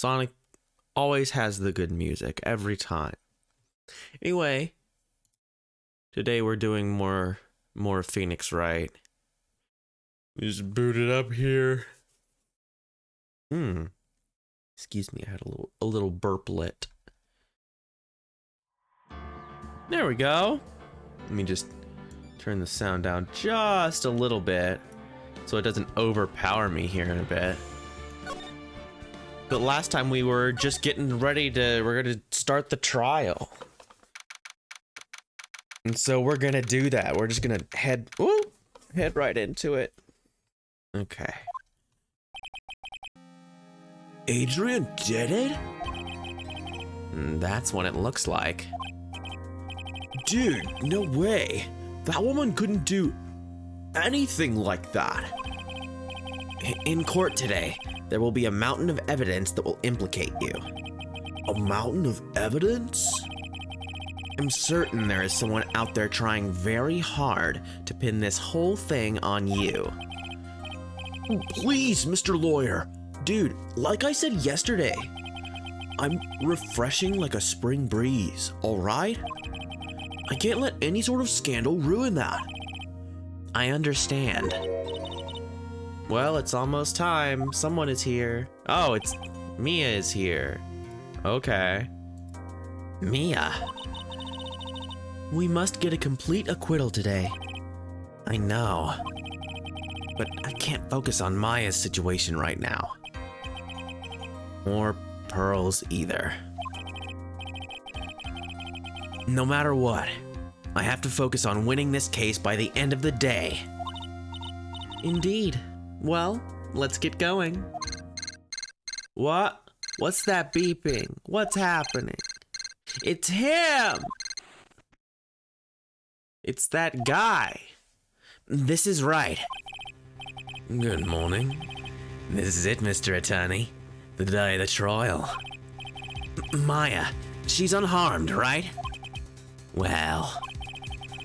Sonic always has the good music every time. Anyway, today we're doing more Phoenix Wright. Just boot it up here. Excuse me, I had a little burplet. There we go. Let me just turn the sound down just a little bit so it doesn't overpower me here in a bit. But last time we were just getting ready we're gonna start the trial. And so we're gonna do that. We're just gonna head right into it. Okay. Adrian did it? That's what it looks like. Dude, no way. That woman couldn't do anything like that. In court today, there will be a mountain of evidence that will implicate you. A mountain of evidence? I'm certain there is someone out there trying very hard to pin this whole thing on you. Please, Mr. Lawyer. Dude, like I said yesterday, I'm refreshing like a spring breeze, alright? I can't let any sort of scandal ruin that. I understand. Well, it's almost time. Someone is here. Oh, it's Mia is here. Okay. Mia. We must get a complete acquittal today. I know. But I can't focus on Maya's situation right now. Or Pearl's either. No matter what, I have to focus on winning this case by the end of the day. Indeed. Well, let's get going. What? What's that beeping? What's happening? It's him! It's that guy. This is right. Good morning. This is it, Mr. Attorney. The day of the trial. Maya, she's unharmed, right? Well,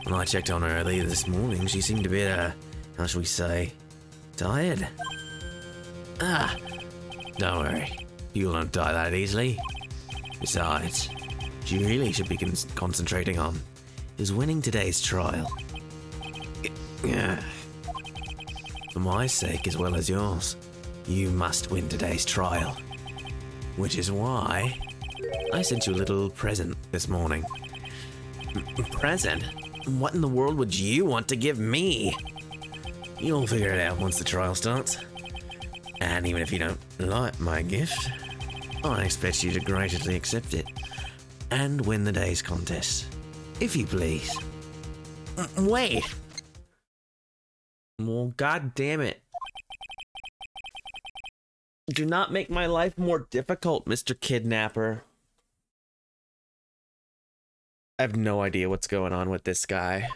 when I checked on her earlier this morning, she seemed a bit, how shall we say, tired. Don't worry. People don't die that easily. Besides, she really should be concentrating on is winning today's trial. For my sake as well as yours, you must win today's trial. Which is why I sent you a little present this morning. Present? What in the world would you want to give me? You'll figure it out once the trial starts. And even if you don't like my gift, I expect you to graciously accept it and win the day's contest. If you please. Wait! Well, god damn it. Do not make my life more difficult, Mr. Kidnapper. I have no idea what's going on with this guy.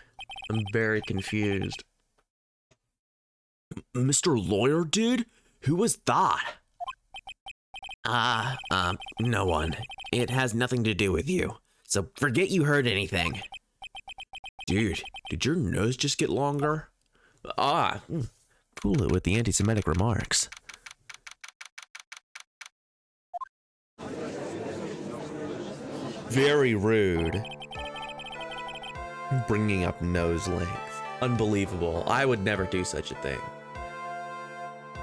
I'm very confused. Mr. Lawyer, dude? Who was that? No one. It has nothing to do with you. So forget you heard anything. Dude, did your nose just get longer? Cool it with the anti-Semitic remarks. Very rude. Bringing up nose length. Unbelievable. I would never do such a thing.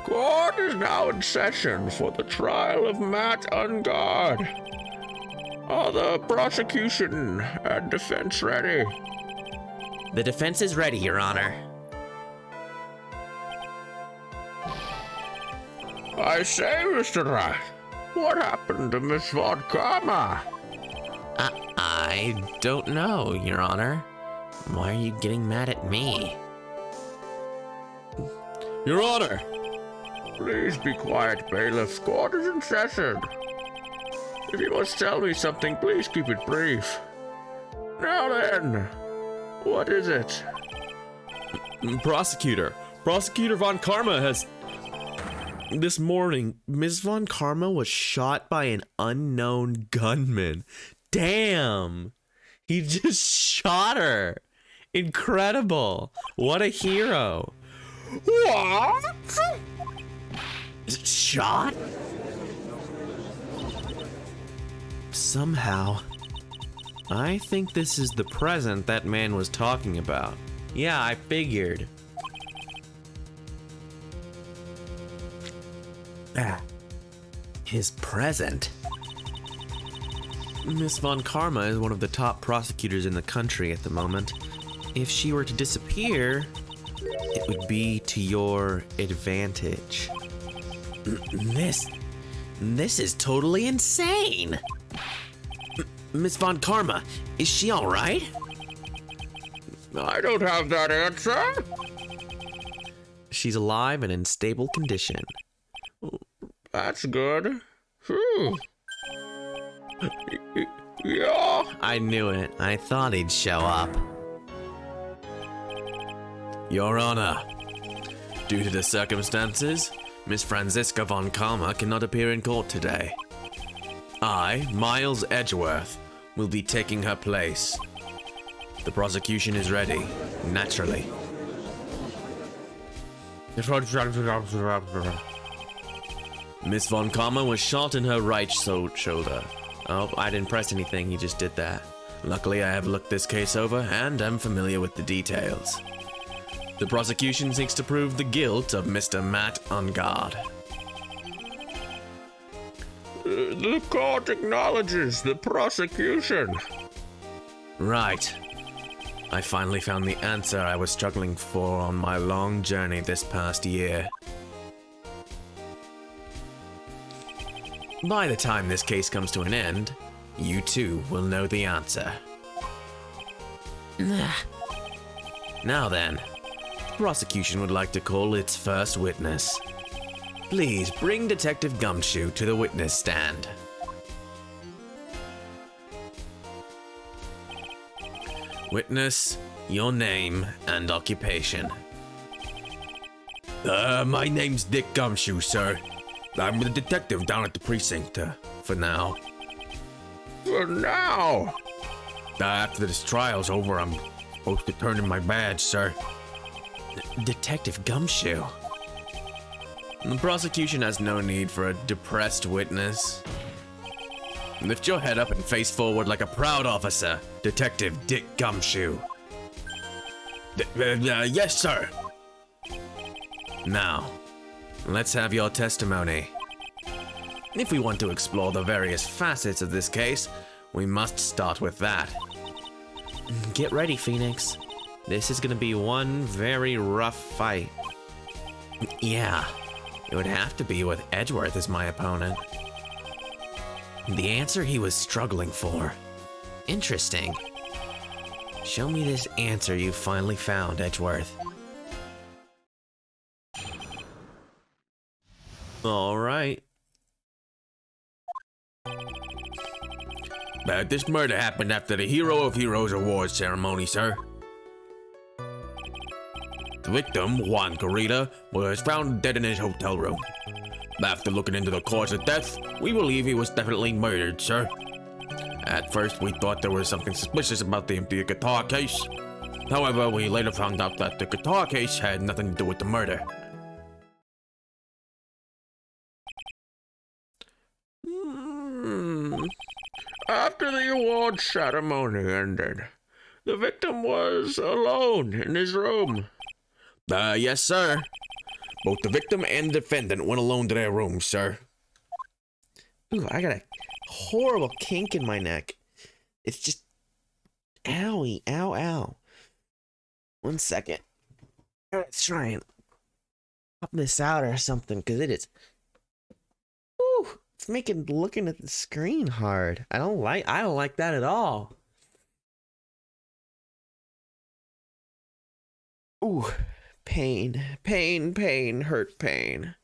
Court is now in session for the trial of Matt Ungard. Are the prosecution and defense ready? The defense is ready, Your Honor. I say, Mr. Wright, what happened to Miss Von Karma? I don't know, Your Honor. Why are you getting mad at me? Your Honor! Please be quiet, bailiff. Court is in session. If you must tell me something, please keep it brief. Now then, what is it? Prosecutor Von Karma has... This morning, Ms. Von Karma was shot by an unknown gunman. Damn! He just shot her. Incredible. What a hero. What? Shot? Somehow, I think this is the present that man was talking about. Yeah, I figured. His present? Miss Von Karma is one of the top prosecutors in the country at the moment. If she were to disappear, it would be to your advantage. This is totally insane! Miss Von Karma, is she alright? I don't have that answer. She's alive and in stable condition. That's good. Yeah. I knew it. I thought he'd show up. Your Honor, due to the circumstances, Miss Franziska Von Karma cannot appear in court today. I, Miles Edgeworth, will be taking her place. The prosecution is ready, naturally. Miss Von Karma was shot in her right shoulder. Oh, I didn't press anything, he just did that. Luckily, I have looked this case over and am familiar with the details. The prosecution seeks to prove the guilt of Mr. Matt Ungard. The court acknowledges the prosecution. Right. I finally found the answer I was struggling for on my long journey this past year. By the time this case comes to an end, you too will know the answer. Now then, the prosecution would like to call its first witness. Please bring Detective Gumshoe to the witness stand. Witness, your name and occupation. My name's Dick Gumshoe, sir. I'm the detective down at the precinct, For now. For now? After this trial's over, I'm supposed to turn in my badge, sir. Detective Gumshoe? The prosecution has no need for a depressed witness. Lift your head up and face forward like a proud officer, Detective Dick Gumshoe. Yes, sir. Now, let's have your testimony. If we want to explore the various facets of this case, we must start with that. Get ready, Phoenix. This is gonna be one very rough fight. Yeah, it would have to be with Edgeworth as my opponent. The answer he was struggling for. Interesting. Show me this answer you finally found, Edgeworth. All right. This murder happened after the Hero of Heroes Awards ceremony, sir. The victim, Juan Carita, was found dead in his hotel room. After looking into the cause of death, we believe he was definitely murdered, sir. At first, we thought there was something suspicious about the empty guitar case. However, we later found out that the guitar case had nothing to do with the murder. After the awards ceremony ended, the victim was alone in his room. Yes, sir. Both the victim and defendant went alone to their rooms, sir. Ooh, I got a horrible kink in my neck. It's just... Owie, ow, ow. 1 second. Let's try and pop this out or something, because it is... Ooh, it's making looking at the screen hard. I don't like that at all. Ooh, pain, pain, pain, hurt pain.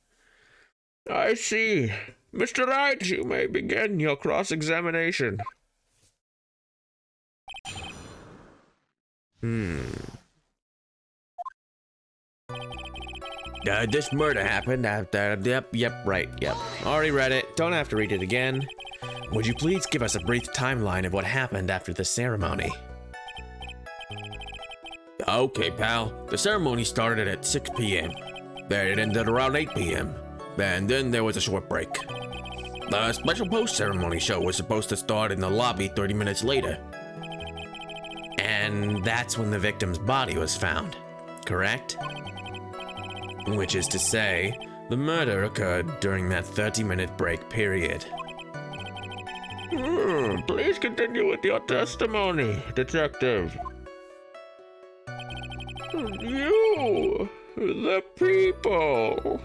I see. Mr. Wright, you may begin your cross-examination. This murder happened after... Yep, right. Already read it. Don't have to read it again. Would you please give us a brief timeline of what happened after the ceremony? Okay, pal. The ceremony started at 6 p.m. Then it ended around 8 p.m. And then there was a short break. The special post-ceremony show was supposed to start in the lobby 30 minutes later. And that's when the victim's body was found, correct? Which is to say, the murder occurred during that 30-minute break period. Please continue with your testimony, Detective. You, the people.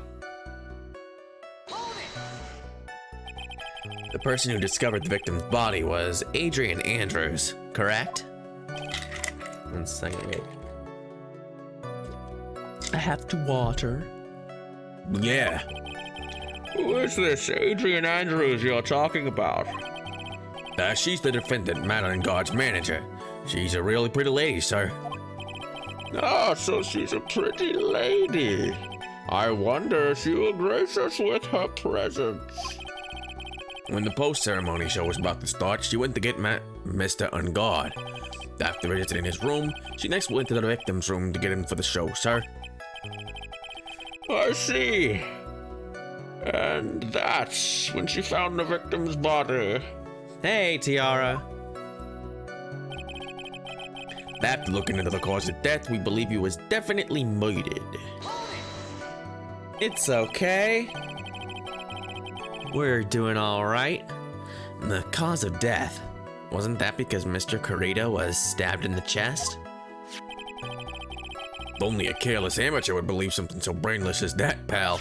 The person who discovered the victim's body was Adrian Andrews, correct? 1 second. I have to water. Yeah. Who is this Adrian Andrews you're talking about? She's the defendant, Madeline Guard's manager. She's a really pretty lady, sir. Ah, so she's a pretty lady. I wonder if she will grace us with her presence. When the post-ceremony show was about to start, she went to get Mr. Ungard. After visiting his room, she next went to the victim's room to get him for the show, sir. I see. And that's when she found the victim's body. Hey, Tiara. After looking into the cause of death, we believe he was definitely murdered. It's okay. We're doing all right. The cause of death, wasn't that because Mr. Corita was stabbed in the chest? Only a careless amateur would believe something so brainless as that, pal.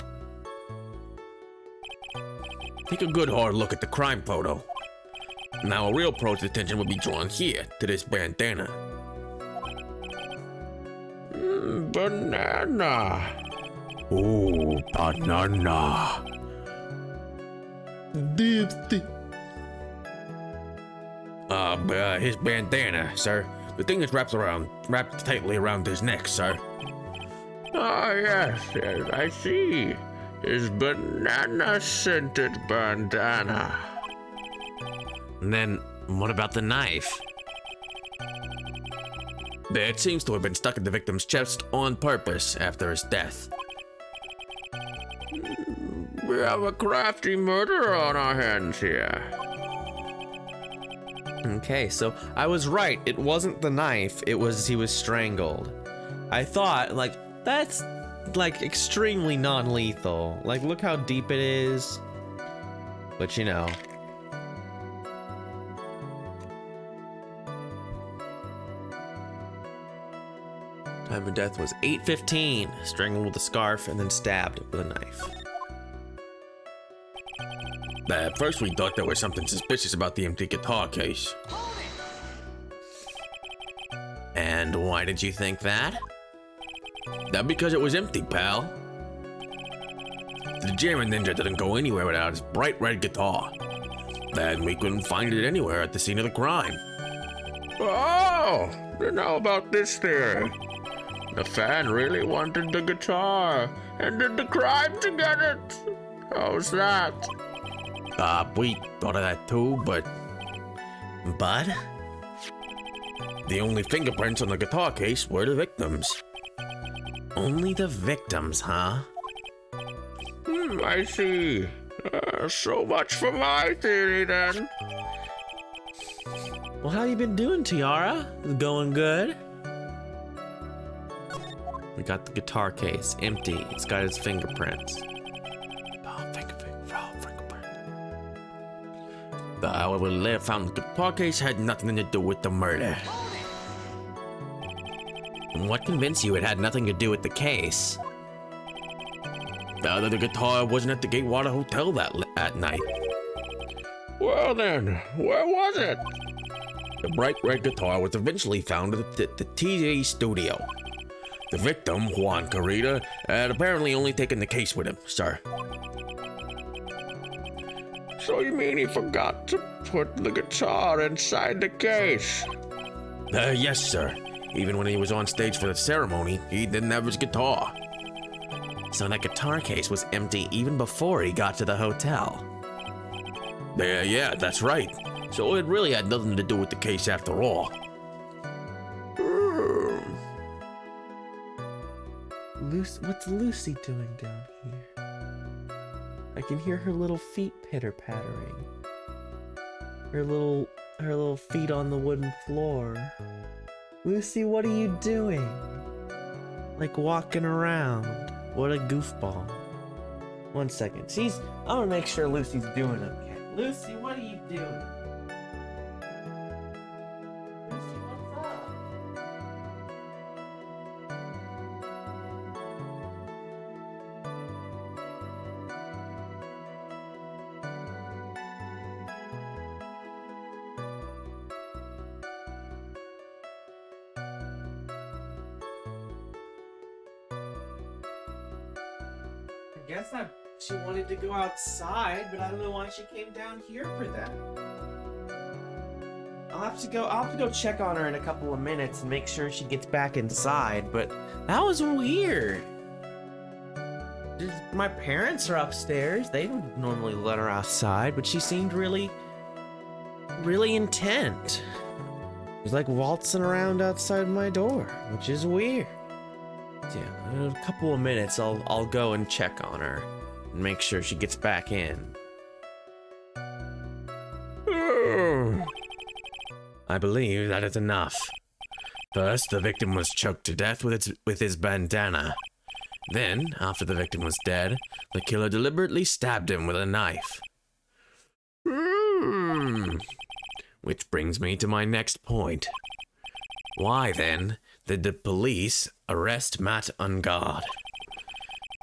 Take a good hard look at the crime photo. Now a real pro's attention would be drawn here, to this bandana. Banana. Ooh, banana. His bandana, sir. The thing is wrapped tightly around his neck, sir. Ah, yes, I see. His banana-scented bandana. And then, what about the knife? It seems to have been stuck in the victim's chest on purpose after his death. We have a crafty murderer on our hands here. Okay, so I was right. It wasn't the knife. It was he was strangled. I thought, that's, extremely non-lethal. Look how deep it is. But, you know. Time of death was 8:15. Strangled with a scarf and then stabbed with a knife. At first we thought there was something suspicious about the empty guitar case. And why did you think that? That because it was empty, pal. The German ninja didn't go anywhere without his bright red guitar. Then we couldn't find it anywhere at the scene of the crime. Oh, then how about this theory? The fan really wanted the guitar and did the crime to get it. How's that? We thought of that too, but the only fingerprints on the guitar case were the victims. Only the victims, huh? I see. So much for my theory then. Well, how you been doing, Tiara? Going good? We got the guitar case, empty. It's got his fingerprints. However, later found the guitar case had nothing to do with the murder. What convinced you it had nothing to do with the case? The guitar wasn't at the Gatewater Hotel that night. Well then, where was it? The bright red guitar was eventually found at the TJ studio. The victim, Juan Corita, had apparently only taken the case with him, sir. So you mean he forgot to put the guitar inside the case? Yes, sir. Even when he was on stage for the ceremony, he didn't have his guitar. So that guitar case was empty even before he got to the hotel. Yeah, that's right. So it really had nothing to do with the case after all. What's Lucy doing down here? I can hear her little feet pitter-pattering. Her little feet on the wooden floor. Lucy, what are you doing? Like walking around. What a goofball. 1 second. I'm gonna make sure Lucy's doing okay. Lucy, what are you doing? Lucy, what's up? I guess she wanted to go outside, but I don't know why she came down here for that. I'll have to go check on her in a couple of minutes and make sure she gets back inside, but that was weird. My parents are upstairs. They don't normally let her outside, but she seemed really intent. She was like waltzing around outside my door, which is weird. Yeah, in a couple of minutes, I'll go and check on her and make sure she gets back in. I believe that is enough. First, the victim was choked to death with his bandana. Then, after the victim was dead, the killer deliberately stabbed him with a knife. Which brings me to my next point. Why, then, did the police arrest Matt Ungard?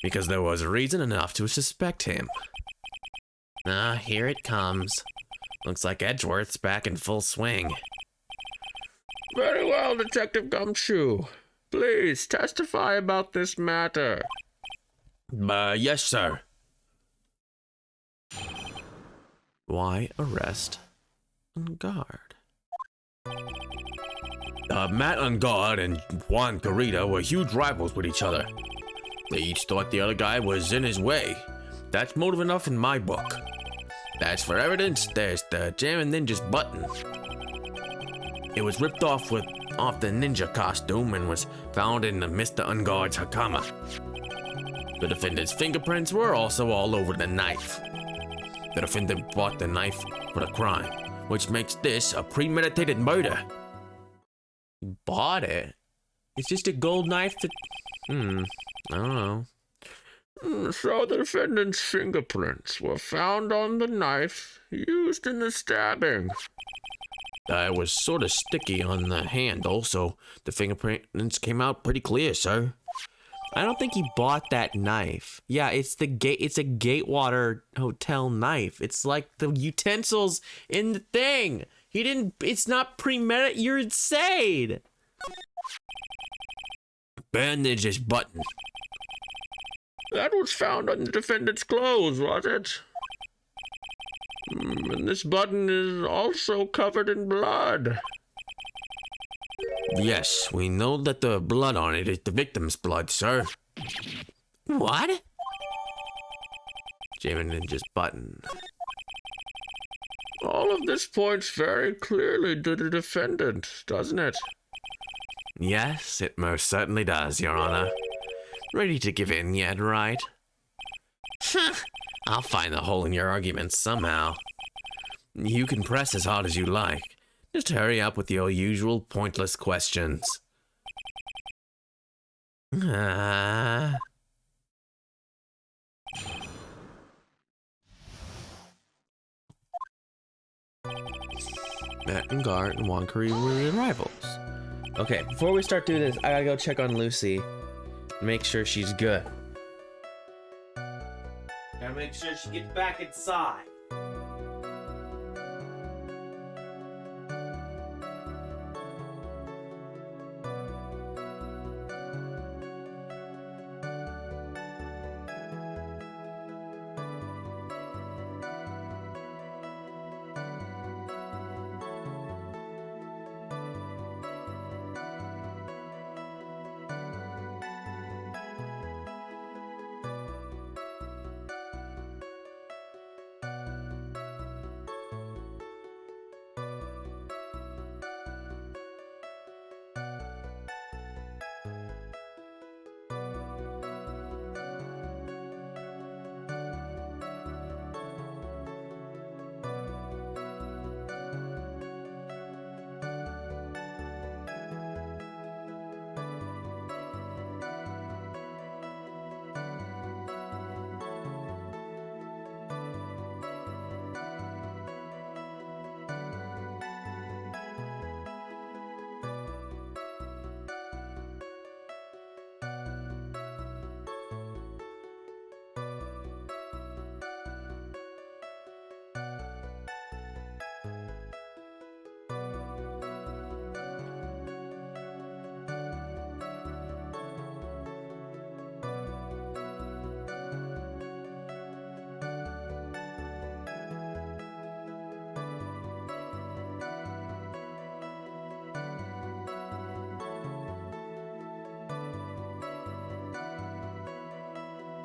Because there was reason enough to suspect him. Ah, here it comes. Looks like Edgeworth's back in full swing. Very well, Detective Gumshoe. Please testify about this matter. Yes, sir. Why arrest Ungard? Matt Ungard and Juan Garita were huge rivals with each other. They each thought the other guy was in his way. That's motive enough in my book. As for evidence, there's the Jammin' Ninja's button. It was ripped off the ninja costume and was found in Mr. Ungard's hakama. The defendant's fingerprints were also all over the knife. The defendant bought the knife for the crime, which makes this a premeditated murder. He bought it? It's just a gold knife that... I don't know. So the defendant's fingerprints were found on the knife used in the stabbing. It was sort of sticky on the handle, so the fingerprints came out pretty clear, sir. I don't think he bought that knife. Yeah, it's a Gatewater Hotel knife. It's like the utensils in the thing. It's not premeditated. You're insane. Bandage's button. That was found on the defendant's clothes, was it? And this button is also covered in blood. Yes, we know that the blood on it is the victim's blood, sir. What? Jammin' Ninja's button. All of this points very clearly to the defendant, doesn't it? Yes, it most certainly does, Your Honor. Ready to give in yet, right? I'll find the hole in your arguments somehow. You can press as hard as you like. Just hurry up with your usual pointless questions. Matt Ungard and Juan Garita were rivals. Okay, before we start doing this, I gotta go check on Lucy. Make sure she's good. Gotta make sure she gets back inside.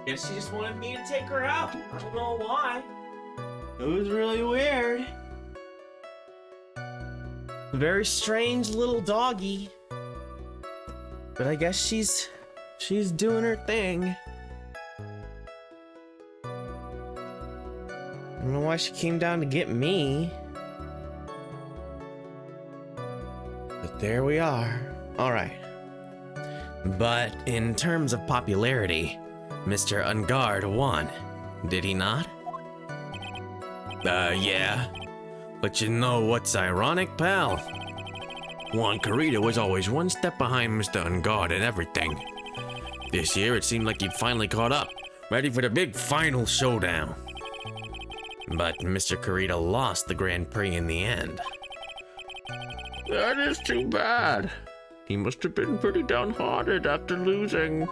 Guess she just wanted me to take her out. I don't know why. It was really weird. Very strange little doggy. But I guess she's doing her thing. I don't know why she came down to get me. But there we are. All right. But in terms of popularity, Mr. Ungard won, did he not? Yeah. But you know what's ironic, pal? Juan Corrida was always one step behind Mr. Ungard and everything. This year, it seemed like he'd finally caught up, ready for the big final showdown. But Mr. Corrida lost the Grand Prix in the end. That is too bad. He must have been pretty downhearted after losing.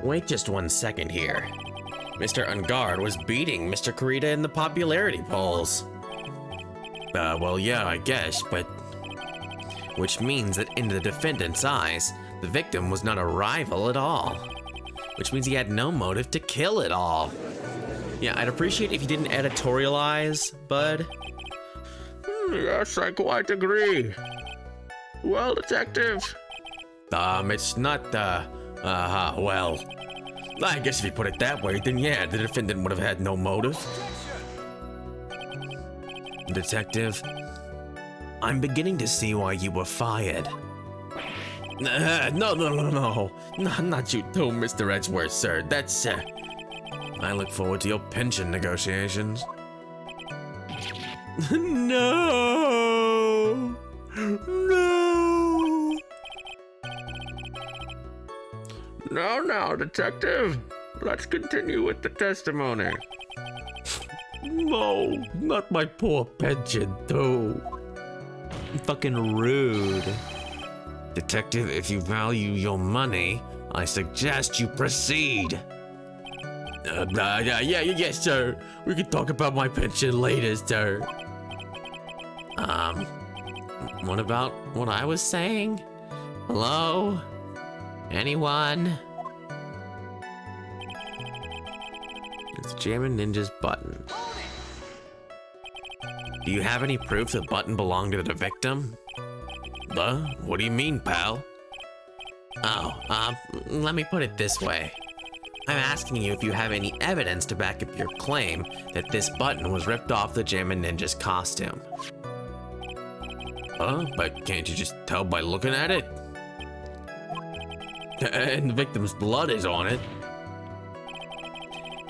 Wait just 1 second here. Mr. Ungard was beating Mr. Corrida in the popularity polls. Well, yeah, I guess, but... Which means that in the defendant's eyes, the victim was not a rival at all. Which means he had no motive to kill at all. Yeah, I'd appreciate if you didn't editorialize, bud. Yes, I quite agree. Well, detective. It's not, well... I guess if you put it that way, then yeah, the defendant would have had no motive. Detective, I'm beginning to see why you were fired. No, not you too, Mr. Edgeworth, sir. That's, I look forward to your pension negotiations. No! No! Now, detective. Let's continue with the testimony. No, not my poor pension, too. Fucking rude. Detective, if you value your money, I suggest you proceed. Yes, sir. We can talk about my pension later, sir. What about what I was saying? Hello? Anyone? It's Jammin' Ninja's button. Do you have any proof the button belonged to the victim? What do you mean, pal? Let me put it this way. I'm asking you if you have any evidence to back up your claim that this button was ripped off the Jammin' Ninja's costume. But can't you just tell by looking at it? And the victim's blood is on it.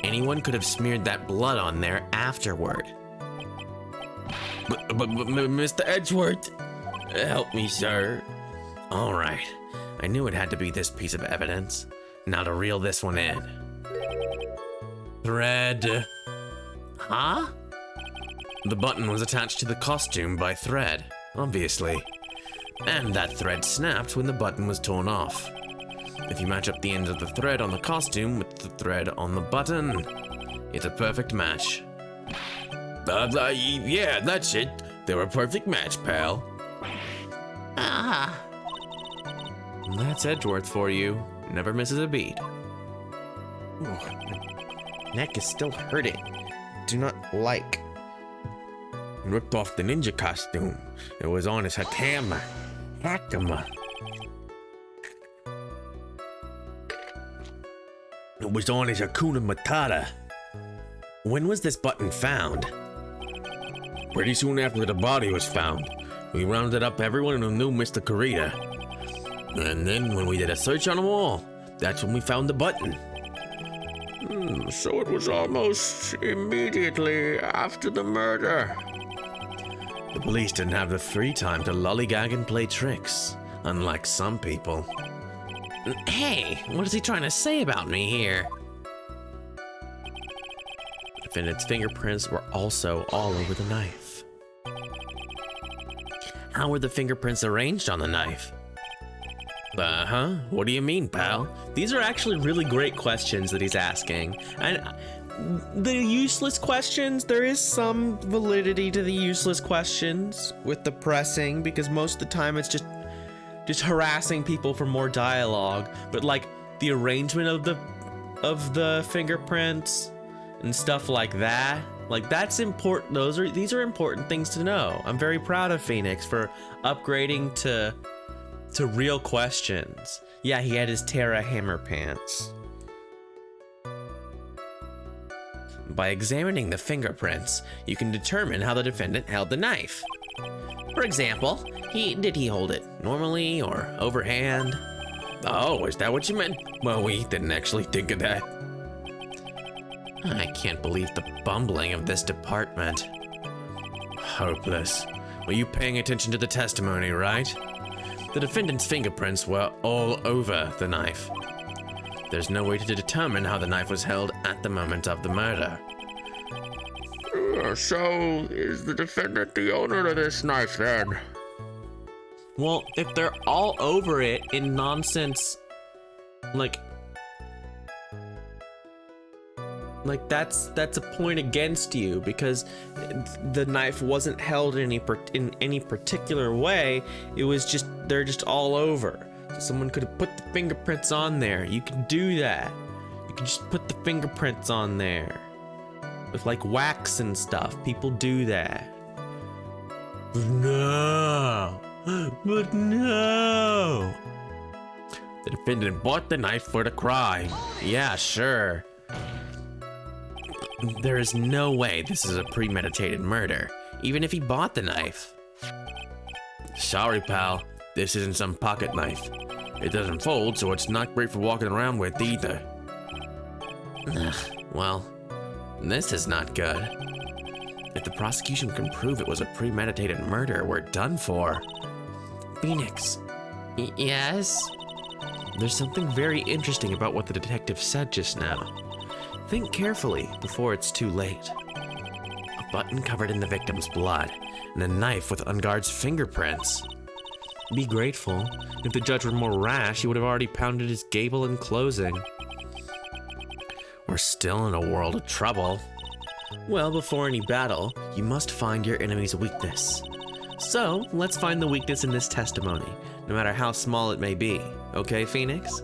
Anyone could have smeared that blood on there afterward. But Mr. Edgeworth, help me, sir. All right. I knew it had to be this piece of evidence. Now to reel this one in. Thread. Huh? The button was attached to the costume by thread, obviously. And that thread snapped when the button was torn off. If you match up the end of the thread on the costume with the thread on the button, it's a perfect match. Yeah, that's it. They're a perfect match, pal. That's Edgeworth for you. Never misses a beat. Ooh, my neck is still hurting. Do not like. Ripped off the ninja costume. It was on his hakama. Hakama. It was on his Hakuna Matata. When was this button found? Pretty soon after the body was found. We rounded up everyone who knew Mr. Corrida. And then when we did a search on them all, that's when we found the button. So it was almost immediately after the murder. The police didn't have the free time to lollygag and play tricks, unlike some people. Hey, what is he trying to say about me here? The defendant's fingerprints were also all over the knife. How were the fingerprints arranged on the knife? What do you mean, pal? These are actually really great questions that he's asking. And the useless questions, there is some validity to the useless questions with the pressing, because most of the time it's just harassing people for more dialogue. But like the arrangement of the fingerprints and stuff like that, like that's important. These are important things to know. I'm very proud of Phoenix for upgrading to real questions. Yeah, he had his Terra hammer pants. By examining the fingerprints, you can determine how the defendant held the knife. For example, did he hold it normally or overhand? Oh, is that what you meant? Well, we didn't actually think of that. I can't believe the bumbling of this department. Hopeless. Were you paying attention to the testimony, right? The defendant's fingerprints were all over the knife. There's no way to determine how the knife was held at the moment of the murder. So, is the defendant the owner of this knife then? Well, if they're all over it in nonsense, like that's a point against you, because the knife wasn't held in any particular way. It was just, they're just all over. So someone could have put the fingerprints on there. You can do that. You can just put the fingerprints on there with like wax and stuff. People do that. No. But no. The defendant bought the knife for the crime. Yeah, sure. There is no way this is a premeditated murder, even if he bought the knife. Sorry, pal. This isn't some pocket knife. It doesn't fold, so it's not great for walking around with either. Well, this is not good. If the prosecution can prove it was a premeditated murder, we're done for. Phoenix. Yes? There's something very interesting about what the detective said just now. Think carefully before it's too late. A button covered in the victim's blood, and a knife with Unguard's fingerprints. Be grateful. If the judge were more rash, he would have already pounded his gable in closing. We're still in a world of trouble. Well, before any battle, you must find your enemy's weakness. So, let's find the weakness in this testimony, no matter how small it may be. Okay, Phoenix?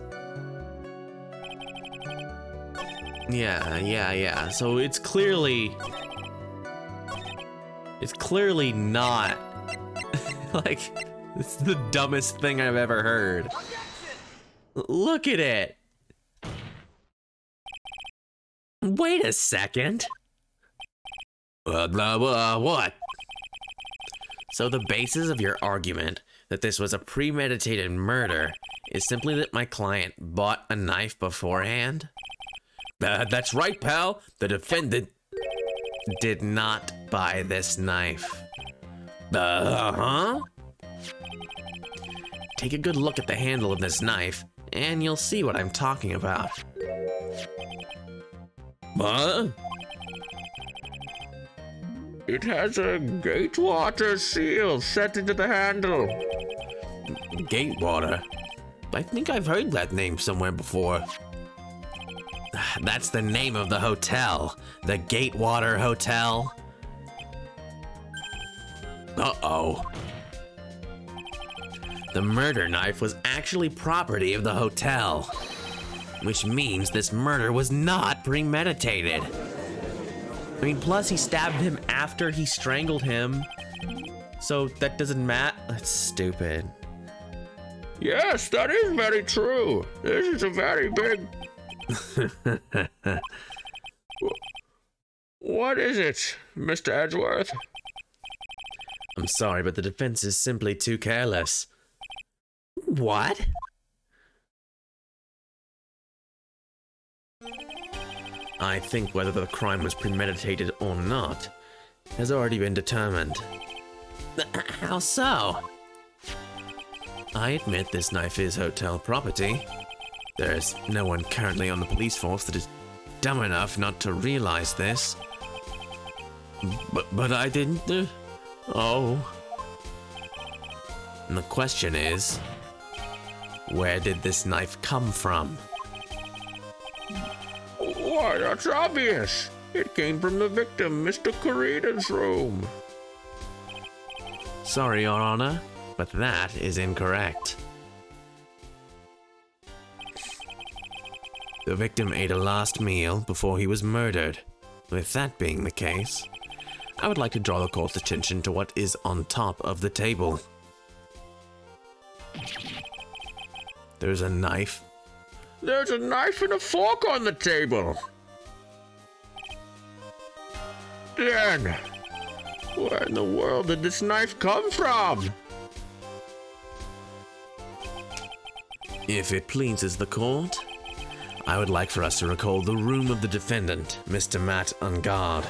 Yeah. So it's clearly not like, it's the dumbest thing I've ever heard. Look at it. Wait a second. What? So the basis of your argument that this was a premeditated murder is simply that my client bought a knife beforehand? That's right, pal. The defendant did not buy this knife. Huh? Take a good look at the handle of this knife, and you'll see what I'm talking about. Huh? It has a Gatewater seal set into the handle. Gatewater? I think I've heard that name somewhere before. That's the name of the hotel. The Gatewater Hotel. Uh-oh. The murder knife was actually property of the hotel, which means this murder was not premeditated. I mean, plus he stabbed him after he strangled him, so that doesn't matter. That's stupid. Yes, that is very true. This is a very big... What is it, Mr. Edgeworth? I'm sorry, but the defense is simply too careless. What? I think whether the crime was premeditated or not has already been determined. How so? I admit this knife is hotel property. There's no one currently on the police force that is dumb enough not to realize this. But I didn't... Oh. And the question is, where did this knife come from? Why, that's obvious. It came from the victim, Mr. Kurita's room. Sorry, Your Honor, but that is incorrect. The victim ate a last meal before he was murdered. With that being the case, I would like to draw the court's attention to what is on top of the table. There's a knife. There's a knife and a fork on the table. Then, where in the world did this knife come from? If it pleases the court, I would like for us to recall the room of the defendant, Mr. Matt Ungard.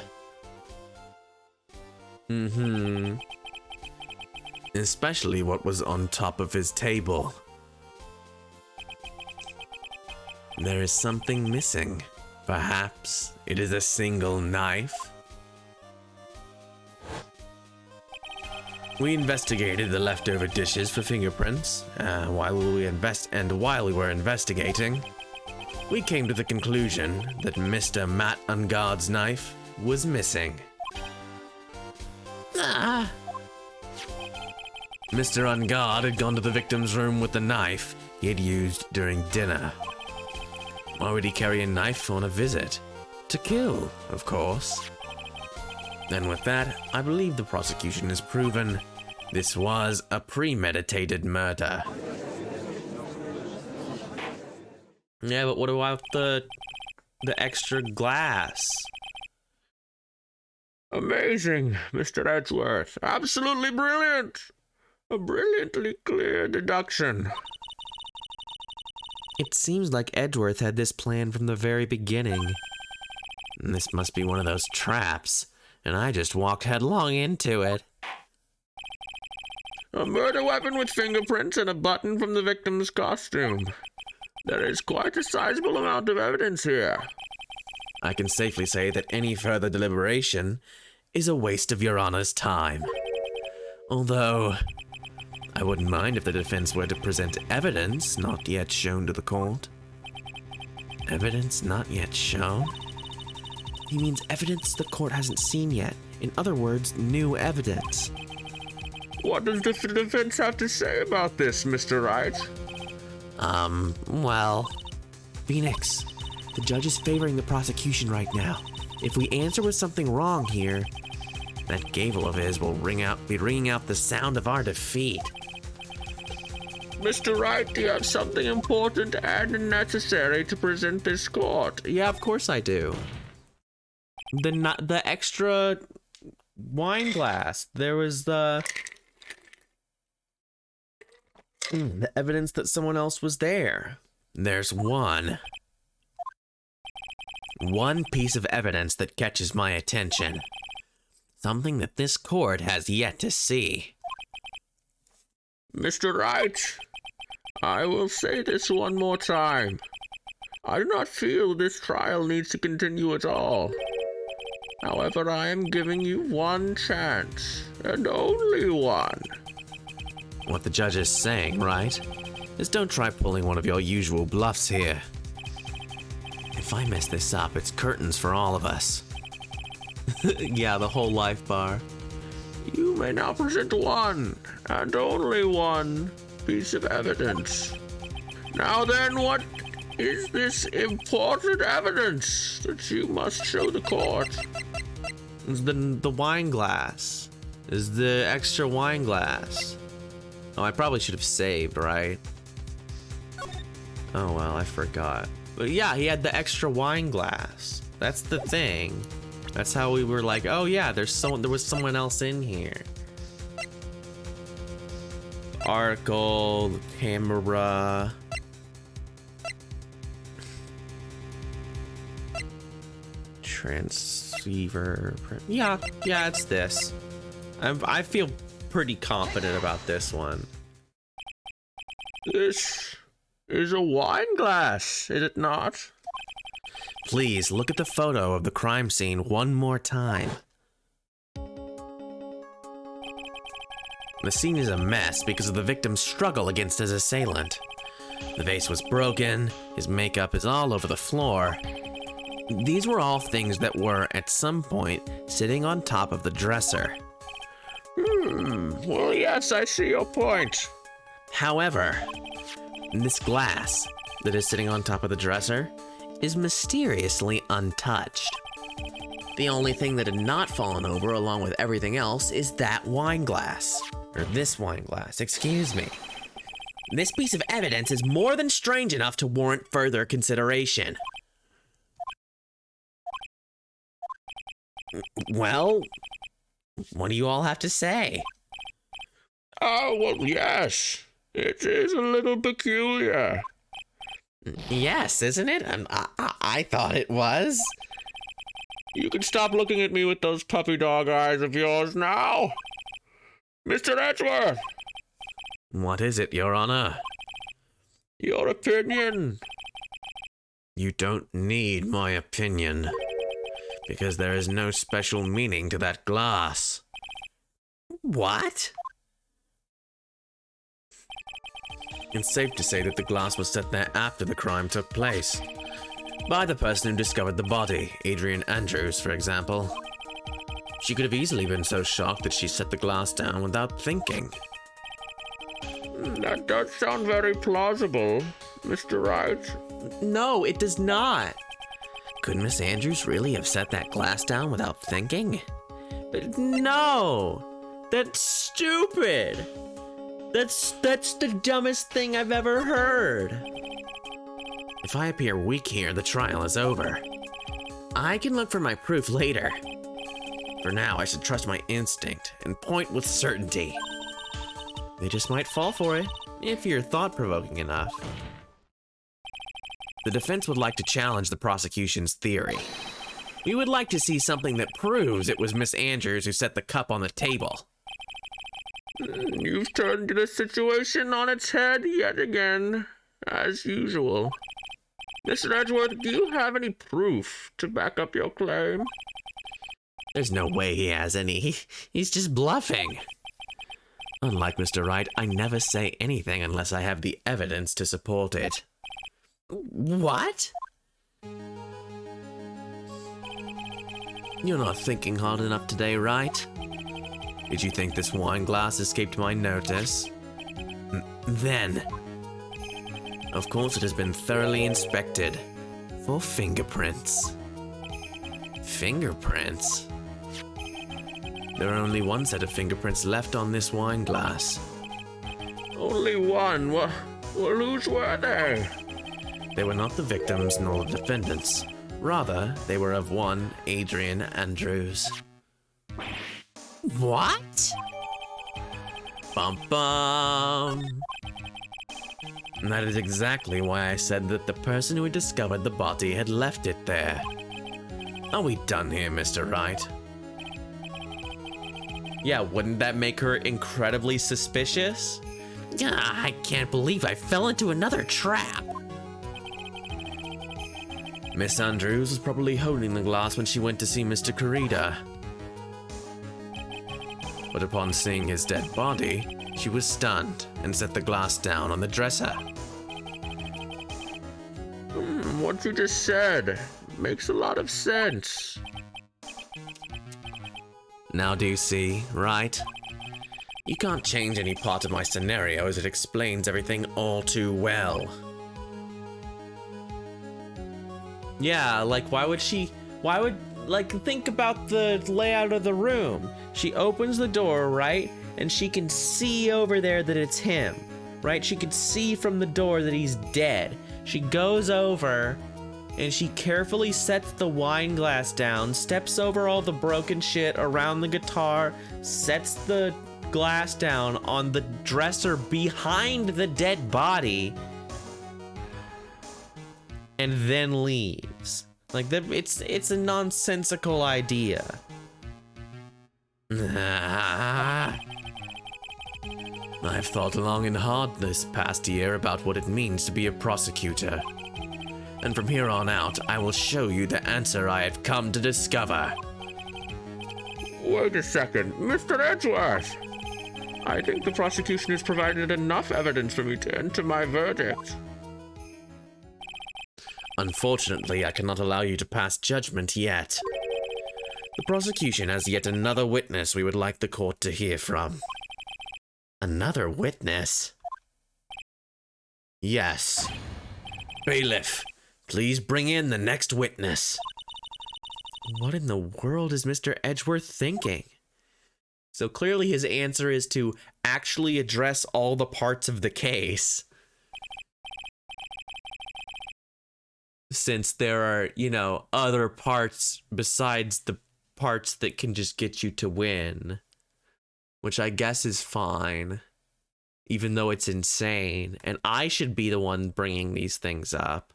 Especially what was on top of his table. There is something missing. Perhaps it is a single knife? We investigated the leftover dishes for fingerprints. While we were investigating, we came to the conclusion that Mr. Matt Ungard's knife was missing. Mr. Ungard had gone to the victim's room with the knife he had used during dinner. Why would he carry a knife on a visit? To kill, of course. And with that, I believe the prosecution has proven this was a premeditated murder. Yeah, but what about the extra glass? Amazing, Mr. Edgeworth. Absolutely brilliant. A brilliantly clear deduction. It seems like Edgeworth had this plan from the very beginning. And this must be one of those traps, and I just walked headlong into it. A murder weapon with fingerprints and a button from the victim's costume. There is quite a sizable amount of evidence here. I can safely say that any further deliberation is a waste of Your Honor's time. Although, I wouldn't mind if the defense were to present evidence not yet shown to the court. Evidence not yet shown? He means evidence the court hasn't seen yet. In other words, new evidence. What does the defense have to say about this, Mr. Wright? Well, Phoenix, the judge is favoring the prosecution right now. If we answer with something wrong here, that gavel of his will be ringing out the sound of our defeat. Mr. Wright, do you have something important and necessary to present this court? Yeah, of course I do. The extra wine glass. There was the evidence that someone else was there. There's one piece of evidence that catches my attention. Something that this court has yet to see. Mr. Wright, I will say this one more time. I do not feel this trial needs to continue at all. However, I am giving you one chance, and only one. What the judge is saying, right, is don't try pulling one of your usual bluffs here. If I mess this up, it's curtains for all of us. Yeah, the whole life bar. You may now present one, and only one, piece of evidence. Now then, what is this important evidence that you must show the court? It's the wine glass. Is the extra wine glass. Oh, I probably should have saved, right? Oh well, I forgot. But yeah, he had the extra wine glass. That's the thing. That's how we were like, oh yeah, there was someone else in here. Article, camera. Transceiver. Yeah, it's this. I feel pretty confident about this one. This is a wine glass, is it not? Please look at the photo of the crime scene one more time. The scene is a mess because of the victim's struggle against his assailant. The vase was broken, his makeup is all over the floor, These were all things that were, at some point, sitting on top of the dresser. Well, yes, I see your point. However, this glass that is sitting on top of the dresser is mysteriously untouched. The only thing that had not fallen over along with everything else is that wine glass. Or this wine glass, excuse me. This piece of evidence is more than strange enough to warrant further consideration. Well, what do you all have to say? Oh, well, yes. It is a little peculiar. Yes, isn't it? I thought it was. You can stop looking at me with those puppy dog eyes of yours now. Mr. Edgeworth! What is it, Your Honor? Your opinion. You don't need my opinion, because there is no special meaning to that glass. What? It's safe to say that the glass was set there after the crime took place. By the person who discovered the body, Adrian Andrews, for example. She could have easily been so shocked that she set the glass down without thinking. That does sound very plausible, Mr. Wright. No, it does not. Could Miss Andrews really have set that glass down without thinking? No! That's stupid! That's the dumbest thing I've ever heard. If I appear weak here, the trial is over. I can look for my proof later. For now, I should trust my instinct and point with certainty. They just might fall for it, if you're thought-provoking enough. The defense would like to challenge the prosecution's theory. We would like to see something that proves it was Miss Andrews who set the cup on the table. You've turned the situation on its head yet again, as usual. Mr. Edgeworth, do you have any proof to back up your claim? There's no way he has any. He's just bluffing. Unlike Mr. Wright, I never say anything unless I have the evidence to support it. What? You're not thinking hard enough today, right? Did you think this wine glass escaped my notice? Then, of course, it has been thoroughly inspected for fingerprints. Fingerprints? There are only one set of fingerprints left on this wine glass. Only one? Well, whose were they? They were not the victims nor the defendants. Rather, they were of one Adrian Andrews. What? Bum bum. And that is exactly why I said that the person who had discovered the body had left it there. Are we done here, Mr. Wright? Yeah, wouldn't that make her incredibly suspicious? I can't believe I fell into another trap. Miss Andrews was probably holding the glass when she went to see Mr. Corrida. But upon seeing his dead body, she was stunned and set the glass down on the dresser. What you just said makes a lot of sense. Now do you see, right? You can't change any part of my scenario as it explains everything all too well. Yeah, like think about the layout of the room. She opens the door, right? And she can see over there that it's him, right? She can see from the door that he's dead. She goes over and she carefully sets the wine glass down, steps over all the broken shit around the guitar, sets the glass down on the dresser behind the dead body, and then leaves. Like that, it's a nonsensical idea. I've thought long and hard this past year about what it means to be a prosecutor. And from here on out, I will show you the answer I have come to discover. Wait a second, Mr. Edgeworth! I think the prosecution has provided enough evidence for me to enter my verdict. Unfortunately, I cannot allow you to pass judgment yet. The prosecution has yet another witness we would like the court to hear from. Another witness? Yes. Bailiff, please bring in the next witness. What in the world is Mr. Edgeworth thinking? So clearly his answer is to actually address all the parts of the case. Since there are, you know, other parts besides the parts that can just get you to win. Which I guess is fine. Even though it's insane. And I should be the one bringing these things up.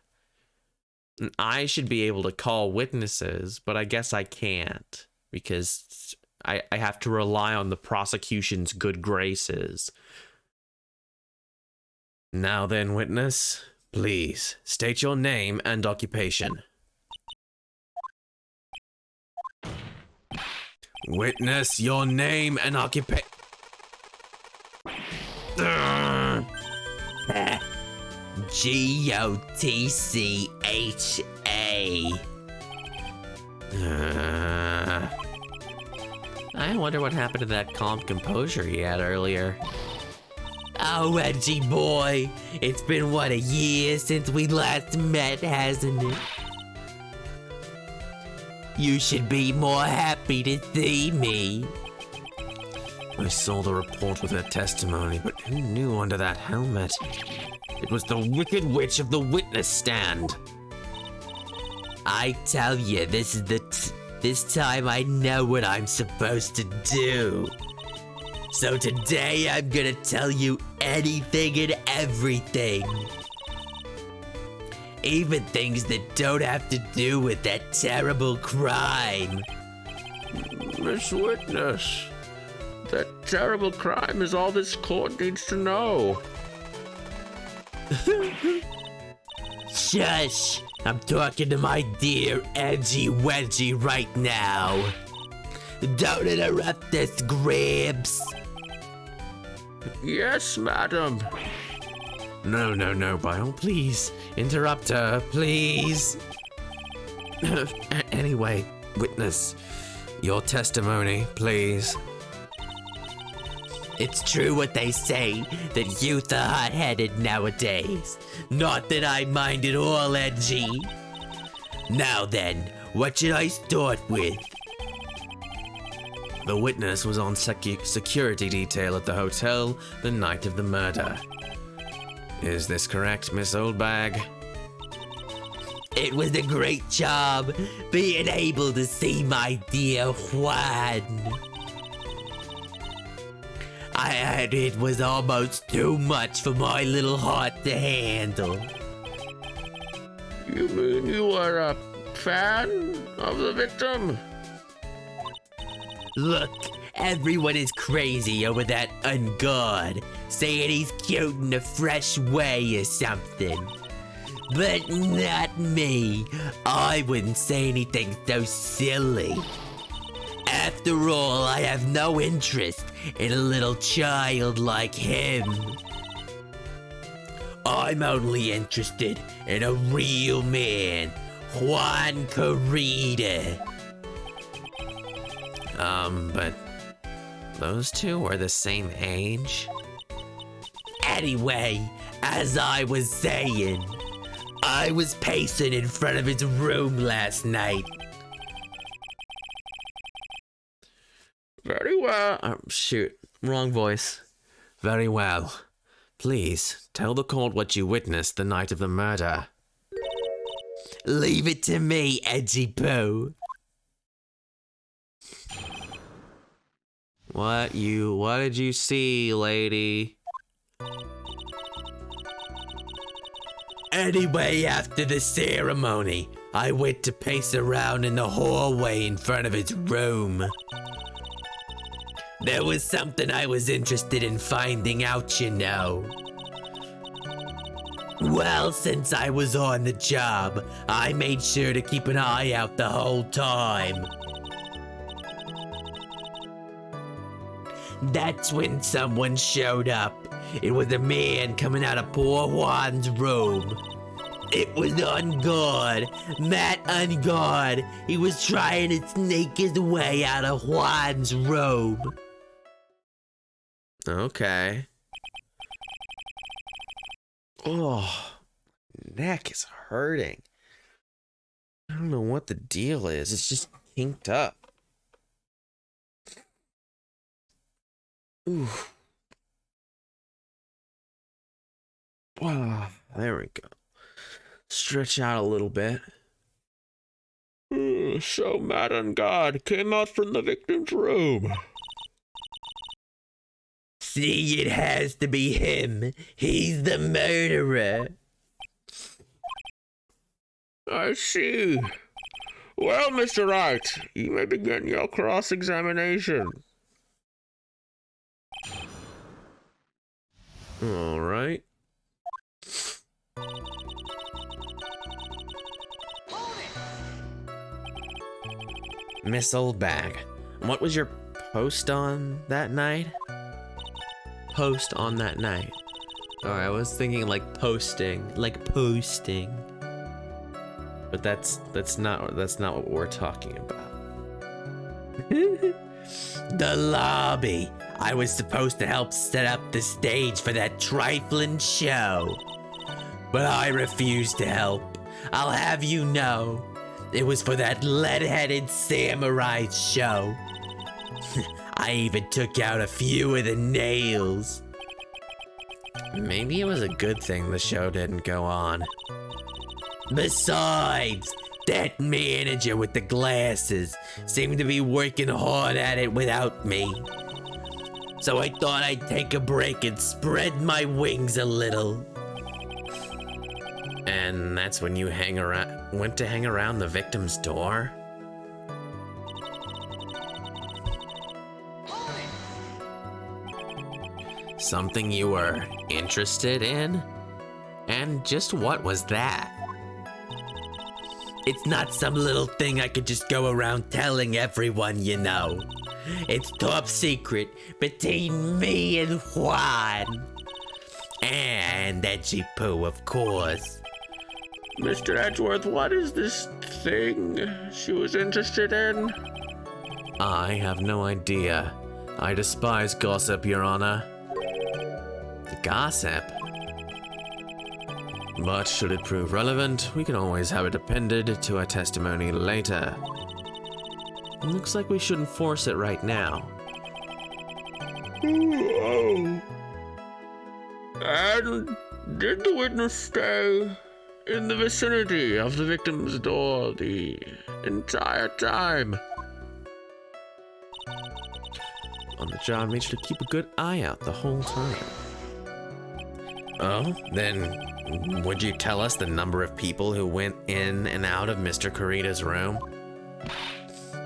And I should be able to call witnesses, but I guess I can't. Because I have to rely on the prosecution's good graces. Now then, witness, please state your name and occupation. Witness, your name and occupation. G-O-T-C-H-A. I wonder what happened to that calm composure he had earlier. Oh, Edgy boy, it's been what, a year since we last met, hasn't it? You should be more happy to see me. I saw the report with her testimony, but who knew under that helmet? It was the Wicked Witch of the witness stand. I tell you, this time I know what I'm supposed to do. So today I'm gonna tell you anything and everything. Even things that don't have to do with that terrible crime. Miss Witness, that terrible crime is all this court needs to know. Shush! I'm talking to my dear Edgy Wedgie right now. Don't interrupt us, Gramps. Yes, madam. No, by all please, interrupt her, please. Anyway, witness, your testimony, please. It's true what they say, that youth are hot-headed nowadays. Not that I mind at all, Edgy. Now then, what should I start with? The witness was on security detail at the hotel the night of the murder. Is this correct, Miss Oldbag? It was a great job being able to see my dear Juan. I heard it was almost too much for my little heart to handle. You mean you are a fan of the victim? Look, everyone is crazy over that ungod, saying he's cute in a fresh way or something. But not me. I wouldn't say anything so silly. After all, I have no interest in a little child like him. I'm only interested in a real man, Juan Carita. But those two were the same age? Anyway, as I was saying, I was pacing in front of his room last night. Very well. Shoot, wrong voice. Very well. Please, tell the court what you witnessed the night of the murder. Leave it to me, Edgy Poo. What did you see, lady? Anyway, after the ceremony, I went to pace around in the hallway in front of his room. There was something I was interested in finding out, you know. Well, since I was on the job, I made sure to keep an eye out the whole time. That's when someone showed up. It was a man coming out of poor Juan's room. It was on guard. Matt on guard. He was trying to sneak his way out of Juan's room. Okay. Oh, neck is hurting. I don't know what the deal is. It's just kinked up. Ooh. Wow, there we go. Stretch out a little bit. So Matt and God came out from the victim's room. See, it has to be him. He's the murderer. I see. Well, Mr. Wright, you may begin your cross-examination. All right. Miss Oldbag, what was your post on that night? Post on that night. Alright, I was thinking like posting. But that's not what we're talking about. The lobby. I was supposed to help set up the stage for that trifling show. But I refused to help. I'll have you know, it was for that lead-headed samurai show. I even took out a few of the nails. Maybe it was a good thing the show didn't go on. Besides, that manager with the glasses seemed to be working hard at it without me. So I thought I'd take a break and spread my wings a little. And that's when you went to hang around the victim's door? Something you were interested in? And just what was that? It's not some little thing I could just go around telling everyone, you know. It's top secret between me and Juan. And Edgy Poo, of course. Mr. Edgeworth, what is this thing she was interested in? I have no idea. I despise gossip, Your Honor. Gossip? But should it prove relevant, we can always have it appended to a testimony later. Looks like we shouldn't force it right now. Oh. And did the witness stay in the vicinity of the victim's door the entire time? On the job, made sure to keep a good eye out the whole time. Oh, then would you tell us the number of people who went in and out of Mr. Kurita's room?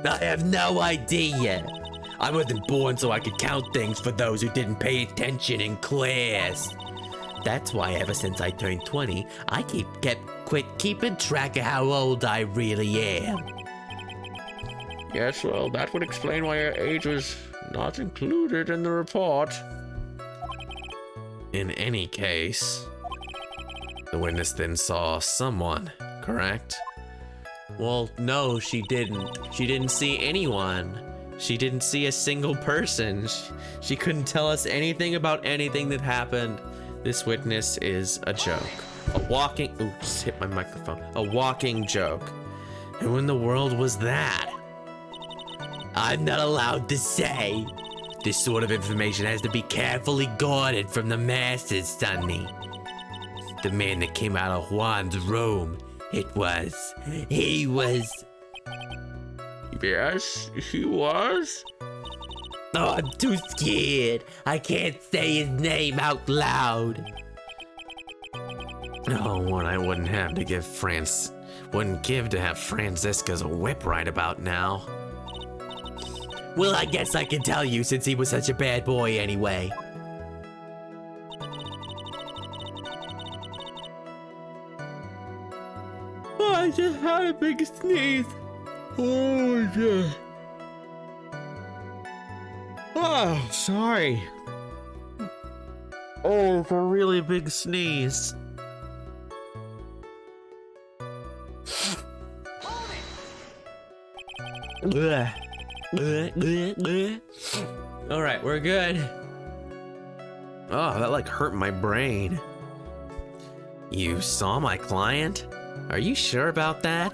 I have no idea. I wasn't born so I could count things for those who didn't pay attention in class. That's why ever since I turned 20, I quit keeping track of how old I really am. Yes, well, that would explain why your age was not included in the report. In any case, the witness then saw someone, correct? Well, no, she didn't. She didn't see anyone. She didn't see a single person. She couldn't tell us anything about anything that happened. This witness is a joke. A walking... Oops, hit my microphone. A walking joke. Who in the world was that? I'm not allowed to say. This sort of information has to be carefully guarded from the masses, Sonny. The man that came out of Juan's room, he was... Yes, he was? Oh, I'm too scared. I can't say his name out loud. Oh, one I wouldn't give to have Francisca's whip right about now. Well, I guess I can tell you since he was such a bad boy anyway. Oh, I just had a big sneeze. Oh, yeah. Oh, sorry. Oh, it's a really big sneeze. Alright, we're good. Oh, that like hurt my brain. You saw my client? Are you sure about that?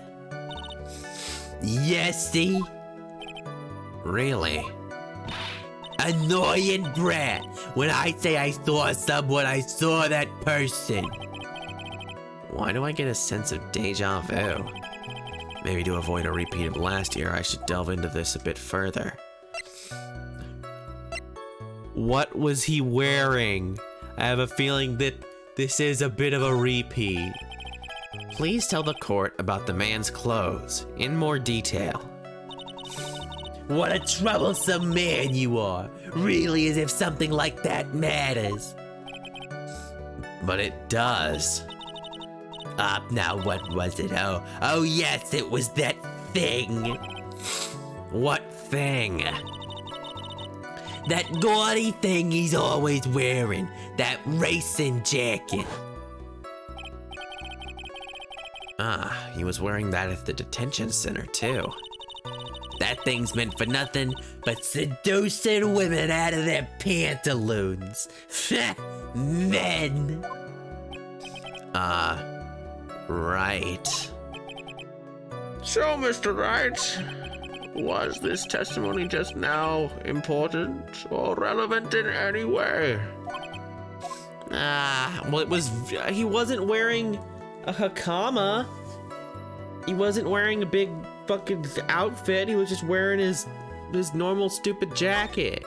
Yes, see? Really? Annoying brat. When I say I saw someone, I saw that person. Why do I get a sense of deja vu? Maybe to avoid a repeat of last year, I should delve into this a bit further. What was he wearing? I have a feeling that this is a bit of a repeat. Please tell the court about the man's clothes in more detail. What a troublesome man you are. Really, as if something like that matters. But it does. Now what was it? Oh yes, it was that thing. What thing? That gaudy thing he's always wearing. That racing jacket. Ah, he was wearing that at the detention center too. That thing's meant for nothing but seducing women out of their pantaloons. Men. Right. So, Mr. Wright, was this testimony just now important or relevant in any way? Well, he wasn't wearing a hakama. He wasn't wearing a big fucking outfit. He was just wearing his normal stupid jacket.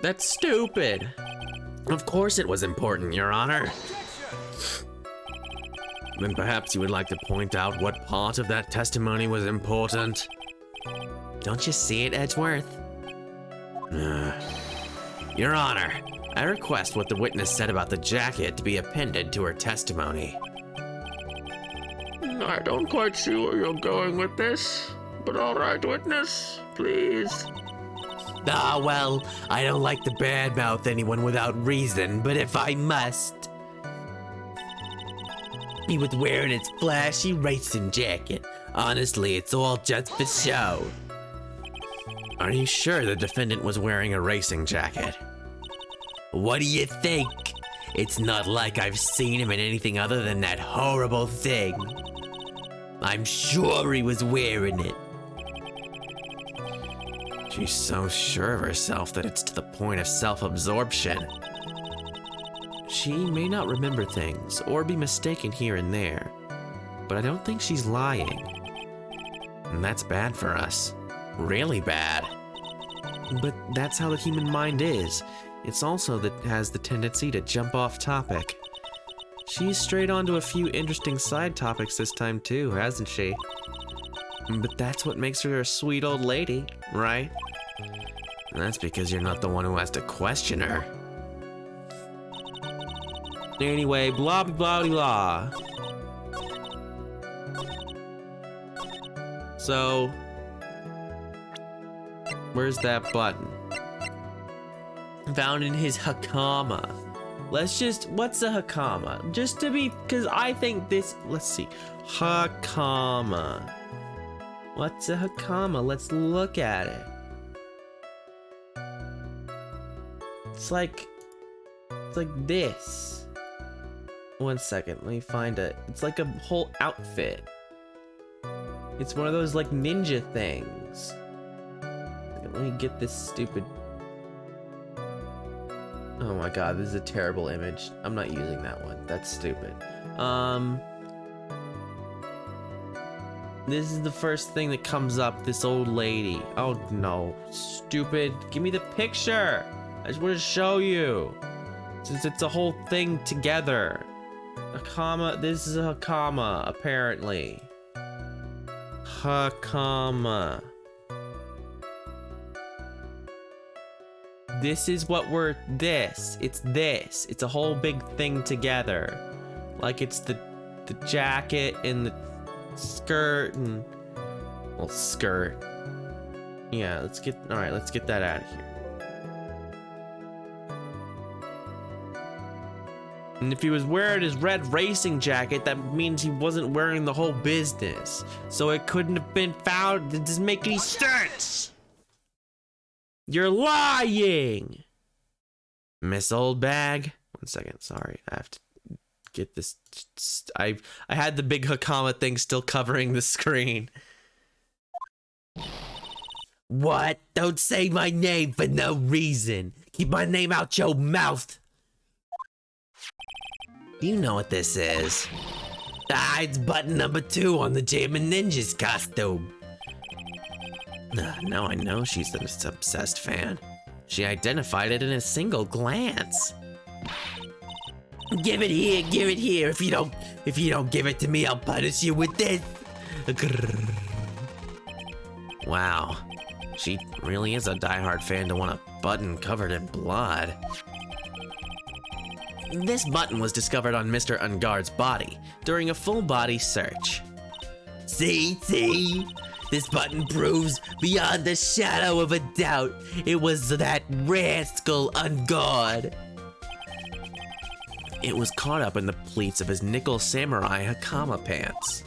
That's stupid. Of course it was important, Your Honor. Then perhaps you would like to point out what part of that testimony was important. Don't you see it, Edgeworth? Your Honor, I request what the witness said about the jacket to be appended to her testimony. I don't quite see where you're going with this, but all right, witness, please. Well, I don't like to badmouth anyone without reason, but if I must. He was wearing his flashy racing jacket. Honestly, it's all just for show. Are you sure the defendant was wearing a racing jacket? What do you think? It's not like I've seen him in anything other than that horrible thing. I'm sure he was wearing it. She's so sure of herself that it's to the point of self-absorption. She may not remember things or be mistaken here and there, but I don't think she's lying. And that's bad for us. Really bad. But that's how the human mind is. It's also that has the tendency to jump off topic. She's strayed onto a few interesting side topics this time too, hasn't she? But that's what makes her a sweet old lady, right? And that's because you're not the one who has to question her. Anyway, blah blah blah. So, where's that button? Found in his hakama. What's a hakama? Just to be, because I think this, let's see. Hakama. What's a hakama? Let's look at it. It's like this. One second, let me find it. It's like a whole outfit. It's one of those like ninja things. Let me get this stupid. Oh my god, this is a terrible image. I'm not using that one. That's stupid. This is the first thing that comes up, this old lady. Oh no, stupid. Give me the picture. I just want to show you. Since it's a whole thing together. Hakama, this is a hakama, apparently. Hakama. This is what it's this. It's a whole big thing together. Like it's the jacket and the skirt and, well, skirt. Yeah, let's get that out of here. And if he was wearing his red racing jacket, that means he wasn't wearing the whole business. So it couldn't have been found. It doesn't make any sense. You're lying. Miss Oldbag. 1 second, sorry. I have to get this. I had the big Hakama thing still covering the screen. What? Don't say my name for no reason. Keep my name out your mouth. You know what this is. It's button number 2 on the Jammin' Ninjas costume. Now I know she's an obsessed fan. She identified it in a single glance. Give it here, give it here. If you don't give it to me, I'll punish you with this. Wow. She really is a diehard fan to want a button covered in blood. This button was discovered on Mr. Ungard's body during a full body search. See? This button proves beyond a shadow of a doubt it was that rascal Ungard. It was caught up in the pleats of his nickel samurai Hakama pants.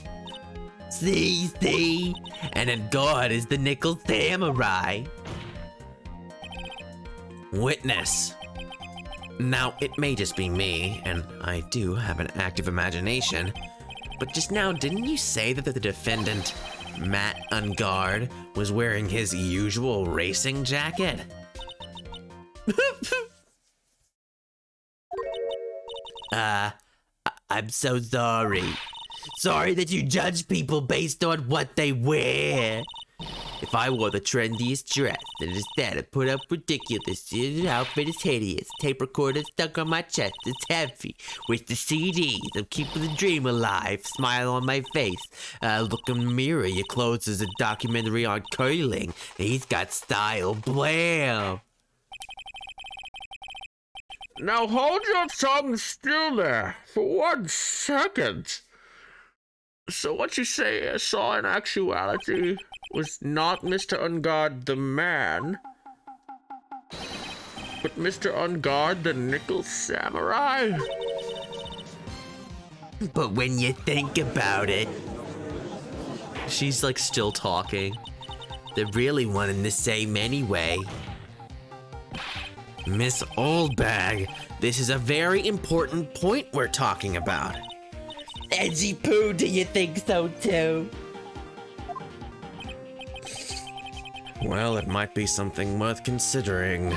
See? And Ungard is the nickel samurai. Witness. Now, it may just be me, and I do have an active imagination, but just now, didn't you say that the defendant, Matt Ungard, was wearing his usual racing jacket? I'm so sorry. Sorry that you judge people based on what they wear. If I wore the trendiest dress, then instead I put up ridiculous, the outfit is hideous, tape recorder stuck on my chest, it's heavy, with the CDs, I'm keeping the dream alive, smile on my face, look in the mirror, your clothes is a documentary on curling, he's got style, blam! Now hold your tongue still there for 1 second. So what you say I saw in actuality was not Mr. Ungard the man, but Mr. Ungard the nickel samurai? But when you think about it, She's like still talking. they're really one and the same anyway. Miss Oldbag, this is a very important point we're talking about. Edgy Poo, do you think so too? Well, it might be something worth considering.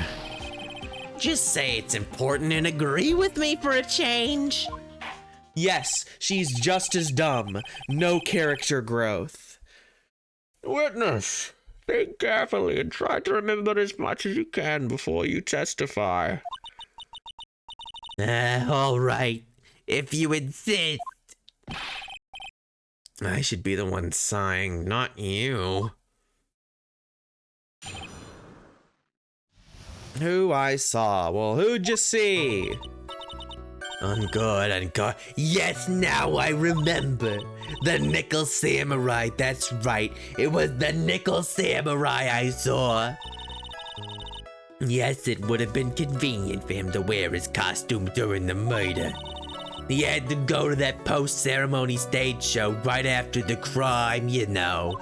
Just say it's important and agree with me for a change. Yes, she's just as dumb. No character growth. Witness, think carefully and try to remember as much as you can before you testify. All right, if you insist. I should be the one sighing, not you. Who I saw? Well, who'd you see? Ungard. Yes, now I remember. The Nickel Samurai, that's right. It was the Nickel Samurai I saw. Yes, it would have been convenient for him to wear his costume during the murder. He had to go to that post-ceremony stage show right after the crime, you know.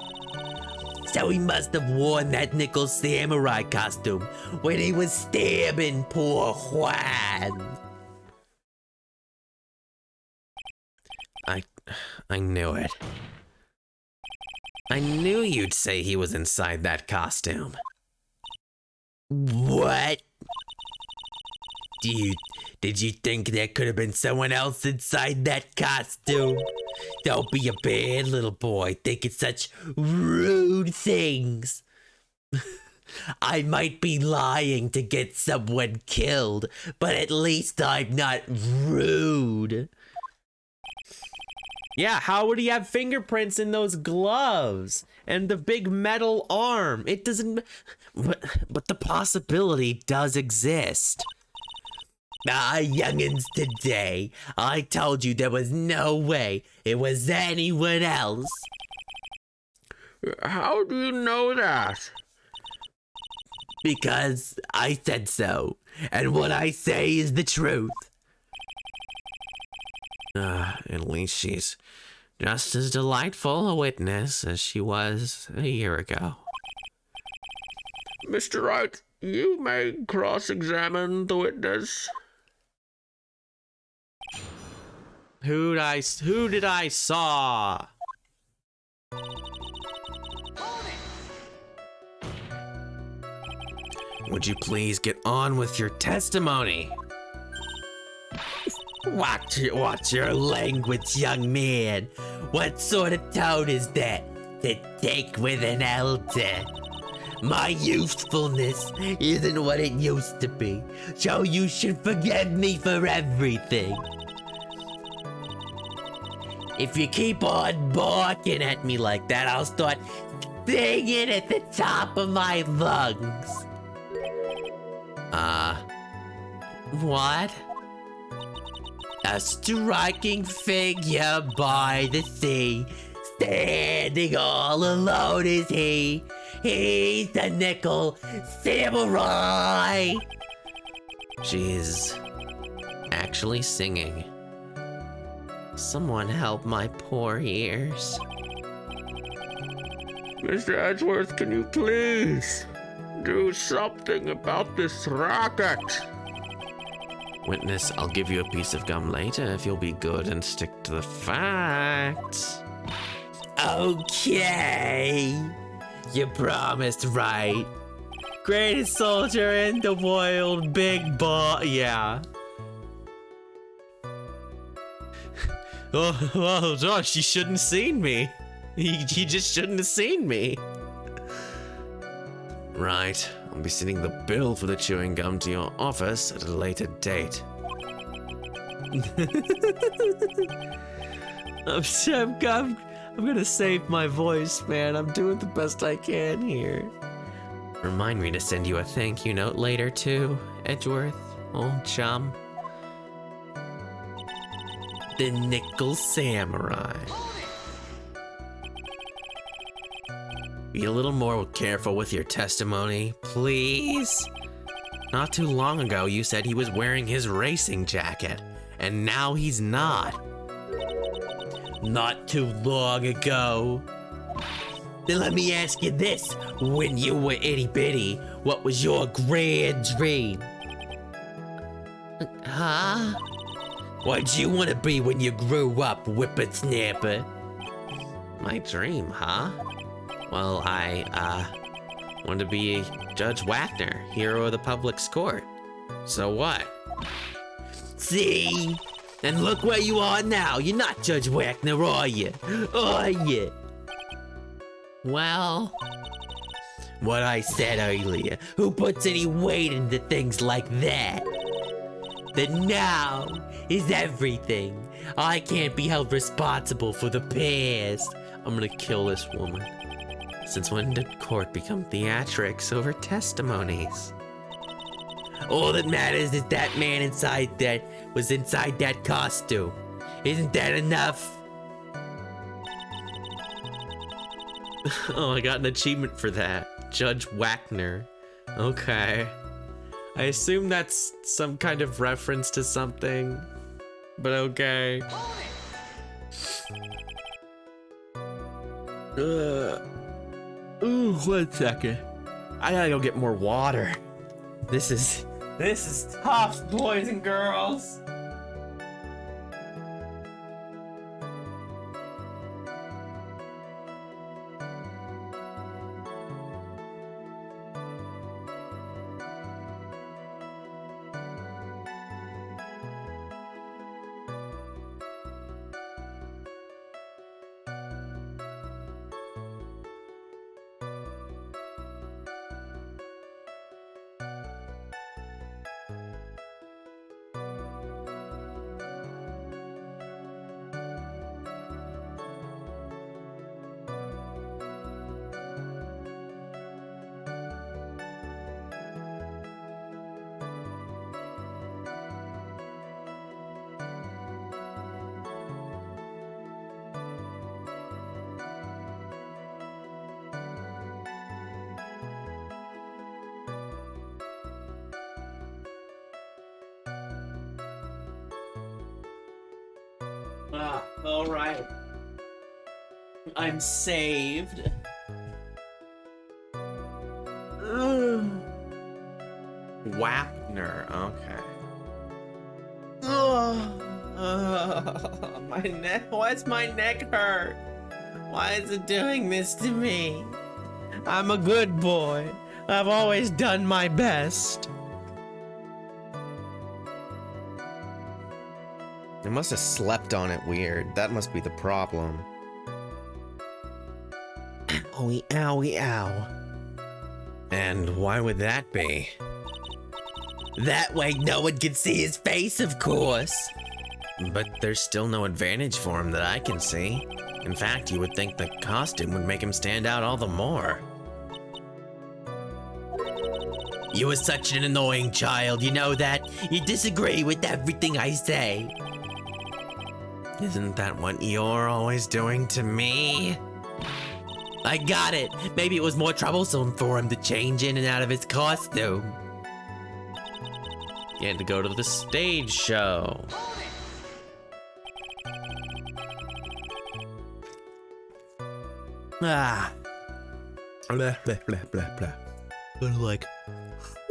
So he must have worn that Nickel Samurai costume when he was stabbing poor Juan. I knew it. I knew you'd say he was inside that costume. What? Did you think there could have been someone else inside that costume? Don't be a bad little boy thinking such rude things. I might be lying to get someone killed, but at least I'm not rude. Yeah, how would he have fingerprints in those gloves and the big metal arm? It doesn't... But the possibility does exist. Youngins today, I told you there was no way it was anyone else. How do you know that? Because I said so, and what I say is the truth. At least she's just as delightful a witness as she was a year ago. Mr. Wright, you may cross-examine the witness. Who did I saw? Would you please get on with your testimony? Watch your language, young man. What sort of tone is that to take with an elder? My youthfulness isn't what it used to be, so you should forgive me for everything. If you keep on barking at me like that, I'll start singing at the top of my lungs. What? A striking figure by the sea, standing all alone is he. He's the Nickel Samurai. She's actually singing. Someone help my poor ears. Mr. Edgeworth, can you please do something about this racket? Witness, I'll give you a piece of gum later if you'll be good and stick to the facts. Okay. You promised, right? Greatest soldier in the world, big boss. Yeah. Oh, Josh, you shouldn't have seen me. You just shouldn't have seen me. Right, I'll be sending the bill for the chewing gum to your office at a later date. I'm gonna save my voice, man. I'm doing the best I can here. Remind me to send you a thank you note later, too, Edgeworth, old chum. The Nickel Samurai. Be a little more careful with your testimony, please. Not too long ago, you said he was wearing his racing jacket, and now he's not. Not too long ago. Then let me ask you this. When you were itty bitty, what was your grand dream? Huh? What'd you want to be when you grew up, whippersnapper? My dream, huh? Well, I wanted to be Judge Wagner, hero of the public's court. So what? See? And look where you are now. You're not Judge Wagner, are you? Are you? Well, what I said earlier. Who puts any weight into things like that? The now is everything. I can't be held responsible for the past. I'm gonna kill this woman. Since when did court become theatrics over testimonies? All that matters is that man inside that was inside that costume. Isn't that enough? Oh, I got an achievement for that. Judge Wagner. Okay. I assume that's some kind of reference to something, but okay. Ooh, 1 second. I gotta go get more water. This is tough, boys and girls. Alright. I'm saved. Wapner, okay. My neck. Why's my neck hurt? Why is it doing this to me? I'm a good boy. I've always done my best. I must have slept on it weird. That must be the problem. Owie, owie, ow. And why would that be? That way no one can see his face, of course. But there's still no advantage for him that I can see. In fact, you would think the costume would make him stand out all the more. You are such an annoying child, you know that? You disagree with everything I say. Isn't that what you're always doing to me? I got it. Maybe it was more troublesome for him to change in and out of his costume. You had to go to the stage show. Ah. Blah, blah, blah, blah, blah. But like,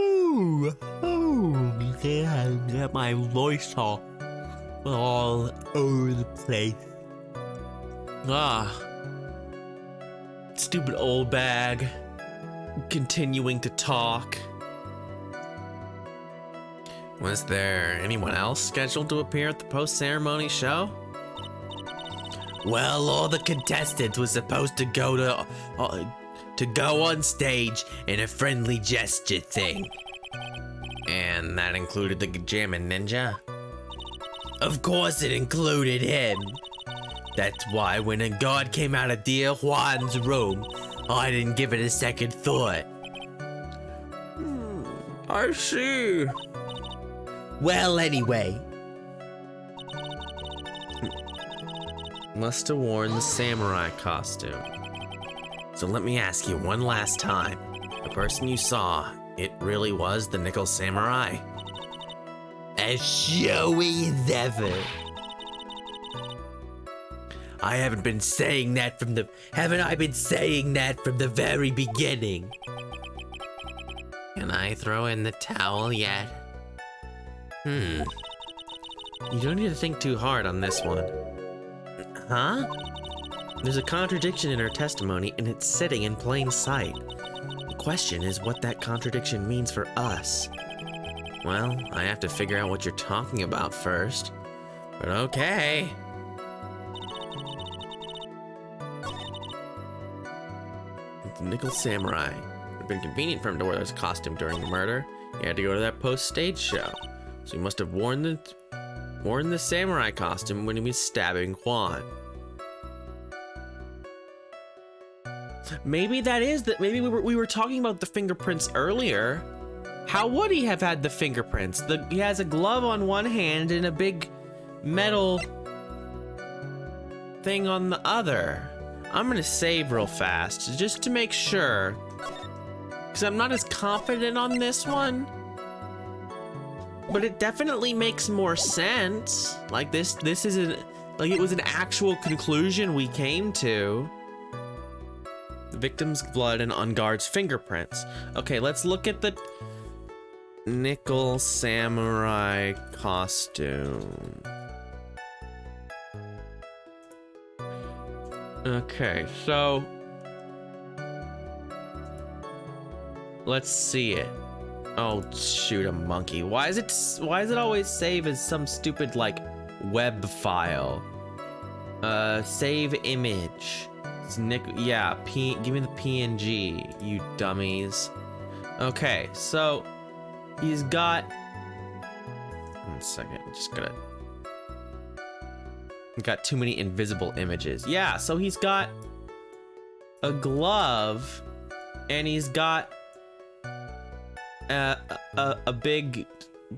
ooh, yeah, get my voice all over the place. Ah. Stupid old bag. Continuing to talk. Was there anyone else scheduled to appear at the post-ceremony show? Well, all the contestants were supposed to go on stage in a friendly gesture thing. And that included the Jammin' Ninja? Of course it included him. That's why when a guard came out of Dear Juan's room, I didn't give it a second thought. I see. Well, anyway, Must have worn the samurai costume. So let me ask you one last time. The person you saw, it really was the Nickel Samurai? as showy as ever. Haven't I been saying that from the very beginning? Can I throw in the towel yet? You don't need to think too hard on this one. Huh? There's a contradiction in her testimony, and it's sitting in plain sight. The question is what that contradiction means for us. Well, I have to figure out what you're talking about first. But okay. The Nickel Samurai. It would have been convenient for him to wear his costume during the murder. He had to go to that post-stage show. So he must have worn the samurai costume when he was stabbing Juan. Maybe that is that. Maybe we were talking about the fingerprints earlier. How would he have had the fingerprints? He has a glove on one hand and a big metal thing on the other. I'm gonna save real fast just to make sure, because I'm not as confident on this one. But it definitely makes more sense. Like this isn't like it was an actual conclusion we came to. The victim's blood and on guard's fingerprints. Okay, let's look at the Nickel Samurai costume. Okay, so let's see it. Oh, shoot, a monkey. Why is it always save as some stupid like web file? Save image. It's yeah, give me the PNG, you dummies. Okay, so he's got 1 second, got too many invisible images. Yeah, so he's got a glove and he's got a big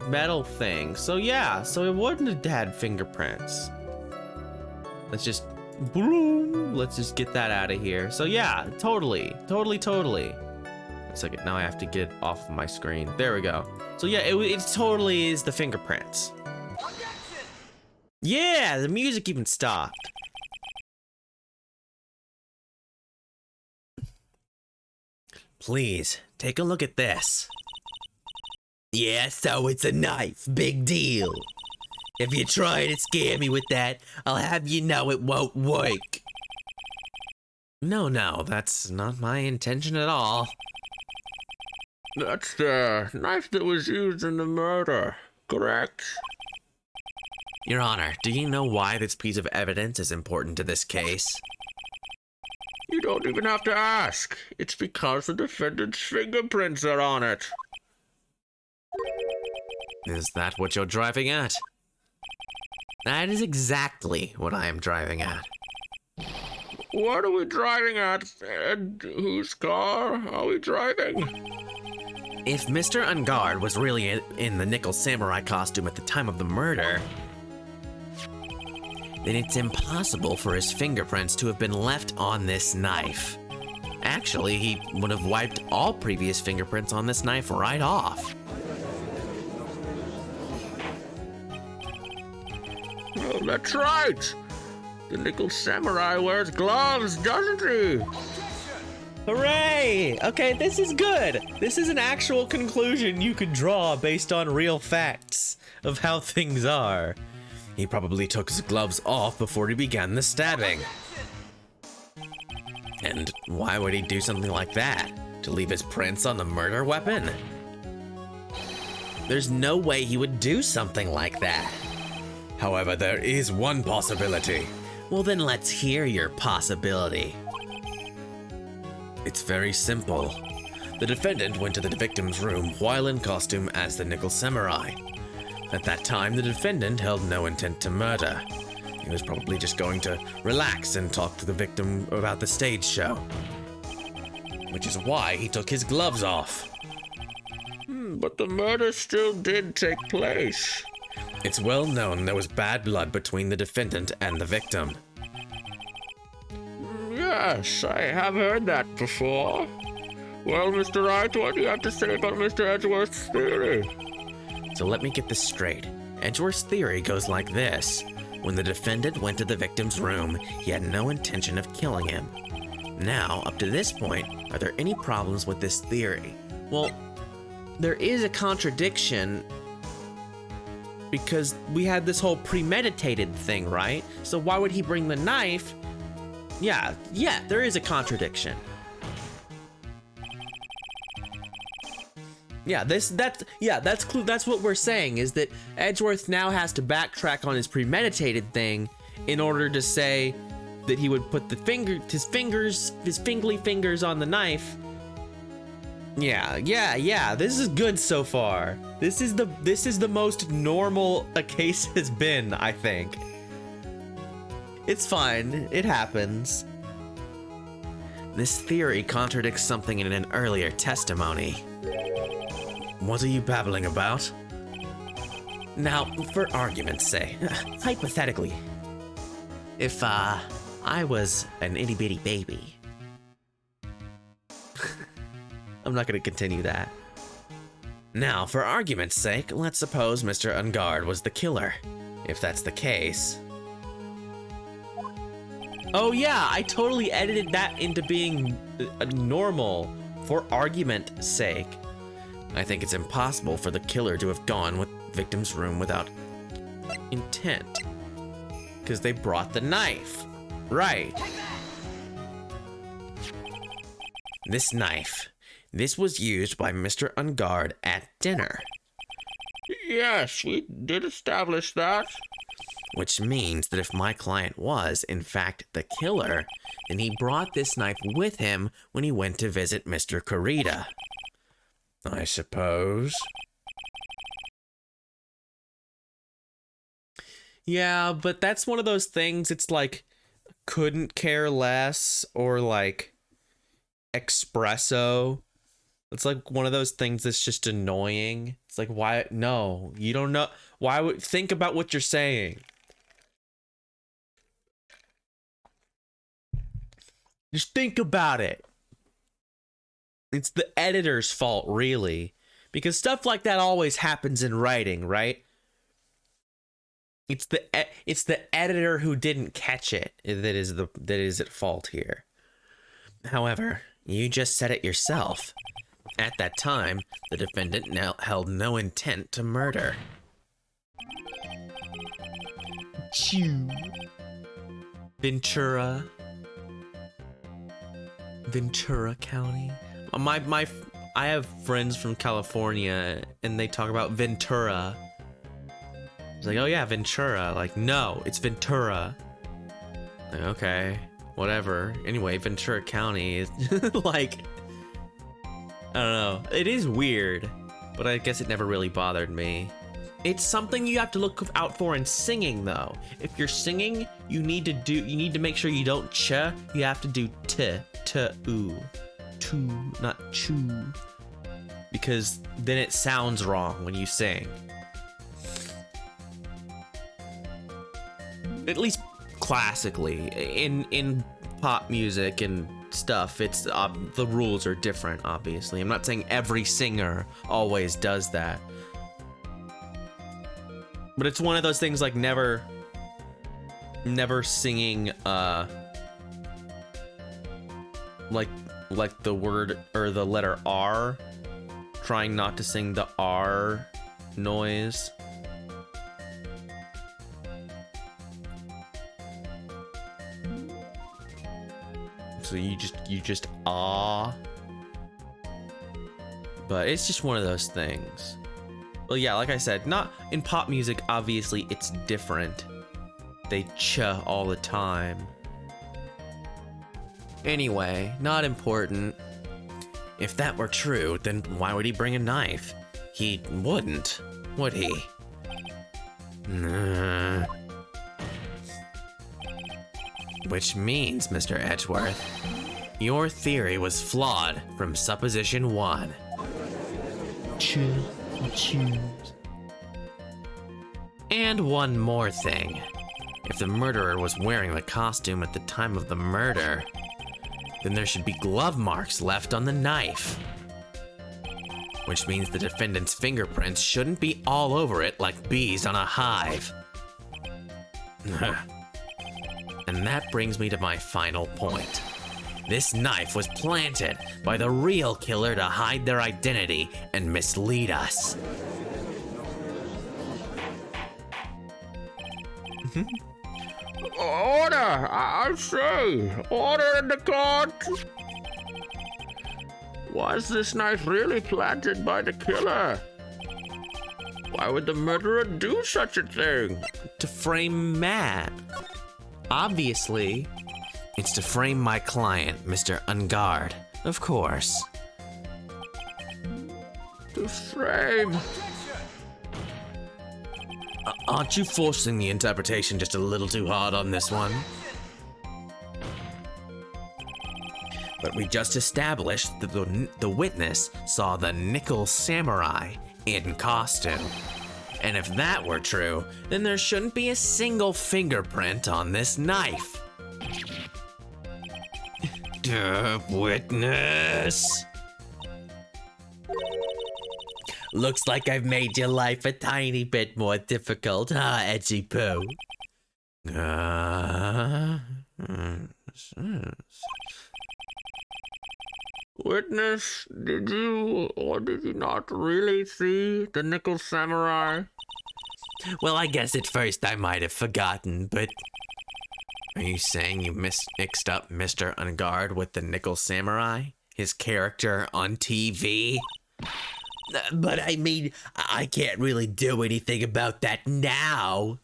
metal thing. So yeah, so it wouldn't have had fingerprints. Let's just get that out of here. So yeah, totally. 1 second, now I have to get off of my screen. There we go. So yeah, it totally is the fingerprints. Yeah, the music even stopped. Please, take a look at this. Yeah, so it's a knife. Big deal. If you try to scare me with that, I'll have you know it won't work. No, that's not my intention at all. That's the knife that was used in the murder, correct? Your Honor, do you know why this piece of evidence is important to this case? You don't even have to ask. It's because the defendant's fingerprints are on it. Is that what you're driving at? That is exactly what I am driving at. What are we driving at? And whose car are we driving? If Mr. Ungard was really in the Nickel Samurai costume at the time of the murder, then it's impossible for his fingerprints to have been left on this knife. Actually, he would have wiped all previous fingerprints on this knife right off. Oh, that's right. The Nickel Samurai wears gloves, doesn't he? Hooray! Okay, this is good. This is an actual conclusion you could draw based on real facts of how things are. He probably took his gloves off before he began the stabbing. And why would he do something like that? To leave his prints on the murder weapon? There's no way he would do something like that. However, there is one possibility. Well, then let's hear your possibility. It's very simple. The defendant went to the victim's room while in costume as the Nickel Samurai. At that time, the defendant held no intent to murder. He was probably just going to relax and talk to the victim about the stage show. Which is why he took his gloves off. But the murder still did take place. It's well known there was bad blood between the defendant and the victim. Yes, I have heard that before. Well, Mr. Wright, what do you have to say about Mr. Edgeworth's theory? So let me get this straight. Edgeworth's theory goes like this. When the defendant went to the victim's room, he had no intention of killing him. Now, up to this point, are there any problems with this theory? Well, there is a contradiction because we had this whole premeditated thing, right? So why would he bring the knife? Yeah, there is a contradiction. That's what we're saying, is that Edgeworth now has to backtrack on his premeditated thing in order to say that he would put his fingly fingers on the knife. Yeah, this is good so far. This is the most normal a case has been, I think. It's fine, it happens. This theory contradicts something in an earlier testimony. What are you babbling about? Now, for argument's sake, hypothetically, if I was an itty bitty baby. I'm not gonna continue that. Now, for argument's sake, let's suppose Mr. Ungard was the killer. If that's the case. Oh yeah, I totally edited that into being normal for argument's sake. I think it's impossible for the killer to have gone with victim's room without intent. Because they brought the knife. Right. This knife. This was used by Mr. Ungard at dinner. Yes, we did establish that. Which means that if my client was, in fact, the killer, then he brought this knife with him when he went to visit Mr. Kurita. I suppose. Yeah, but that's one of those things, it's like, couldn't care less, or like, espresso. It's like one of those things that's just annoying. It's like, why? No, you don't know. Why would think about what you're saying? Just think about it. It's the editor's fault, really, because stuff like that always happens in writing, right? It's the editor who didn't catch it that is at fault here. However, you just said it yourself. At that time, the defendant held no intent to murder. Chew. Ventura County. I have friends from California, and they talk about Ventura. It's like, oh yeah, Ventura. Like, no, it's Ventura. Like, okay, whatever. Anyway, Ventura County is like, I don't know. It is weird, but I guess it never really bothered me. It's something you have to look out for in singing, though. If you're singing, you need to make sure you don't ch. You have to do t, oo, tu, not chew, because then it sounds wrong when you sing. At least classically, in pop music and stuff, it's the rules are different. Obviously, I'm not saying every singer always does that. But it's one of those things like never singing like the word or the letter R, trying not to sing the R noise. So you just ah. But it's just one of those things. Well, yeah, like I said, not in pop music, obviously it's different. They ch all the time. Anyway, not important. If that were true, then why would he bring a knife? He wouldn't, would he? Nah. Which means, Mr. Edgeworth, your theory was flawed from supposition 1. And one more thing. If the murderer was wearing the costume at the time of the murder, then there should be glove marks left on the knife. Which means the defendant's fingerprints shouldn't be all over it like bees on a hive. And that brings me to my final point. This knife was planted by the real killer to hide their identity and mislead us. Order! I say! Order in the court! Was this knife really planted by the killer? Why would the murderer do such a thing? To frame Matt. Obviously. It's to frame my client, Mr. Ungard, of course. To frame? Aren't you forcing the interpretation just a little too hard on this one? But we just established that the witness saw the Nickel Samurai in costume. And if that were true, then there shouldn't be a single fingerprint on this knife. Witness! Looks like I've made your life a tiny bit more difficult, huh, Edgy Poo? Witness, did you or did you not really see the Nickel Samurai? Well, I guess at first I might have forgotten, but... Are you saying you mixed up Mr. Ungard with the Nickel Samurai? His character on TV? But I mean, I can't really do anything about that now.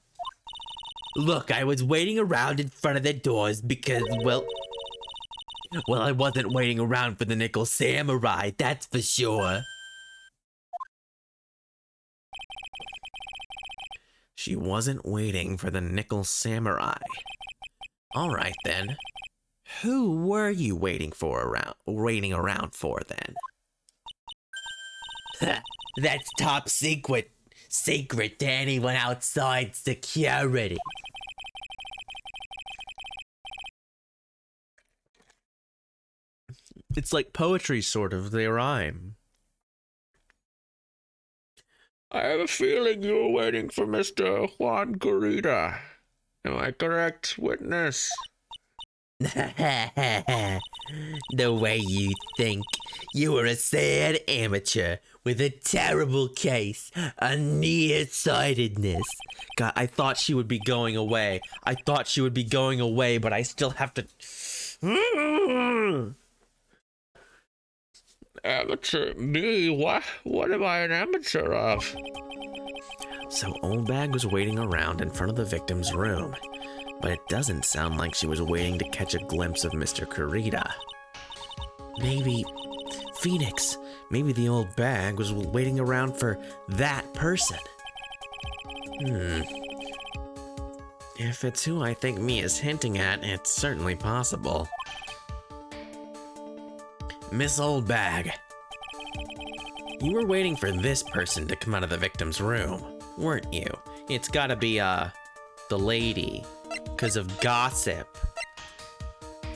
Look, I was waiting around in front of the doors because, well, I wasn't waiting around for the Nickel Samurai, that's for sure. She wasn't waiting for the Nickel Samurai. All right then. Who were you waiting around for then? That's top secret. Secret to anyone outside security. It's like poetry, sort of. They rhyme. I have a feeling you were waiting for Mr. Juan Gurita. Am I correct, witness? The way you think. You are a sad amateur with a terrible case of nearsightedness. God, I thought she would be going away. But I still have to. Amateur? Me? What am I an amateur of? So Old Bag was waiting around in front of the victim's room, but it doesn't sound like she was waiting to catch a glimpse of Mr. Kurita. Maybe Phoenix, maybe the Old Bag was waiting around for that person. If it's who I think Mia's hinting at, it's certainly possible. Miss Old Bag, you were waiting for this person to come out of the victim's room, weren't you? It's gotta be, the lady, 'cause of gossip.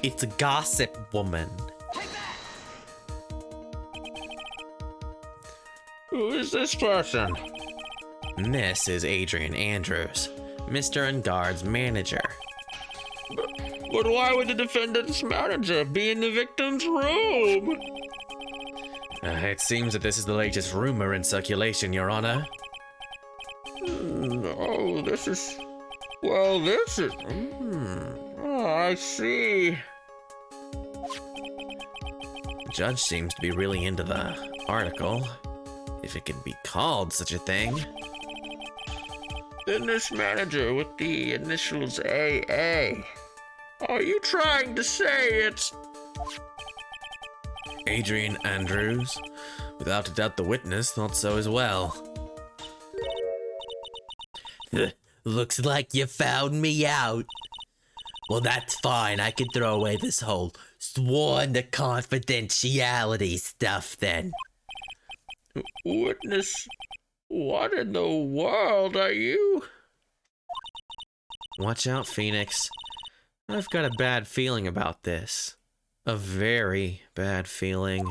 It's a gossip woman. Who is this person? This is Adrian Andrews, Mr. Ungard's manager. But why would the defendant's manager be in the victim's room? It seems that this is the latest rumor in circulation, Your Honor. Oh, this is... Well, this is... Oh, I see. The judge seems to be really into the article, if it can be called such a thing. Then this manager with the initials AA. Are you trying to say it's... Adrian Andrews, without a doubt the witness, thought so as well. Looks like you found me out. Well, that's fine. I can throw away this whole sworn to confidentiality stuff then. Witness, what in the world are you? Watch out, Phoenix. I've got a bad feeling about this. A very bad feeling.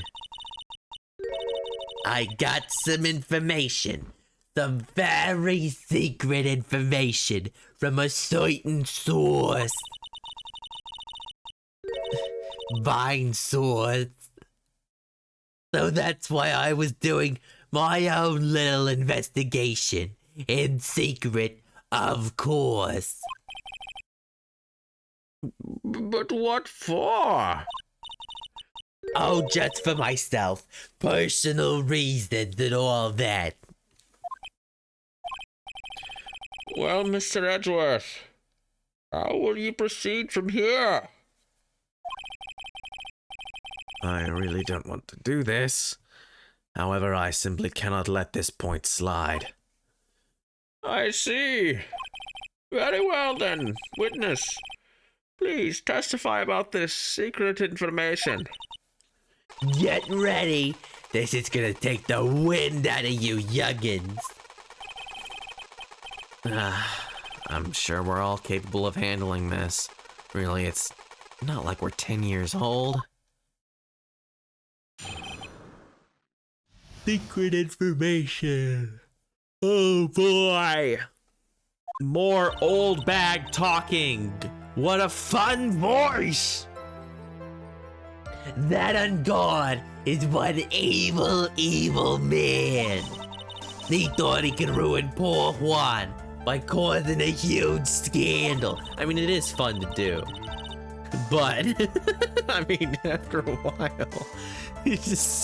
I got some information. Some very secret information from a certain source. Vine source. So that's why I was doing my own little investigation. In secret, of course. But what for? Oh, just for myself. Personal reasons and all that. Well, Mr. Edgeworth, how will you proceed from here? I really don't want to do this. However, I simply cannot let this point slide. I see. Very well then, witness. Please testify about this secret information. Get ready. This is gonna take the wind out of you youngins. I'm sure we're all capable of handling this. Really, it's not like we're 10 years old. Secret information. Oh boy! More Old Bag talking! What a fun voice! That Ungard is one evil, evil man. He thought he could ruin poor Juan by causing a huge scandal. I mean, it is fun to do. But, I mean, after a while,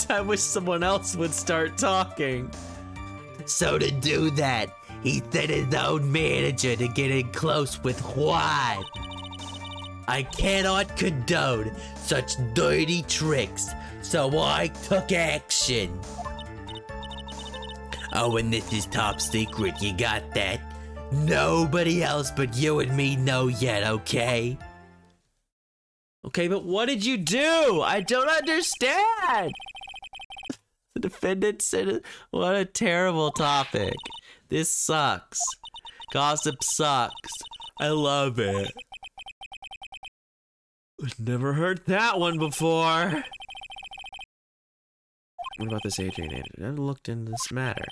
I wish someone else would start talking. So to do that, he sent his own manager to get in close with Juan. I cannot condone such dirty tricks, so I took action. Oh, and this is top secret, you got that? Nobody else but you and me know yet, okay? Okay, but what did you do? I don't understand. The defendant said, what a terrible topic. This sucks. Gossip sucks. I love it. I've never heard that one before. What about this Adrian? I never looked into this matter.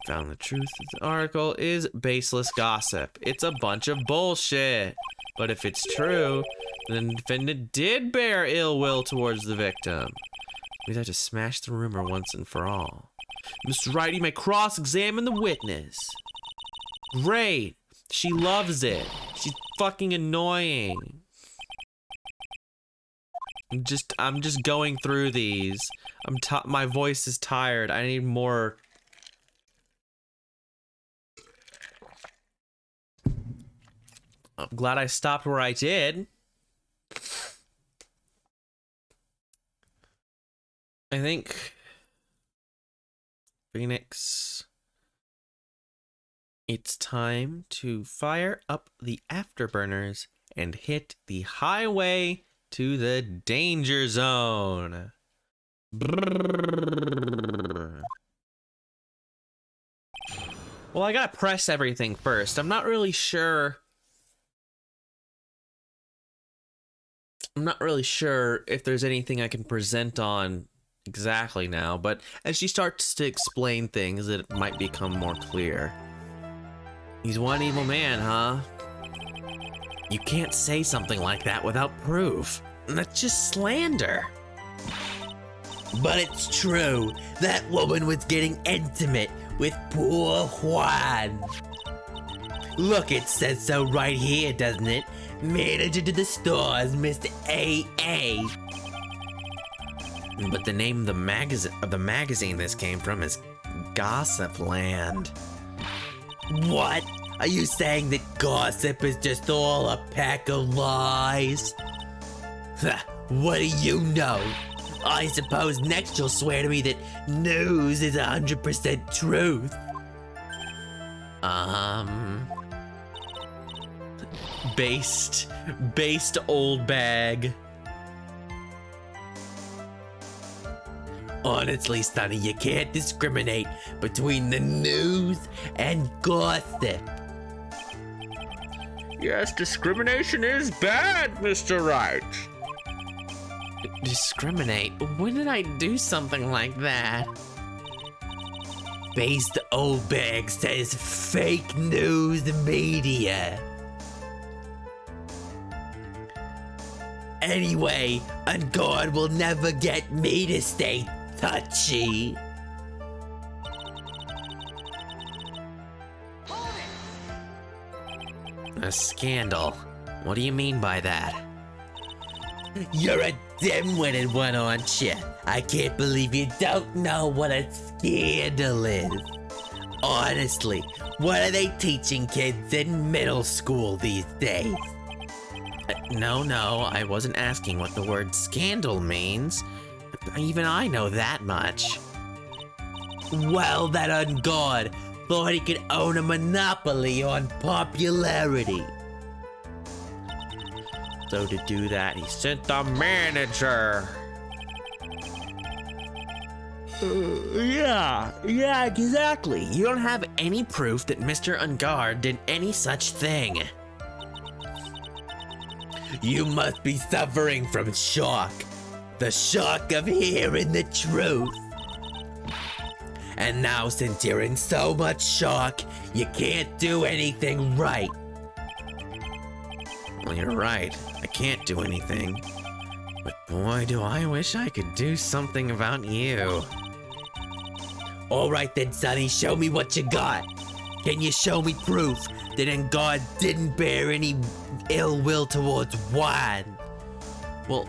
found the truth of the article is baseless gossip. It's a bunch of bullshit. But if it's true, then the defendant did bear ill will towards the victim. We'd have to smash the rumor once and for all. Mr. Wright, you may cross-examine the witness. Great. She loves it. She's fucking annoying. I'm just going through these. My voice is tired. I need more. I'm glad I stopped where I did. I think Phoenix, it's time to fire up the afterburners and hit the highway to the danger zone. Well, I gotta press everything first. I'm not really sure if there's anything I can present on exactly now, but as she starts to explain things, it might become more clear. He's one evil man, huh? You can't say something like that without proof. That's just slander. But it's true. That woman was getting intimate with poor Juan. Look, it says so right here, doesn't it? Manager to the stores, Mr. A.A. But the name of the magazine this came from is Gossip Land. What? Are you saying that gossip is just all a pack of lies? What do you know? I suppose next you'll swear to me that news is 100% truth. Based old bag. Honestly, Sonny, you can't discriminate between the news and gossip. Yes, discrimination is bad, Mr. Wright. Discriminate? When did I do something like that? Based old bag says fake news media. Anyway, and God will never get me to stay touchy. A scandal? What do you mean by that? You're a dim-witted one, aren't you? I can't believe you don't know what a scandal is. Honestly, what are they teaching kids in middle school these days? No, I wasn't asking what the word scandal means. Even I know that much. Well, that ungod thought he could own a monopoly on popularity. So to do that, he sent the manager. Yeah, exactly. You don't have any proof that Mr. Ungard did any such thing. You must be suffering from shock. The shock of hearing the truth. And now, since you're in so much shock, you can't do anything right. Well, you're right. I can't do anything. But boy, do I wish I could do something about you. All right then, Sonny, show me what you got. Can you show me proof that Ungard didn't bear any ill will towards Juan? Well,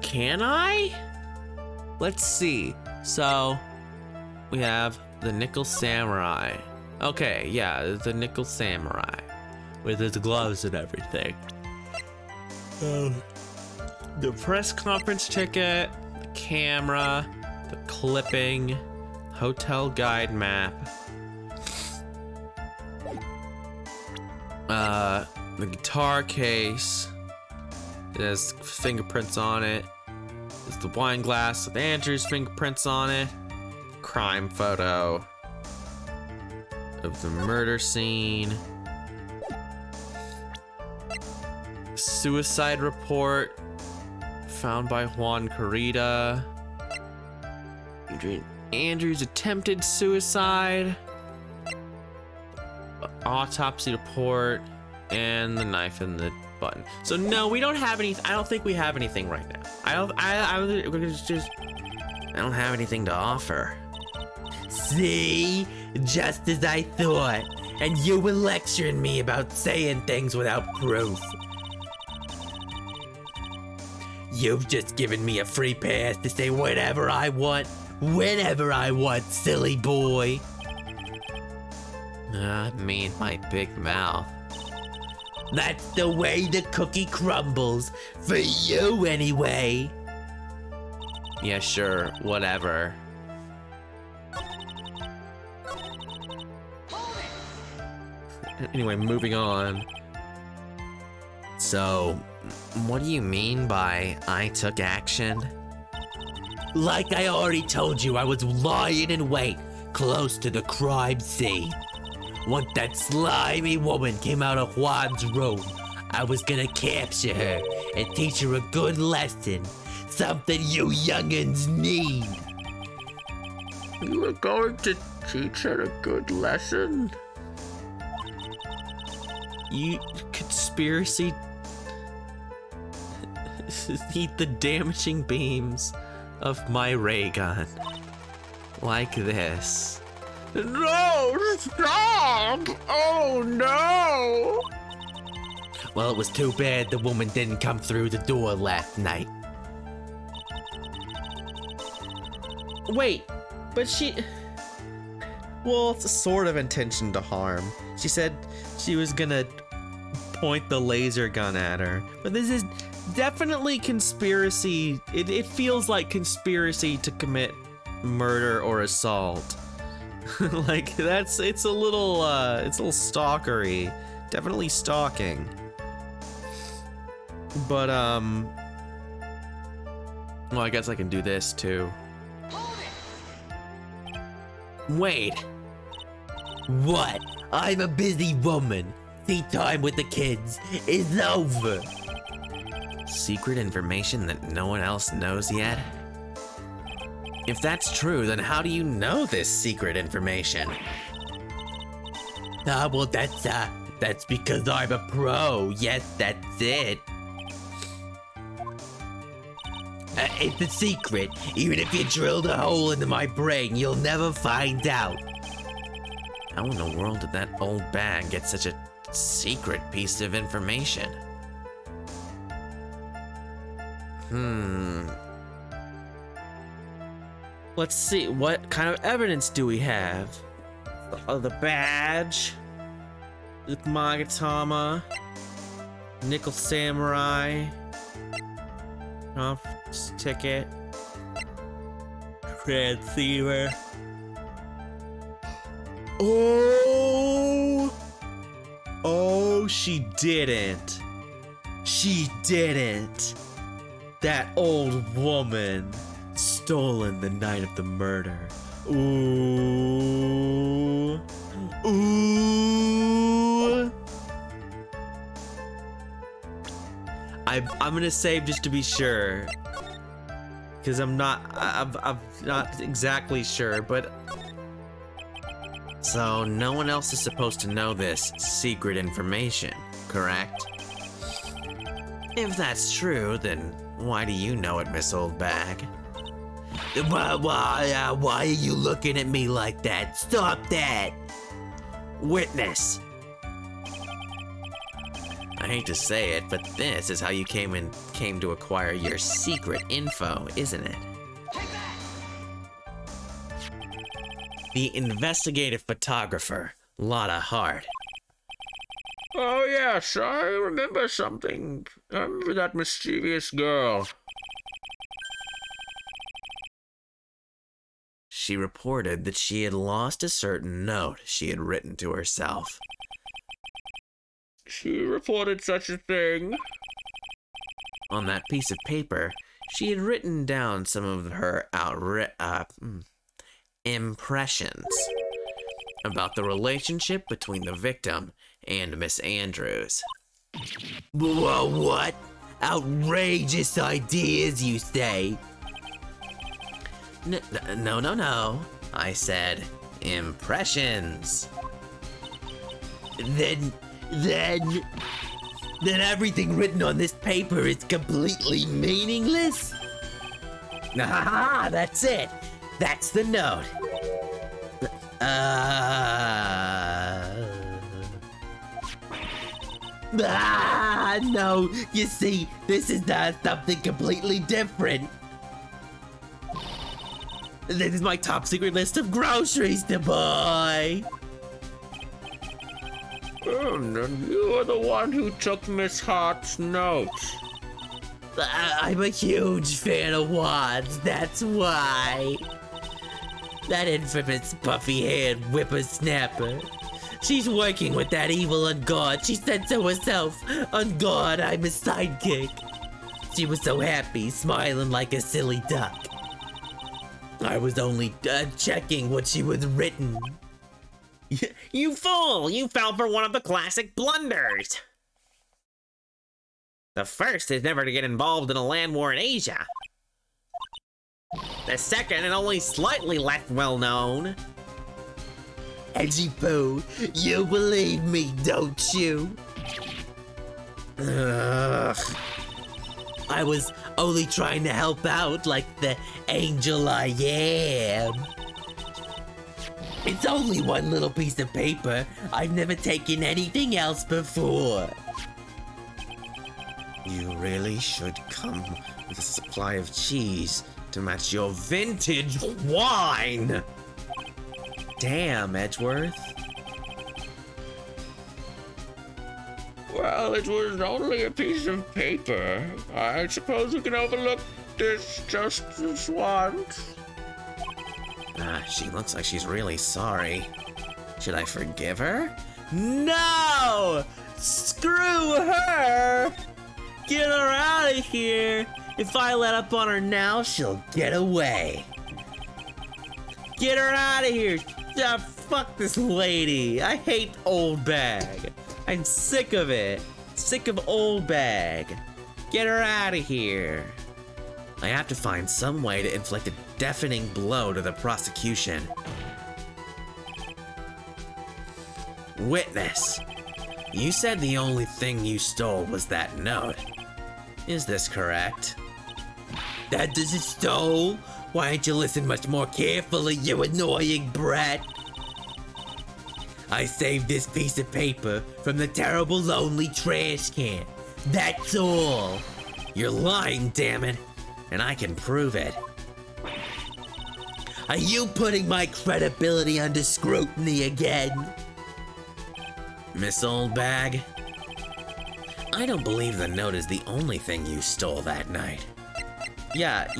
can I? Let's see. So, we have the Nickel Samurai. Okay, yeah, the Nickel Samurai. With his gloves and everything. The press conference ticket, the camera, the clipping, hotel guide map. The guitar case. It has fingerprints on it. There's the wine glass with Andrew's fingerprints on it. Crime photo of the murder scene. Suicide report found by Juan Carita. Andrews attempted suicide, autopsy report, and the knife and the button. So no, we don't have any. I don't think we have anything right now. I don't have anything to offer. See? Just as I thought. And you were lecturing me about saying things without proof. You've just given me a free pass to say whatever I want, whenever I want, silly boy. Me and my big mouth. That's the way the cookie crumbles. For you, anyway. Yeah, sure, whatever. Anyway, moving on. So, what do you mean by I took action? Like I already told you, I was lying in wait, close to the crime scene. Once that slimy woman came out of Juan's room, I was gonna capture her and teach her a good lesson. Something you youngins need. You were going to teach her a good lesson? You conspiracy heat the damaging beams of my ray gun. Like this. No, stop! Oh no! Well, it was too bad the woman didn't come through the door last night. Wait, but she... Well, it's a sort of intention to harm. She said she was gonna point the laser gun at her. But this is definitely conspiracy. It feels like conspiracy to commit murder or assault. Like, it's a little stalkery. Definitely stalking. But, well, I guess I can do this too. Wait. What? I'm a busy woman. Tea time with the kids is over. Secret information that no one else knows yet? If that's true, then how do you know this secret information? Well, that's because I'm a pro. Yes, that's it. It's a secret. Even if you drilled a hole into my brain, you'll never find out. How in the world did that old bag get such a secret piece of information? Let's see, what kind of evidence do we have? the badge, the Magatama, Nickel Samurai, conference ticket, transceiver. Oh, she didn't. She didn't. That old woman stolen the night of the murder. Ooh. I'm gonna save just to be sure, because I'm not exactly sure, but so no one else is supposed to know this secret information, correct? If that's true, then why do you know it, Miss Oldbag? Why are you looking at me like that? Stop that! Witness! I hate to say it, but this is how you came to acquire your secret info, isn't it? The investigative photographer, Lotta Hart. Oh yes, I remember something. I remember that mischievous girl. She reported that she had lost a certain note she had written to herself. She reported such a thing. On that piece of paper, she had written down some of her impressions about the relationship between the victim and Miss Andrews. What? Outrageous ideas, you say? No. I said impressions. Then everything written on this paper is completely meaningless? Ah, that's it. That's the note. No, you see, this is not something completely different. This is my top secret list of groceries to buy. And you are the one who took Miss Hart's notes. I'm a huge fan of Wands, that's why. That infamous buffy-haired whippersnapper. She's working with that evil ungod. She said so herself. Ungod, I'm a sidekick. She was so happy, smiling like a silly duck. I was only checking what she was written. You fool! You fell for one of the classic blunders! The first is never to get involved in a land war in Asia. The second, and only slightly less well known. Edgy Poo, you believe me, don't you? Ugh. I was only trying to help out like the angel I am. It's only one little piece of paper. I've never taken anything else before. You really should come with a supply of cheese to match your vintage wine! Damn, Edgeworth. Well, it was only a piece of paper. I suppose we can overlook this just this once. She looks like she's really sorry. Should I forgive her? No! Screw her! Get her out of here! If I let up on her now, she'll get away. Get her out of here! Fuck this lady! I hate Old Bag. I'm sick of it. Sick of Old Bag. Get her out of here. I have to find some way to inflict a deafening blow to the prosecution. Witness, you said the only thing you stole was that note. Is this correct? That does it stole? Why don't you listen much more carefully, you annoying brat? I saved this piece of paper from the terrible lonely trash can. That's all. You're lying, damn it, and I can prove it. Are you putting my credibility under scrutiny again? Miss Oldbag, I don't believe the note is the only thing you stole that night. Yeah.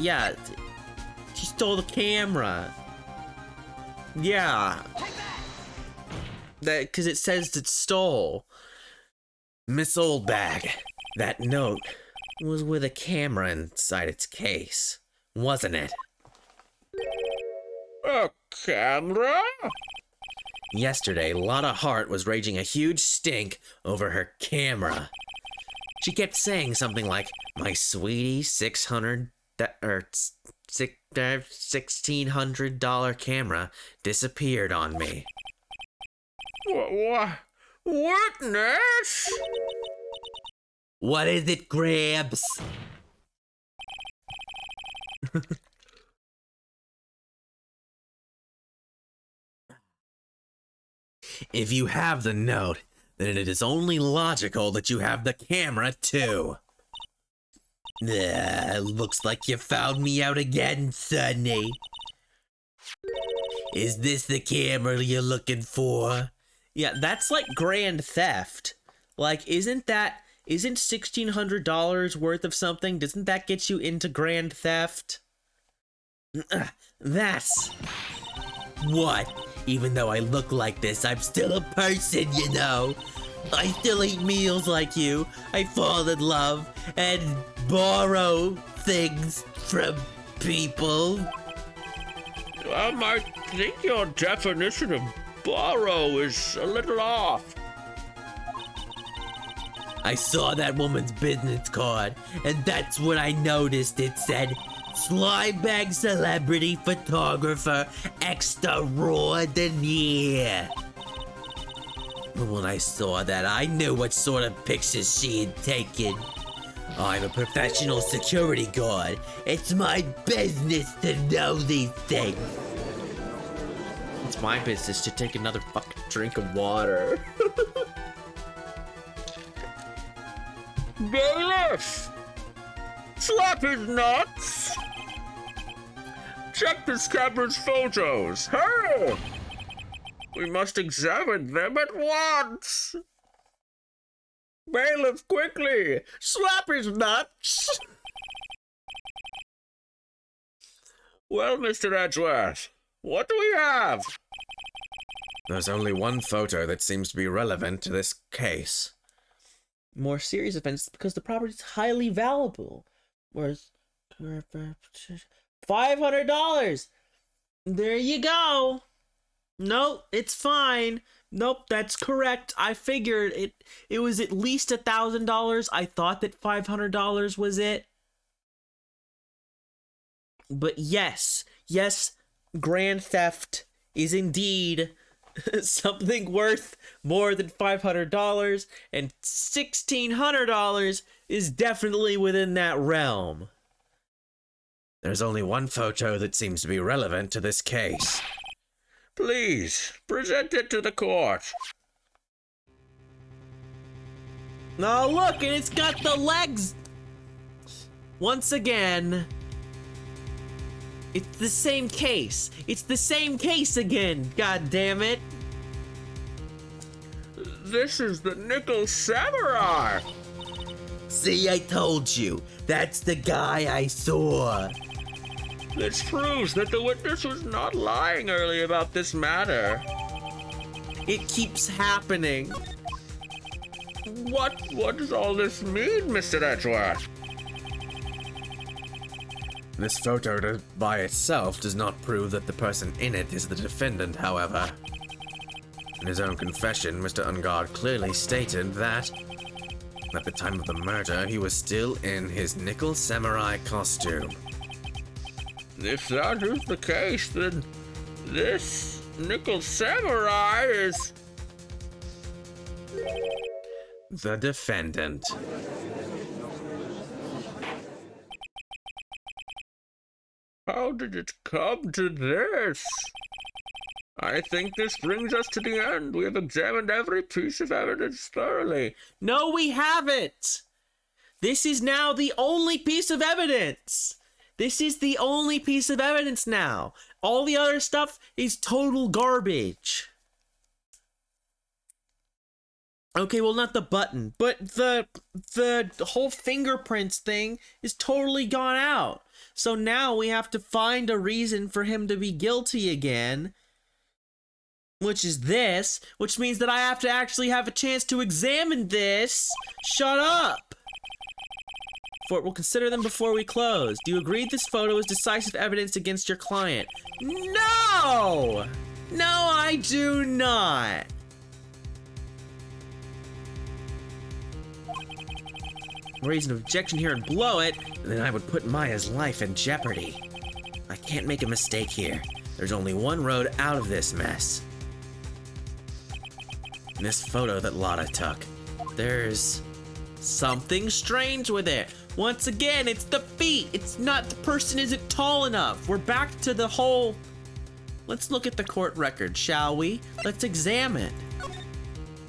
She stole the camera. Yeah. Because it says it stole. Miss Oldbag, that note was with a camera inside its case, wasn't it? A camera? Yesterday, Lotta Hart was raging a huge stink over her camera. She kept saying something like, "My sweetie, $1,600 camera disappeared on me." Witness? What is it, Gramps? If you have the note, then it is only logical that you have the camera too. Looks like you found me out again, Sonny. Is this the camera you're looking for? Yeah, that's like grand theft. Like, isn't $1,600 worth of something? Doesn't that get you into grand theft? That's... What? Even though I look like this, I'm still a person, you know. I still eat meals like you. I fall in love and borrow things from people. I think your definition of borrow is a little off. I saw that woman's business card, and that's what I noticed. It said Slimebag celebrity photographer extraordinaire. When I saw that, I knew what sort of pictures she had taken. I'm a professional security guard. It's my business to know these things. It's my business to take another fucking drink of water. Bailiff! Slap his nuts! Check this camera's photos. Hurry! We must examine them at once! Bailiff, quickly! Slap his nuts! Well, Mr. Edgeworth, what do we have? There's only one photo that seems to be relevant to this case. More serious offense because the property is highly valuable. Whereas $500. There you go. Nope, it's fine. Nope, that's correct. I figured it was at least $1,000. I thought that $500 was it. But yes, grand theft is indeed something worth more than $500, and $1,600 is definitely within that realm. There's only one photo that seems to be relevant to this case. Please, present it to the court. Now look, and it's got the legs. Once again, it's the same case. It's the same case again, god damn it. This is the Nickel Samurai. See, I told you. That's the guy I saw. This proves that the witness was not lying earlier about this matter. It keeps happening. What does all this mean, Mr. Edgeworth? This photo by itself does not prove that the person in it is the defendant, however. In his own confession, Mr. Ungard clearly stated that at the time of the murder, he was still in his Nickel Samurai costume. If that is the case, then this Nickel Samurai is... The defendant. How did it come to this? I think this brings us to the end. We have examined every piece of evidence thoroughly. No, we haven't. This is now the only piece of evidence. This is the only piece of evidence now. All the other stuff is total garbage. Okay, well, not the button, but the whole fingerprints thing is totally gone out. So now we have to find a reason for him to be guilty again, which is this, which means that I have to actually have a chance to examine this. Shut up! For we'll consider them before we close. Do you agree this photo is decisive evidence against your client? No! No, I do not. Raise an objection here and blow it, and then I would put Maya's life in jeopardy. I can't make a mistake here. There's only one road out of this mess. This photo that Lotta took. There's something strange with it. Once again, it's the feet. It's not the person isn't tall enough. We're back to the whole... Let's look at the court record, shall we? Let's examine.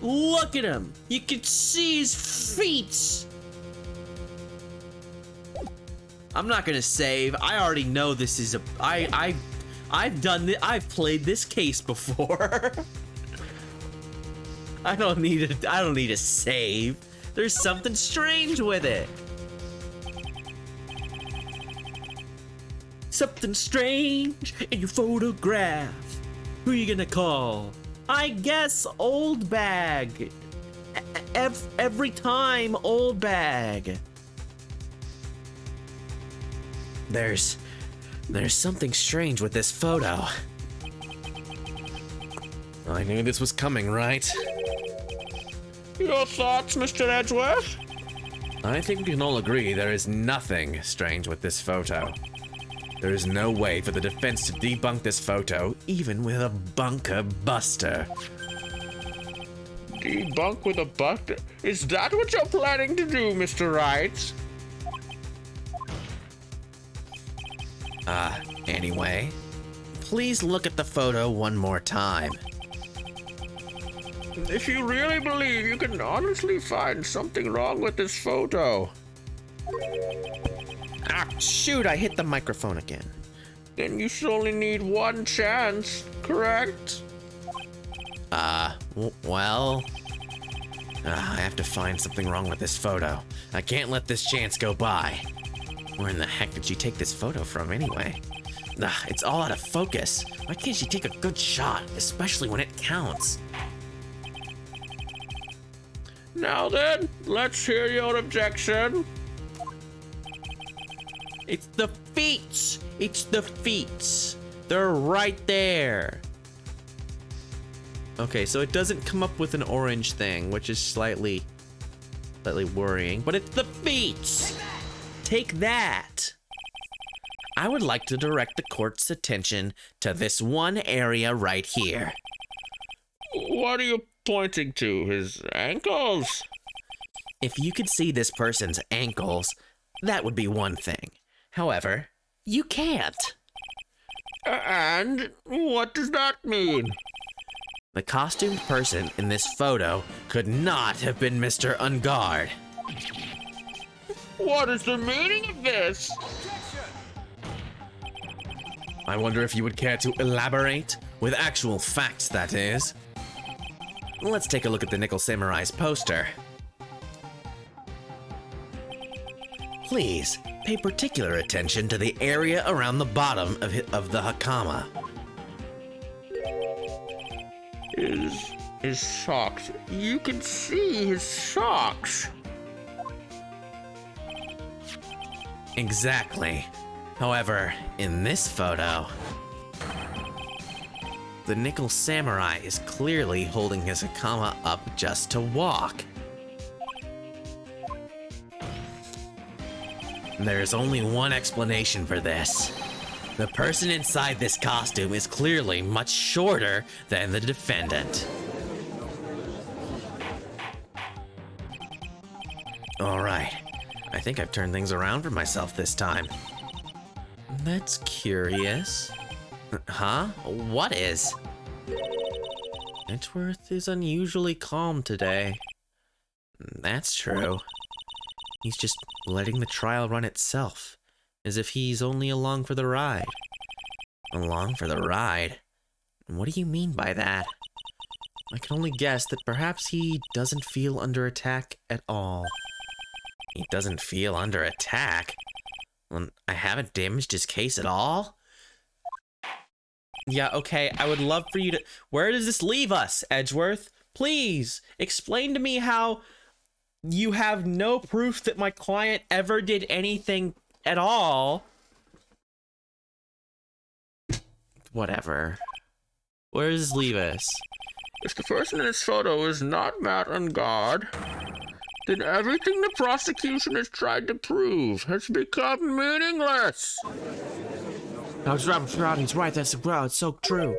Look at him. You can see his feet. I'm not gonna save. I already know this is a... I've done this. I've played this case before. I don't need a save. There's something strange with it. Something strange in your photograph. Who you gonna call? I guess Old Bag. Every time Old Bag. There's something strange with this photo. I knew this was coming, right? Your thoughts, Mr. Edgeworth? I think we can all agree there is nothing strange with this photo. There is no way for the defense to debunk this photo, even with a bunker buster. Debunk with a buster? Is that what you're planning to do, Mr. Wright? Anyway, please look at the photo one more time. If you really believe you can honestly find something wrong with this photo, Ah, shoot, I hit the microphone again. then you should only need one chance, correct? Well, I have to find something wrong with this photo. I can't let this chance go by. Where in the heck did you take this photo from anyway? It's all out of focus. Why can't she take a good shot, especially when it counts? Now then, let's hear your objection. It's the feet! It's the feet! They're right there! Okay, so it doesn't come up with an orange thing, which is slightly worrying, but it's the feet! Take that! I would like to direct the court's attention to this one area right here. What are you pointing to? His ankles? If you could see this person's ankles, that would be one thing. However, you can't. And what does that mean? The costumed person in this photo could not have been Mr. Ungard. What is the meaning of this? I wonder if you would care to elaborate? With actual facts, that is. Let's take a look at the Nickel Samurai's poster. Please, pay particular attention to the area around the bottom of the Hakama. His socks. You can see his socks. Exactly. However, in this photo, the Nickel Samurai is clearly holding his Hakama up just to walk. There's only one explanation for this. The person inside this costume is clearly much shorter than the defendant. Alright, I think I've turned things around for myself this time. That's curious. Huh? What is? Edgeworth is unusually calm today. That's true. He's just letting the trial run itself, as if he's only along for the ride. Along for the ride? What do you mean by that? I can only guess that perhaps he doesn't feel under attack at all. He doesn't feel under attack? Well, I haven't damaged his case at all? Yeah, okay, I would love for you to... Where does this leave us, Edgeworth? Please, explain to me how you have no proof that my client ever did anything at all. Whatever. Where does this leave us? If the person in this photo is not Matt Ungard, then everything the prosecution has tried to prove has become meaningless. No, it's right, he's right, that's wow, it's so true.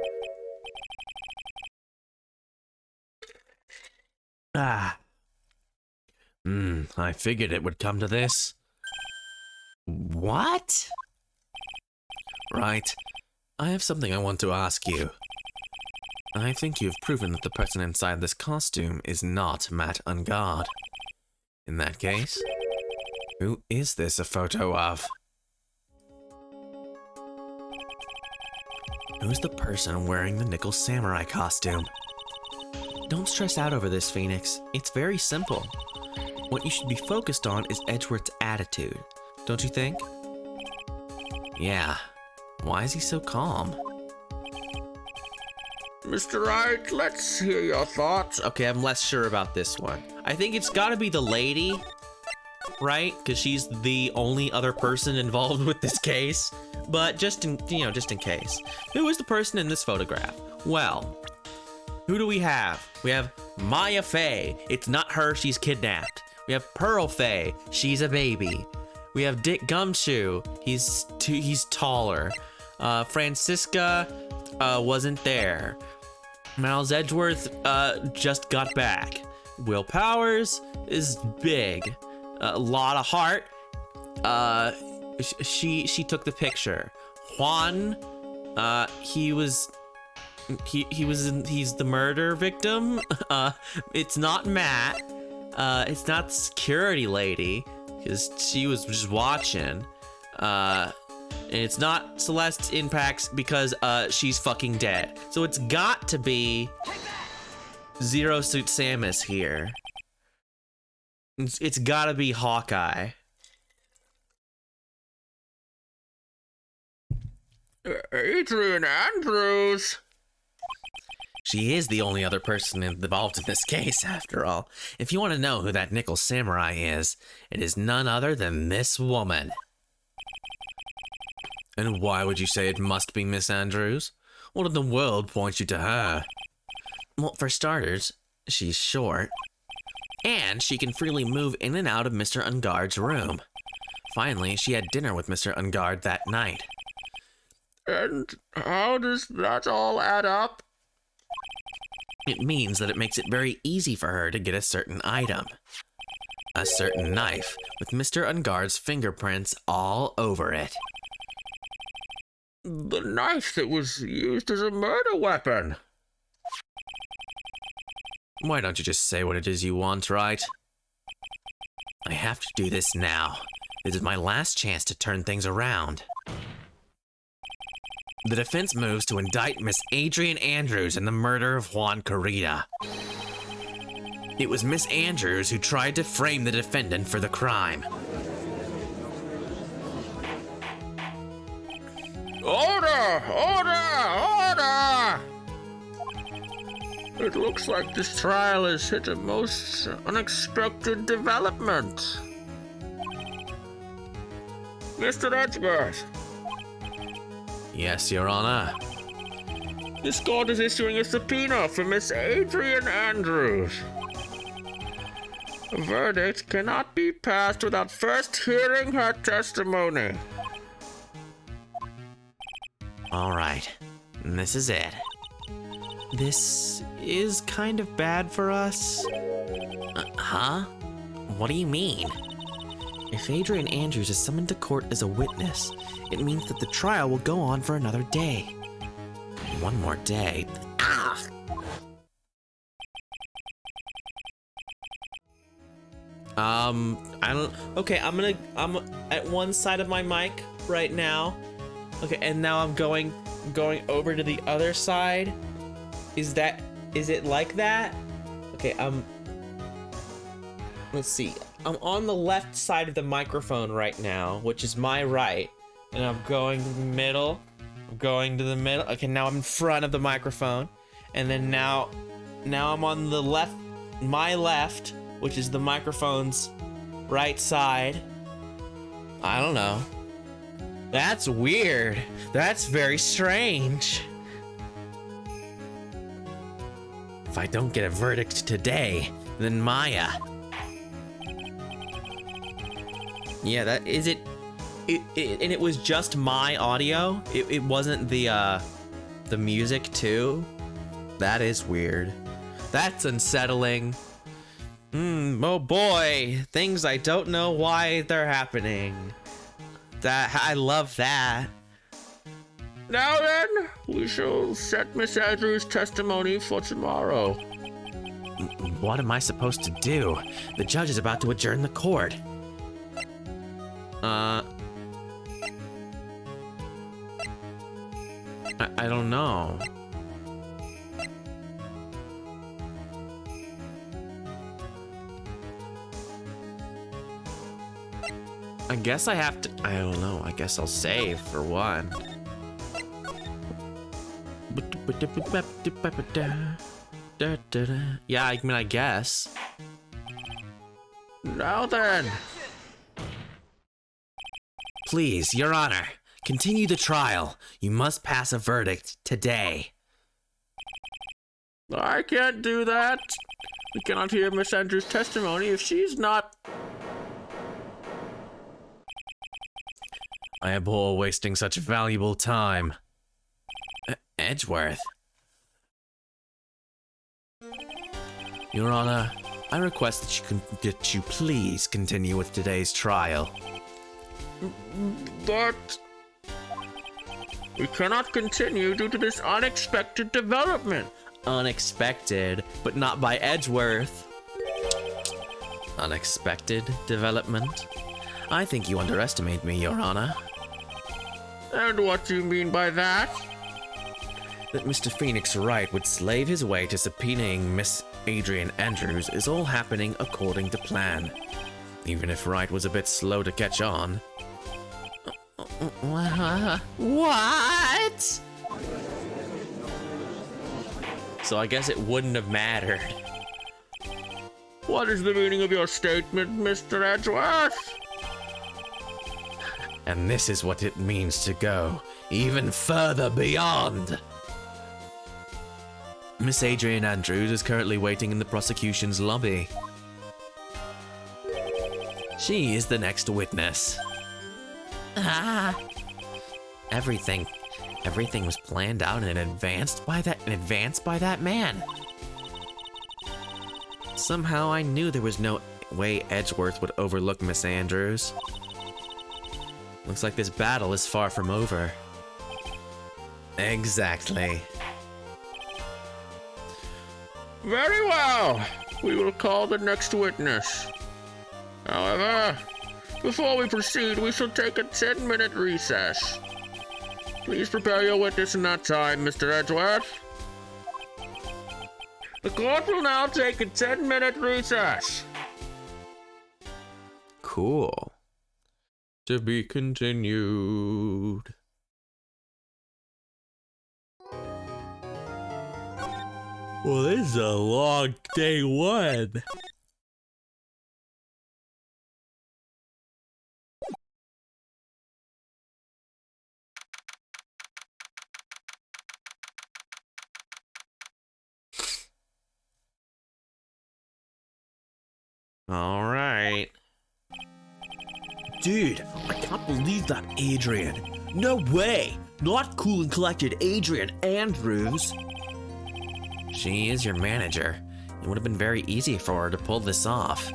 I figured it would come to this. What? Right. I have something I want to ask you. I think you've proven that the person inside this costume is not Matt Ungard. In that case, who is this a photo of? Who's the person wearing the Nickel Samurai costume? Don't stress out over this, Phoenix. It's very simple. What you should be focused on is Edgeworth's attitude, don't you think? Yeah. Why is he so calm? Mr. Wright, let's hear your thoughts. Okay, I'm less sure about this one. I think it's gotta be the lady, right? Because she's the only other person involved with this case. But just in case. Who is the person in this photograph? Well, who do we have? We have Maya Fey. It's not her, she's kidnapped. We have Pearl Fey. She's a baby. We have Dick Gumshoe. He's taller. Francisca wasn't there. Miles Edgeworth just got back. Will Powers is big. A lot of heart. She took the picture. Juan, he's the murder victim. It's not Matt. It's not security lady, because she was just watching. And it's not Celeste Impacts because she's fucking dead. So it's got to be Zero Suit Samus here. It's gotta be Hawkeye. Adrian Andrews. She is the only other person involved in this case, after all. If you want to know who that Nickel Samurai is, it is none other than this woman. And why would you say it must be Miss Andrews? What in the world points you to her? Well, for starters, she's short. And she can freely move in and out of Mr. Ungard's room. Finally, she had dinner with Mr. Ungard that night. And how does that all add up? It means that it makes it very easy for her to get a certain item. A certain knife with Mr. Ungard's fingerprints all over it. The knife that was used as a murder weapon. Why don't you just say what it is you want, right? I have to do this now. This is my last chance to turn things around. The defense moves to indict Miss Adrian Andrews in the murder of Juan Corrida. It was Miss Andrews who tried to frame the defendant for the crime. Order! Order! Order! It looks like this trial has hit a most unexpected development. Mr. Edgeworth. Yes, Your Honor. This court is issuing a subpoena for Miss Adrian Andrews. A verdict cannot be passed without first hearing her testimony. All right, this is it. This is kind of bad for us. Huh? What do you mean? If Adrian Andrews is summoned to court as a witness, it means that the trial will go on for another day. One more day. Ah! I don't. Okay, I'm at one side of my mic right now. Okay, and now I'm going over to the other side. Is it like that? Okay, let's see. I'm on the left side of the microphone right now, which is my right. And I'm going to the middle. I'm going to the middle. Okay, now I'm in front of the microphone. And then now I'm on the left, my left, which is the microphone's right side. I don't know. That's weird. That's very strange. If I don't get a verdict today, then Maya. Yeah, that is it. And it was just my audio. It wasn't the music too. That is weird. That's unsettling. Oh boy, things I don't know why they're happening. I love that. Now then, we shall set Miss Andrews' testimony for tomorrow. What am I supposed to do? The judge is about to adjourn the court. I don't know. I guess I have to, I don't know. I guess I'll save for one. Yeah, I mean, I guess. Now then. Please, Your Honor, continue the trial. You must pass a verdict today. I can't do that. We cannot hear Miss Andrews' testimony if she's not I abhor wasting such valuable time. Edgeworth. Your Honor, I request that you please continue with today's trial. But we cannot continue due to this unexpected development. Unexpected, but not by Edgeworth. Unexpected development? I think you underestimate me, Your Honor. And what do you mean by that? That Mr. Phoenix Wright would slave his way to subpoenaing Miss Adrian Andrews is all happening according to plan. Even if Wright was a bit slow to catch on. What? So I guess it wouldn't have mattered. What is the meaning of your statement, Mr. Edgeworth? And this is what it means to go even further beyond. Miss Adrian Andrews is currently waiting in the prosecution's lobby. She is the next witness. Everything was planned out and advanced by that man. Somehow I knew there was no way Edgeworth would overlook Miss Andrews. Looks like this battle is far from over. Exactly. Very well. We will call the next witness. However, before we proceed, we shall take a 10-minute recess. Please prepare your witness in that time, Mr. Edgeworth. The court will now take a 10-minute recess. Cool. To be continued. Well, this is a long day one. All right. Dude, I can't believe that Adrian. No way! Not cool and collected Adrian Andrews. She is your manager. It would have been very easy for her to pull this off.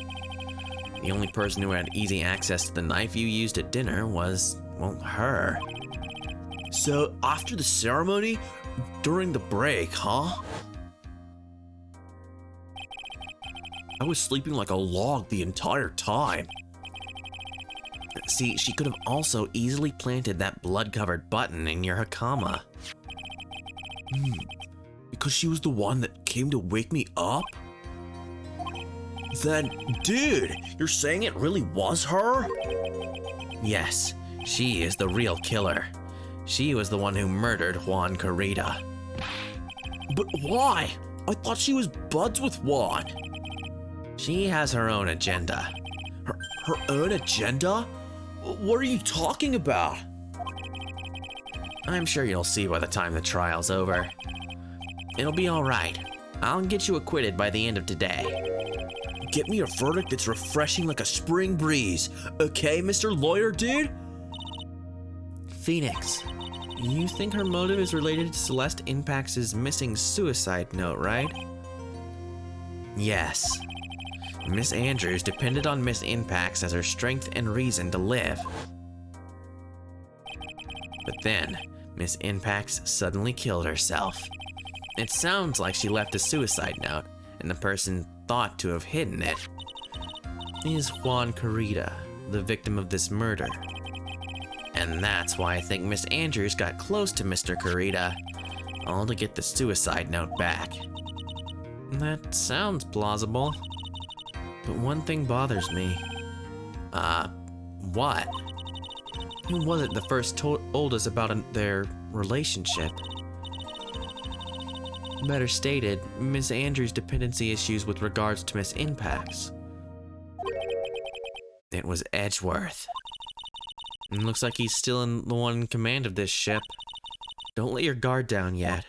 The only person who had easy access to the knife you used at dinner was, well, her. So, after the ceremony, during the break, huh? I was sleeping like a log the entire time. See, she could have also easily planted that blood-covered button in your hakama. Because she was the one that came to wake me up? Then, dude, you're saying it really was her? Yes, she is the real killer. She was the one who murdered Juan Carita. But why? I thought she was buds with Juan. She has her own agenda. Her own agenda? What are you talking about? I'm sure you'll see by the time the trial's over. It'll be alright. I'll get you acquitted by the end of today. Get me a verdict that's refreshing like a spring breeze. Okay, Mr. Lawyer Dude? Phoenix, you think her motive is related to Celeste Impax's missing suicide note, right? Yes. Miss Andrews depended on Miss Impax as her strength and reason to live. But then, Miss Impax suddenly killed herself. It sounds like she left a suicide note, and the person thought to have hidden it is Juan Carita, the victim of this murder. And that's why I think Miss Andrews got close to Mr. Carita, all to get the suicide note back. That sounds plausible. But one thing bothers me. What? Who was it that first told us about their relationship? Better stated, Miss Andrews' dependency issues with regards to Miss Impax. It was Edgeworth. And looks like he's still the one in command of this ship. Don't let your guard down yet.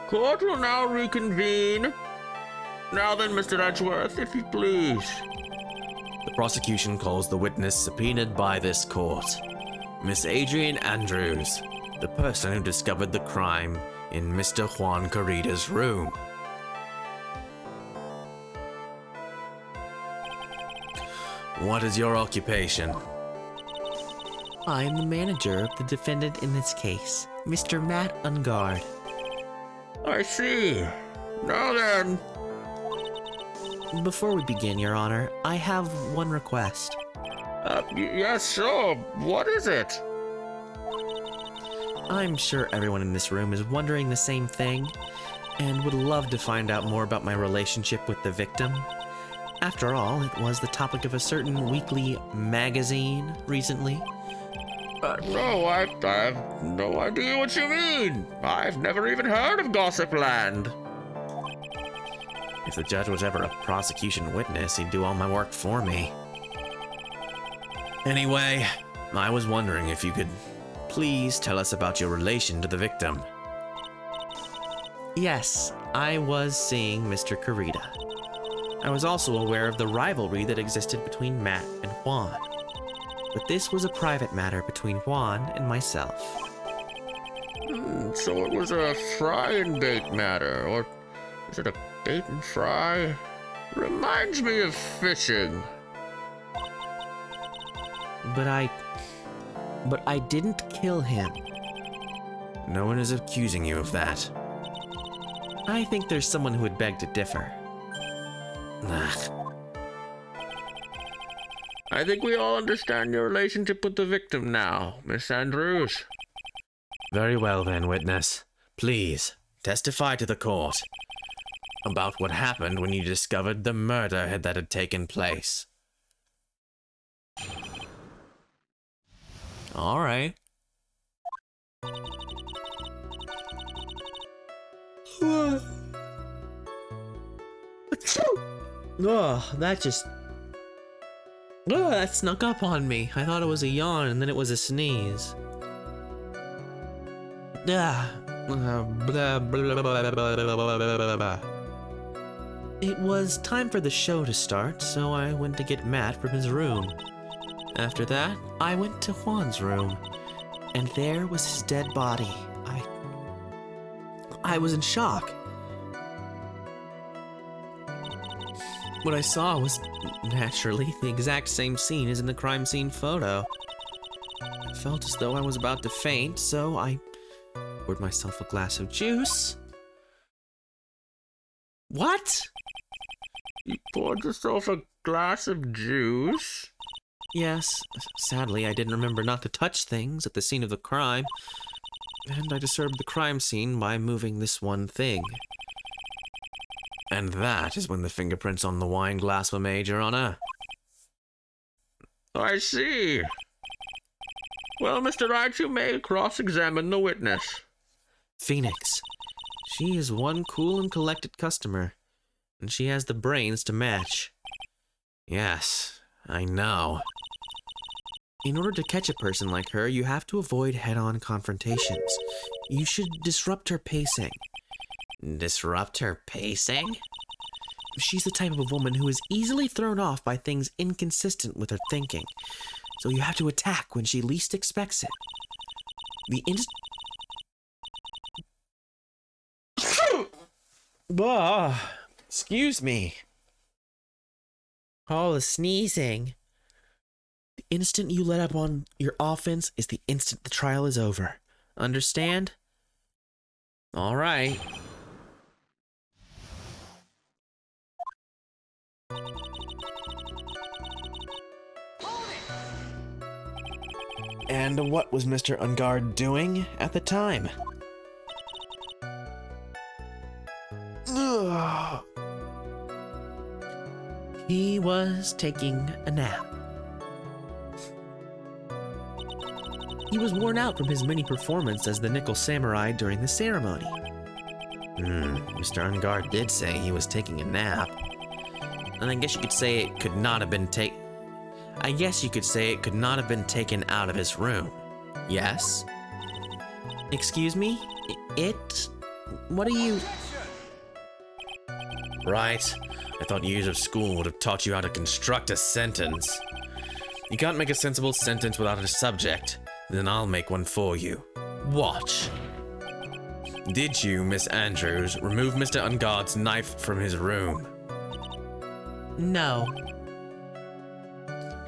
Court will now reconvene. Now then, Mr. Edgeworth, if you please. The prosecution calls the witness subpoenaed by this court, Miss Adrian Andrews, the person who discovered the crime in Mr. Juan Corrida's room. What is your occupation? I am the manager of the defendant in this case, Mr. Matt Ungard. I see. Now then. Before we begin, Your Honor, I have one request. Yes, sure. What is it? I'm sure everyone in this room is wondering the same thing, and would love to find out more about my relationship with the victim. After all, it was the topic of a certain weekly magazine recently. No, I have no idea what you mean. I've never even heard of Gossipland. If the judge was ever a prosecution witness, he'd do all my work for me. Anyway, I was wondering if you could please tell us about your relation to the victim. Yes, I was seeing Mr. Corrida. I was also aware of the rivalry that existed between Matt and Juan. But this was a private matter between Juan and myself. So it was a fry and bait matter, or is it a bait and fry? Reminds me of fishing. But I didn't kill him. No one is accusing you of that. I think there's someone who would beg to differ. Ugh. I think we all understand your relationship with the victim now, Miss Andrews. Very well then, witness. Please, testify to the court about what happened when you discovered the murder that had taken place. All right. Oh, that snuck up on me. I thought it was a yawn, and then it was a sneeze. It was time for the show to start, so I went to get Matt from his room. After that, I went to Juan's room, and there was his dead body. I was in shock. What I saw was, naturally, the exact same scene as in the crime scene photo. I felt as though I was about to faint, so I poured myself a glass of juice. What? You poured yourself a glass of juice? Yes, sadly, I didn't remember not to touch things at the scene of the crime, and I disturbed the crime scene by moving this one thing. And that is when the fingerprints on the wine glass were made, Your Honor. I see. Well, Mr. Wright, you may cross-examine the witness. Phoenix. She is one cool and collected customer, and she has the brains to match. Yes, I know. In order to catch a person like her, you have to avoid head-on confrontations. You should disrupt her pacing. Disrupt her pacing? She's the type of a woman who is easily thrown off by things inconsistent with her thinking. So you have to attack when she least expects it. Excuse me. All the sneezing. The instant you let up on your offense is the instant the trial is over. Understand? All right. And what was Mr. Ungard doing at the time? He was taking a nap. He was worn out from his mini performance as the Nickel Samurai during the ceremony. Mr. Ungard did say he was taking a nap. And I guess you could say it could not have been taken out of his room. Yes? Excuse me? It What are you... Right. I thought years of school would have taught you how to construct a sentence. You can't make a sensible sentence without a subject. Then I'll make one for you. Watch. Did you, Miss Andrews, remove Mr. Unguard's knife from his room? No.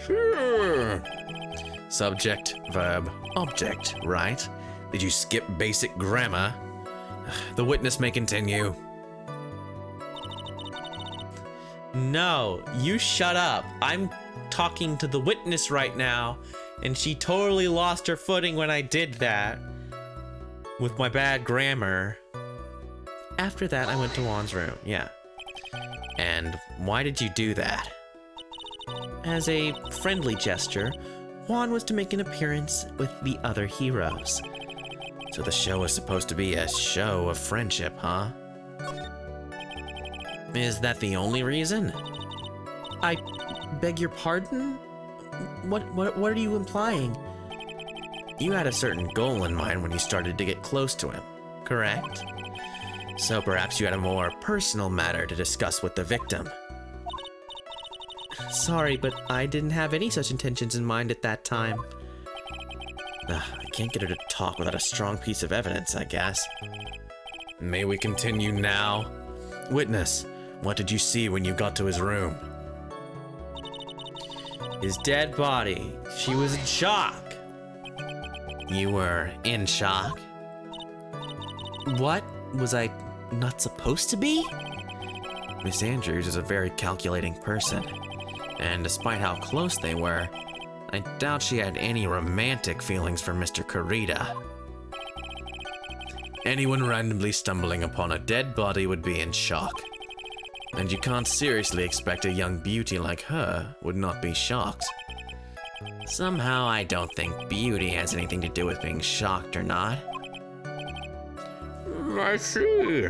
Sure. Subject, verb, object, right? Did you skip basic grammar? The witness may continue. No, you shut up. I'm talking to the witness right now, and she totally lost her footing when I did that. With my bad grammar. After that, I went to Juan's room, yeah. And why did you do that? As a friendly gesture, Juan was to make an appearance with the other heroes. So the show is supposed to be a show of friendship, huh? Is that the only reason? I beg your pardon? What are you implying? You had a certain goal in mind when you started to get close to him, correct? So perhaps you had a more personal matter to discuss with the victim. Sorry, but I didn't have any such intentions in mind at that time. I can't get her to talk without a strong piece of evidence, I guess. May we continue now? Witness, what did you see when you got to his room? His dead body. She was in shock. You were in shock? What? Was I not supposed to be? Miss Andrews is a very calculating person, and despite how close they were, I doubt she had any romantic feelings for Mr. Kurita. Anyone randomly stumbling upon a dead body would be in shock, and you can't seriously expect a young beauty like her would not be shocked. Somehow I don't think beauty has anything to do with being shocked or not. I see.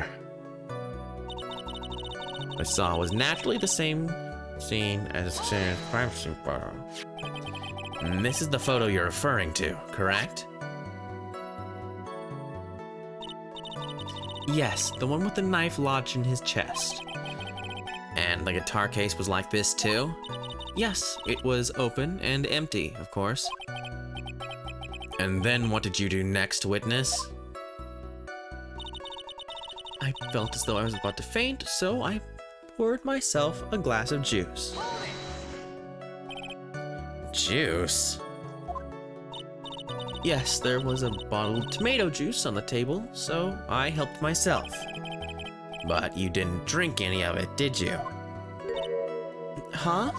I saw was naturally the same scene as a crime scene photo. And this is the photo you're referring to, correct? Yes, the one with the knife lodged in his chest. And the guitar case was like this too? Yes, it was open and empty, of course. And then what did you do next, witness? I felt as though I was about to faint, so I poured myself a glass of juice. Juice? Yes, there was a bottle of tomato juice on the table, so I helped myself. But you didn't drink any of it, did you? Huh?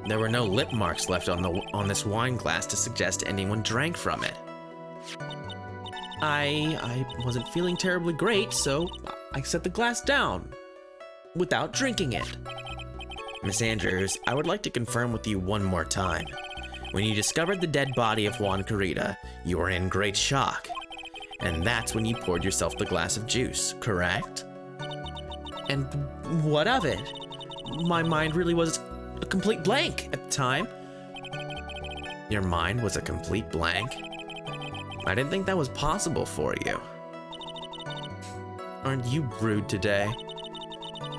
There were no lip marks left on this wine glass to suggest anyone drank from it. I wasn't feeling terribly great, so I set the glass down without drinking it. Miss Andrews, I would like to confirm with you one more time. When you discovered the dead body of Juan Kurita, you were in great shock. And that's when you poured yourself the glass of juice, correct? And what of it? My mind really was a complete blank at the time. Your mind was a complete blank? I didn't think that was possible for you. Aren't you rude today?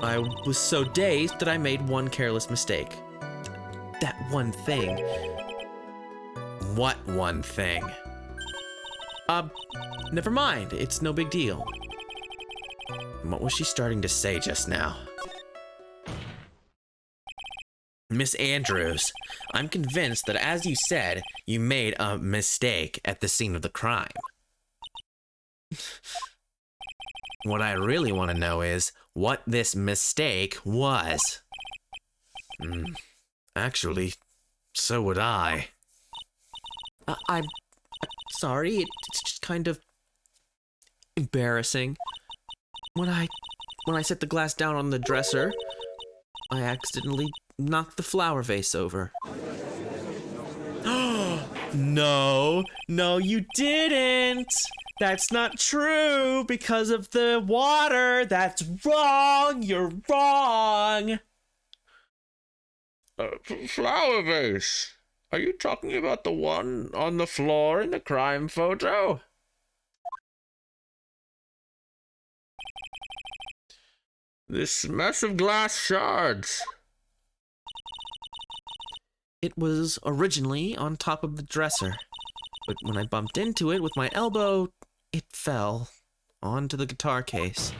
I was so dazed that I made one careless mistake. That one thing. What one thing? Never mind. It's no big deal. What was she starting to say just now? Miss Andrews, I'm convinced that as you said, you made a mistake at the scene of the crime. What I really want to know is what this mistake was. Actually, so would I. I'm sorry. It's just kind of embarrassing. When I set the glass down on the dresser, I accidentally knocked the flower vase over. No, you didn't. That's not true because of the water. That's wrong. You're wrong. Flower vase. Are you talking about the one on the floor in the crime photo? This mess of glass shards. It was originally on top of the dresser, but when I bumped into it with my elbow, it fell onto the guitar case.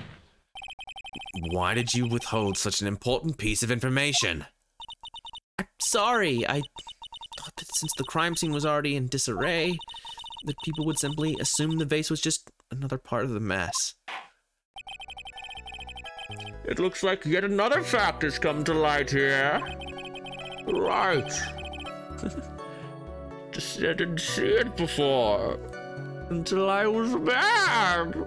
Why did you withhold such an important piece of information? I'm sorry, I thought that since the crime scene was already in disarray, that people would simply assume the vase was just another part of the mess. It looks like yet another fact has come to light here. Right. Just I didn't see it before. Until I was bad.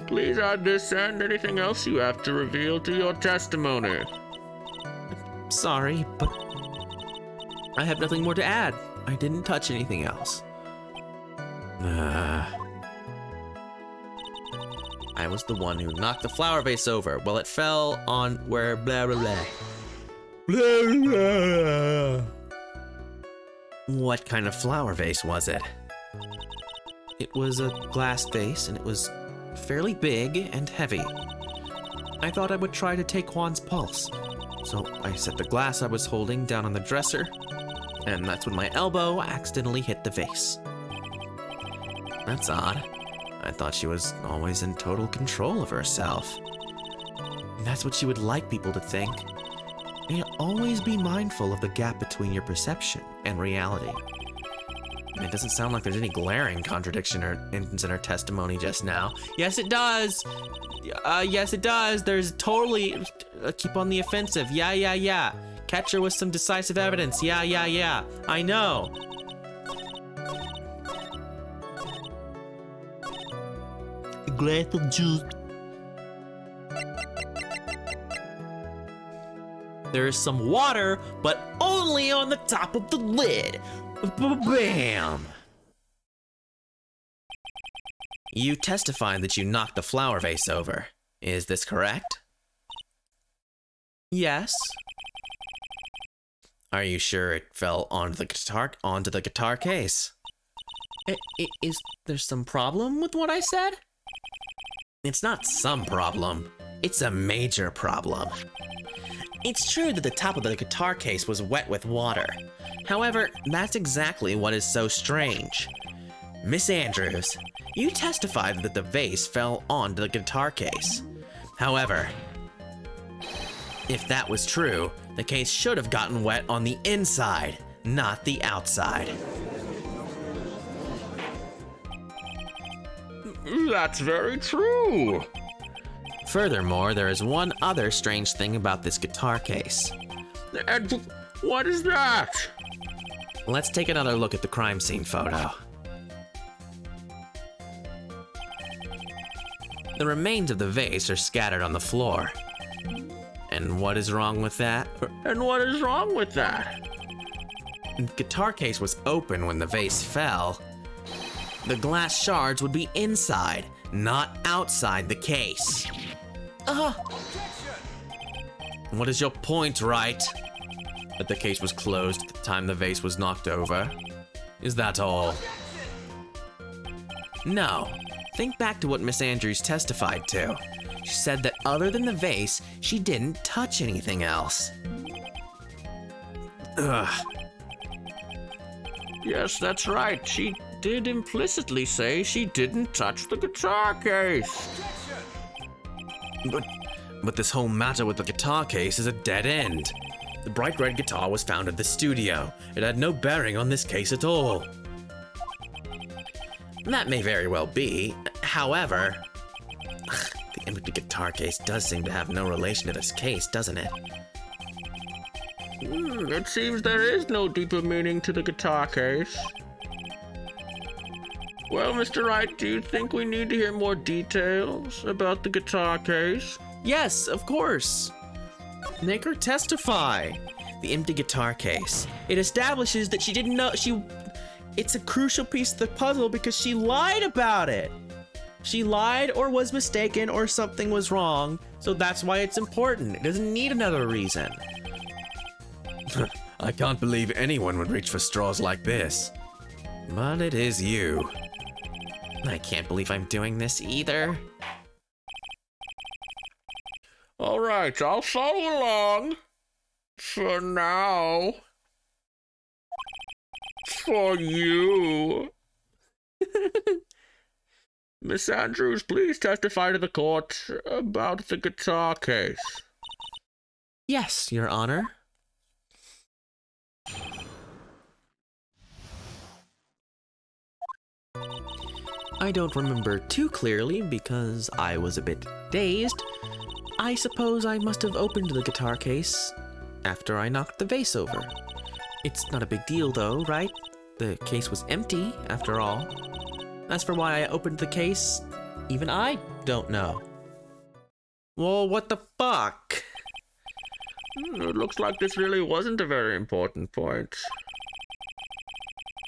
Please add this and anything else you have to reveal to your testimony. Sorry, but I have nothing more to add. I didn't touch anything else. I was the one who knocked the flower vase over. Well, it fell on where blah blah blah. Blah blah. What kind of flower vase was it? It was a glass vase, and it was fairly big and heavy. I thought I would try to take Juan's pulse. So I set the glass I was holding down on the dresser, and that's when my elbow accidentally hit the vase. That's odd. I thought she was always in total control of herself. That's what she would like people to think. And always be mindful of the gap between your perception and reality. It doesn't sound like there's any glaring contradiction or instance in her testimony just now. Yes, it does. Yes, it does. There's totally... keep on the offensive. Yeah. Catch her with some decisive evidence. Yeah. I know. A glass of juice. There is some water, but only on the top of the lid. Bam! You testified that you knocked the flower vase over. Is this correct? Yes. Are you sure it fell onto the guitar case? Is there some problem with what I said? It's not some problem. It's a major problem. It's true that the top of the guitar case was wet with water. However, that's exactly what is so strange. Miss Andrews, you testified that the vase fell onto the guitar case. However, if that was true, the case should have gotten wet on the inside, not the outside. That's very true. Furthermore, there is one other strange thing about this guitar case. And what is that? Let's take another look at the crime scene photo. The remains of the vase are scattered on the floor. And what is wrong with that? And what is wrong with that? The guitar case was open when the vase fell. The glass shards would be inside, not outside the case. What is your point, right? That the case was closed at the time the vase was knocked over? Is that all? No. Think back to what Miss Andrews testified to. She said that other than the vase, she didn't touch anything else. Ugh. Yes, that's right. She did implicitly say she didn't touch the guitar case. But this whole matter with the guitar case is a dead end. The bright red guitar was found at the studio. It had no bearing on this case at all. That may very well be. However, the empty guitar case does seem to have no relation to this case, doesn't it? It seems there is no deeper meaning to the guitar case. Well, Mr. Wright, do you think we need to hear more details about the guitar case? Yes, of course. Make her testify. The empty guitar case. It establishes that she didn't know it's a crucial piece of the puzzle because she lied about it. She lied or was mistaken or something was wrong, so that's why it's important. It doesn't need another reason. I can't believe anyone would reach for straws like this. But it is you. I can't believe I'm doing this either. All right, I'll follow along. For now. For you. Miss Andrews, please testify to the court about the guitar case. Yes, Your Honor. I don't remember too clearly because I was a bit dazed. I suppose I must have opened the guitar case after I knocked the vase over. It's not a big deal though, right? The case was empty, after all. As for why I opened the case, even I don't know. Well, what the fuck? It looks like this really wasn't a very important point.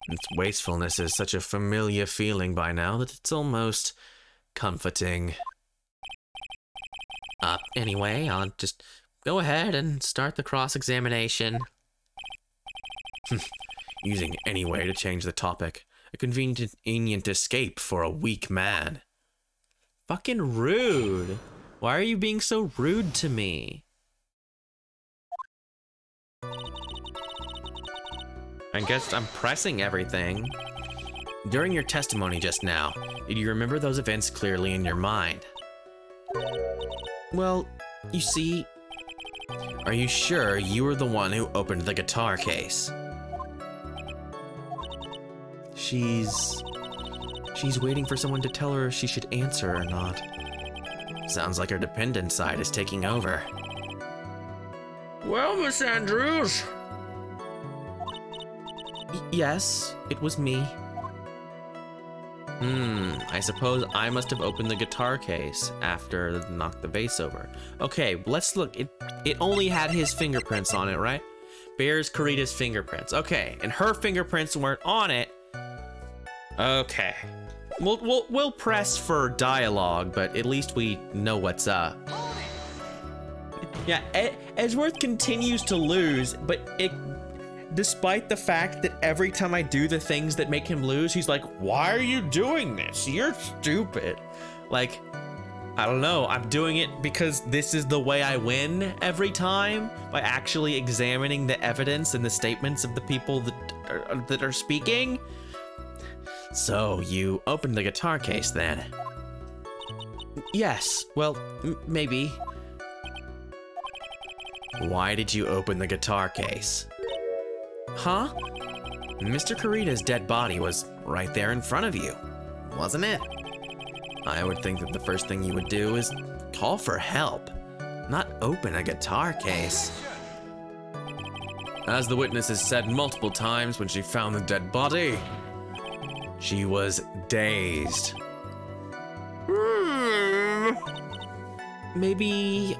Its wastefulness is such a familiar feeling by now that it's almost comforting. Anyway, I'll just go ahead and start the cross-examination. Using any way to change the topic. A convenient escape for a weak man. Fucking rude. Why are you being so rude to me? I guess I'm pressing everything. During your testimony just now, did you remember those events clearly in your mind? Well, you see... Are you sure you were the one who opened the guitar case? She's waiting for someone to tell her if she should answer or not. Sounds like her dependent side is taking over. Well, Miss Andrews. Yes, it was me. I suppose I must have opened the guitar case after knocked the vase over. Okay, let's look. It only had his fingerprints on it, right? Bears Corita's fingerprints. Okay, and her fingerprints weren't on it. Okay. We'll press for dialogue, but at least we know what's up. Yeah, Edgeworth continues to lose, but despite the fact that every time I do the things that make him lose, he's like, why are you doing this? You're stupid. Like, I don't know. I'm doing it because this is the way I win every time, by actually examining the evidence and the statements of the people that are speaking. So, you opened the guitar case then? Yes, well, maybe. Why did you open the guitar case? Huh? Mr. Corita's dead body was right there in front of you, wasn't it? I would think that the first thing you would do is call for help, not open a guitar case. As the witness has said multiple times when she found the dead body, she was dazed. Maybe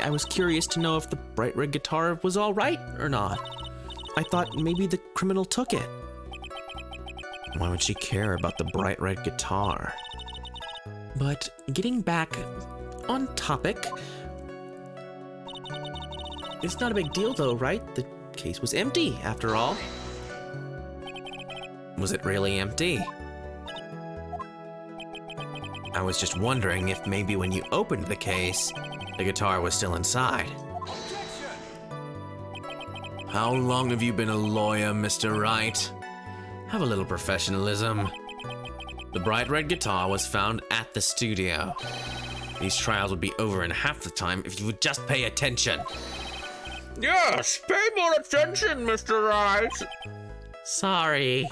I was curious to know if the bright red guitar was all right or not. I thought maybe the criminal took it. Why would she care about the bright red guitar? But getting back on topic, it's not a big deal though, right? The case was empty after all. Was it really empty? I was just wondering if maybe when you opened the case, the guitar was still inside. How long have you been a lawyer, Mr. Wright? Have a little professionalism. The bright red guitar was found at the studio. These trials would be over in half the time if you would just pay attention. Yes, pay more attention, Mr. Wright. Sorry.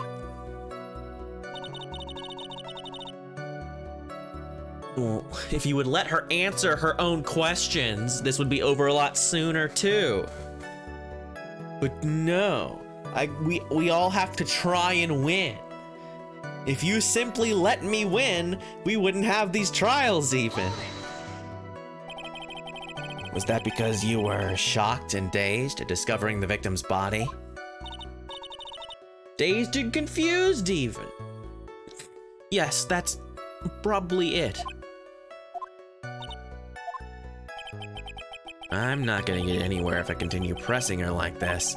Well, if you would let her answer her own questions, this would be over a lot sooner too. But no, we all have to try and win. If you simply let me win, we wouldn't have these trials even. Was that because you were shocked and dazed at discovering the victim's body? Dazed and confused even. Yes, that's probably it. I'm not gonna get anywhere if I continue pressing her like this.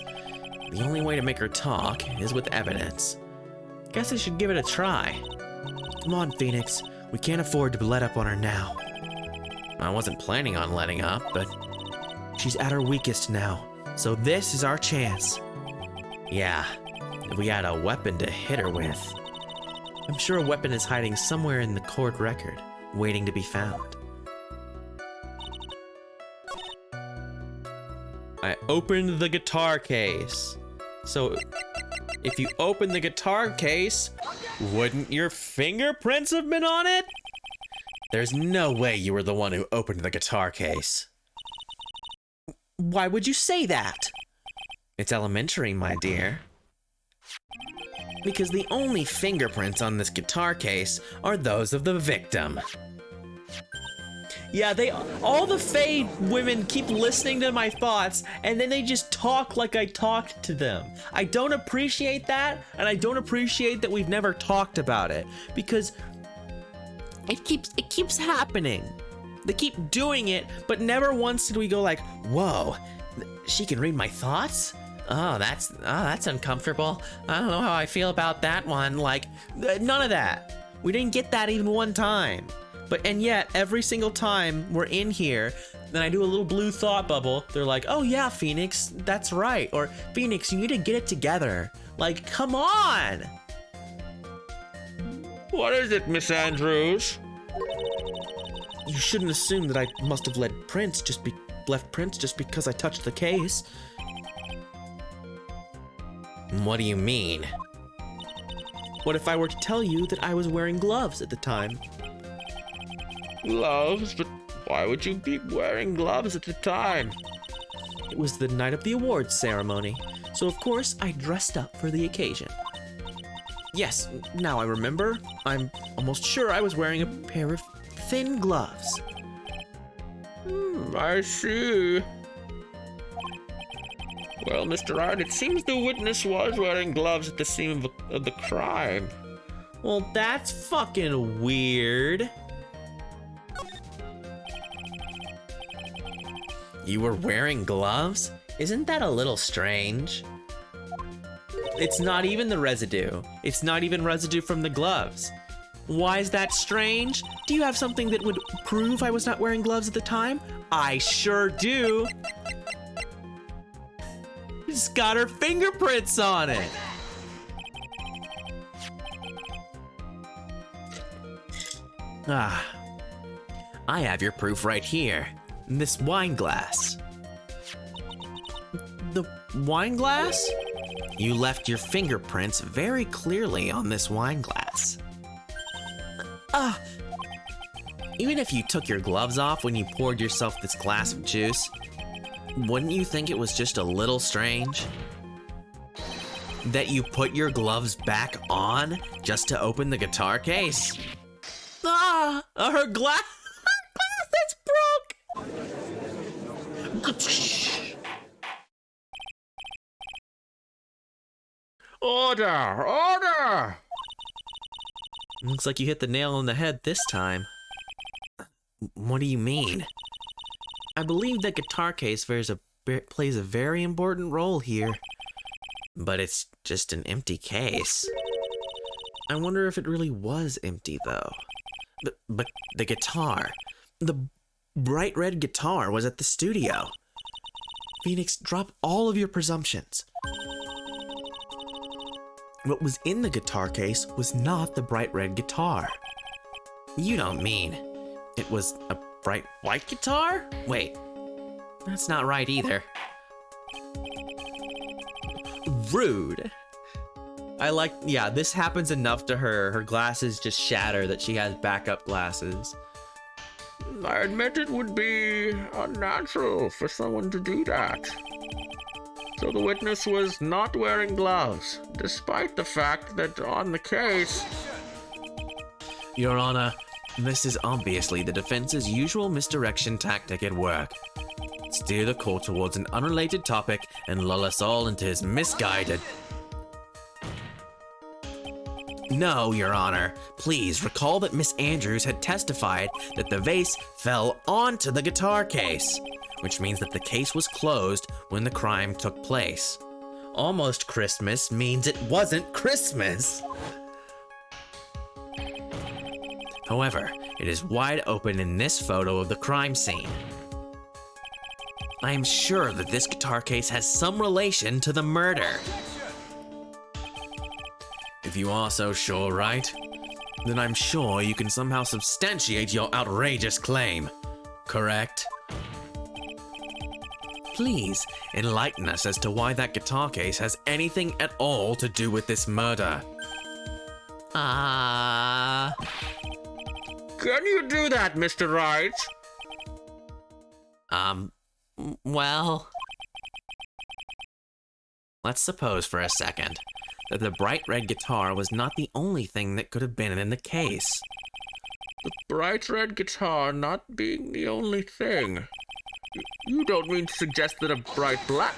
The only way to make her talk is with evidence. Guess I should give it a try. Come on, Phoenix. We can't afford to let up on her now. I wasn't planning on letting up, but She's at her weakest now, so this is our chance. yeah, if we had a weapon to hit her with. I'm sure a weapon is hiding somewhere in the court record, waiting to be found. I opened the guitar case. So, if you open the guitar case, wouldn't your fingerprints have been on it? There's no way you were the one who opened the guitar case. Why would you say that? It's elementary, my dear. Because the only fingerprints on this guitar case are those of the victim. Yeah, all the Fae women keep listening to my thoughts, and then they just talk like I talked to them. I don't appreciate that, and I don't appreciate that we've never talked about it, because it keeps happening. They keep doing it, but never once did we go like, whoa, she can read my thoughts? Oh, that's uncomfortable. I don't know how I feel about that one. Like, none of that. We didn't get that even one time. And yet, every single time we're in here, then I do a little blue thought bubble, they're like, oh yeah, Phoenix, that's right. Or, Phoenix, you need to get it together. Like, come on! What is it, Miss Andrews? You shouldn't assume that I must have left prints just because I touched the case. What do you mean? What if I were to tell you that I was wearing gloves at the time? Gloves? But why would you be wearing gloves at the time? It was the night of the awards ceremony, so of course I dressed up for the occasion. Yes, now I remember. I'm almost sure I was wearing a pair of thin gloves. I see. Well, Mr. Wright, it seems the witness was wearing gloves at the scene of the crime. Well, that's fucking weird. You were wearing gloves? Isn't that a little strange? It's not even the residue. It's not even residue from the gloves. Why is that strange? Do you have something that would prove I was not wearing gloves at the time? I sure do. It's got her fingerprints on it. Ah, I have your proof right here. This wine glass. The wine glass? You left your fingerprints very clearly on this wine glass. Even if you took your gloves off when you poured yourself this glass of juice, wouldn't you think it was just a little strange that you put your gloves back on just to open the guitar case? Her glass that's broke. Order! Order! Looks like you hit the nail on the head this time. What do you mean? I believe that guitar case plays a very important role here. But it's just an empty case. I wonder if it really was empty, though. But the guitar. The bright red guitar was at the studio. Phoenix, drop all of your presumptions. What was in the guitar case was not the bright red guitar. You don't mean it was a bright white guitar? Wait, that's not right either. Rude. Yeah, this happens enough to her. Her glasses just shatter that she has backup glasses. I admit it would be unnatural for someone to do that. So the witness was not wearing gloves, despite the fact that on the case... Your Honor, this is obviously the defense's usual misdirection tactic at work. Steer the court towards an unrelated topic and lull us all into his misguided... No, Your Honor. Please recall that Miss Andrews had testified that the vase fell onto the guitar case, which means that the case was closed when the crime took place. Almost Christmas means it wasn't Christmas. However, It is wide open in this photo of the crime scene. I am sure that this guitar case has some relation to the murder. If you are so sure, right? Then I'm sure you can somehow substantiate your outrageous claim. Correct? Please enlighten us as to why that guitar case has anything at all to do with this murder. Can you do that, Mr. Wright? Well, let's suppose for a second that the bright red guitar was not the only thing that could have been in the case. The bright red guitar not being the only thing. You don't mean to suggest that a bright black...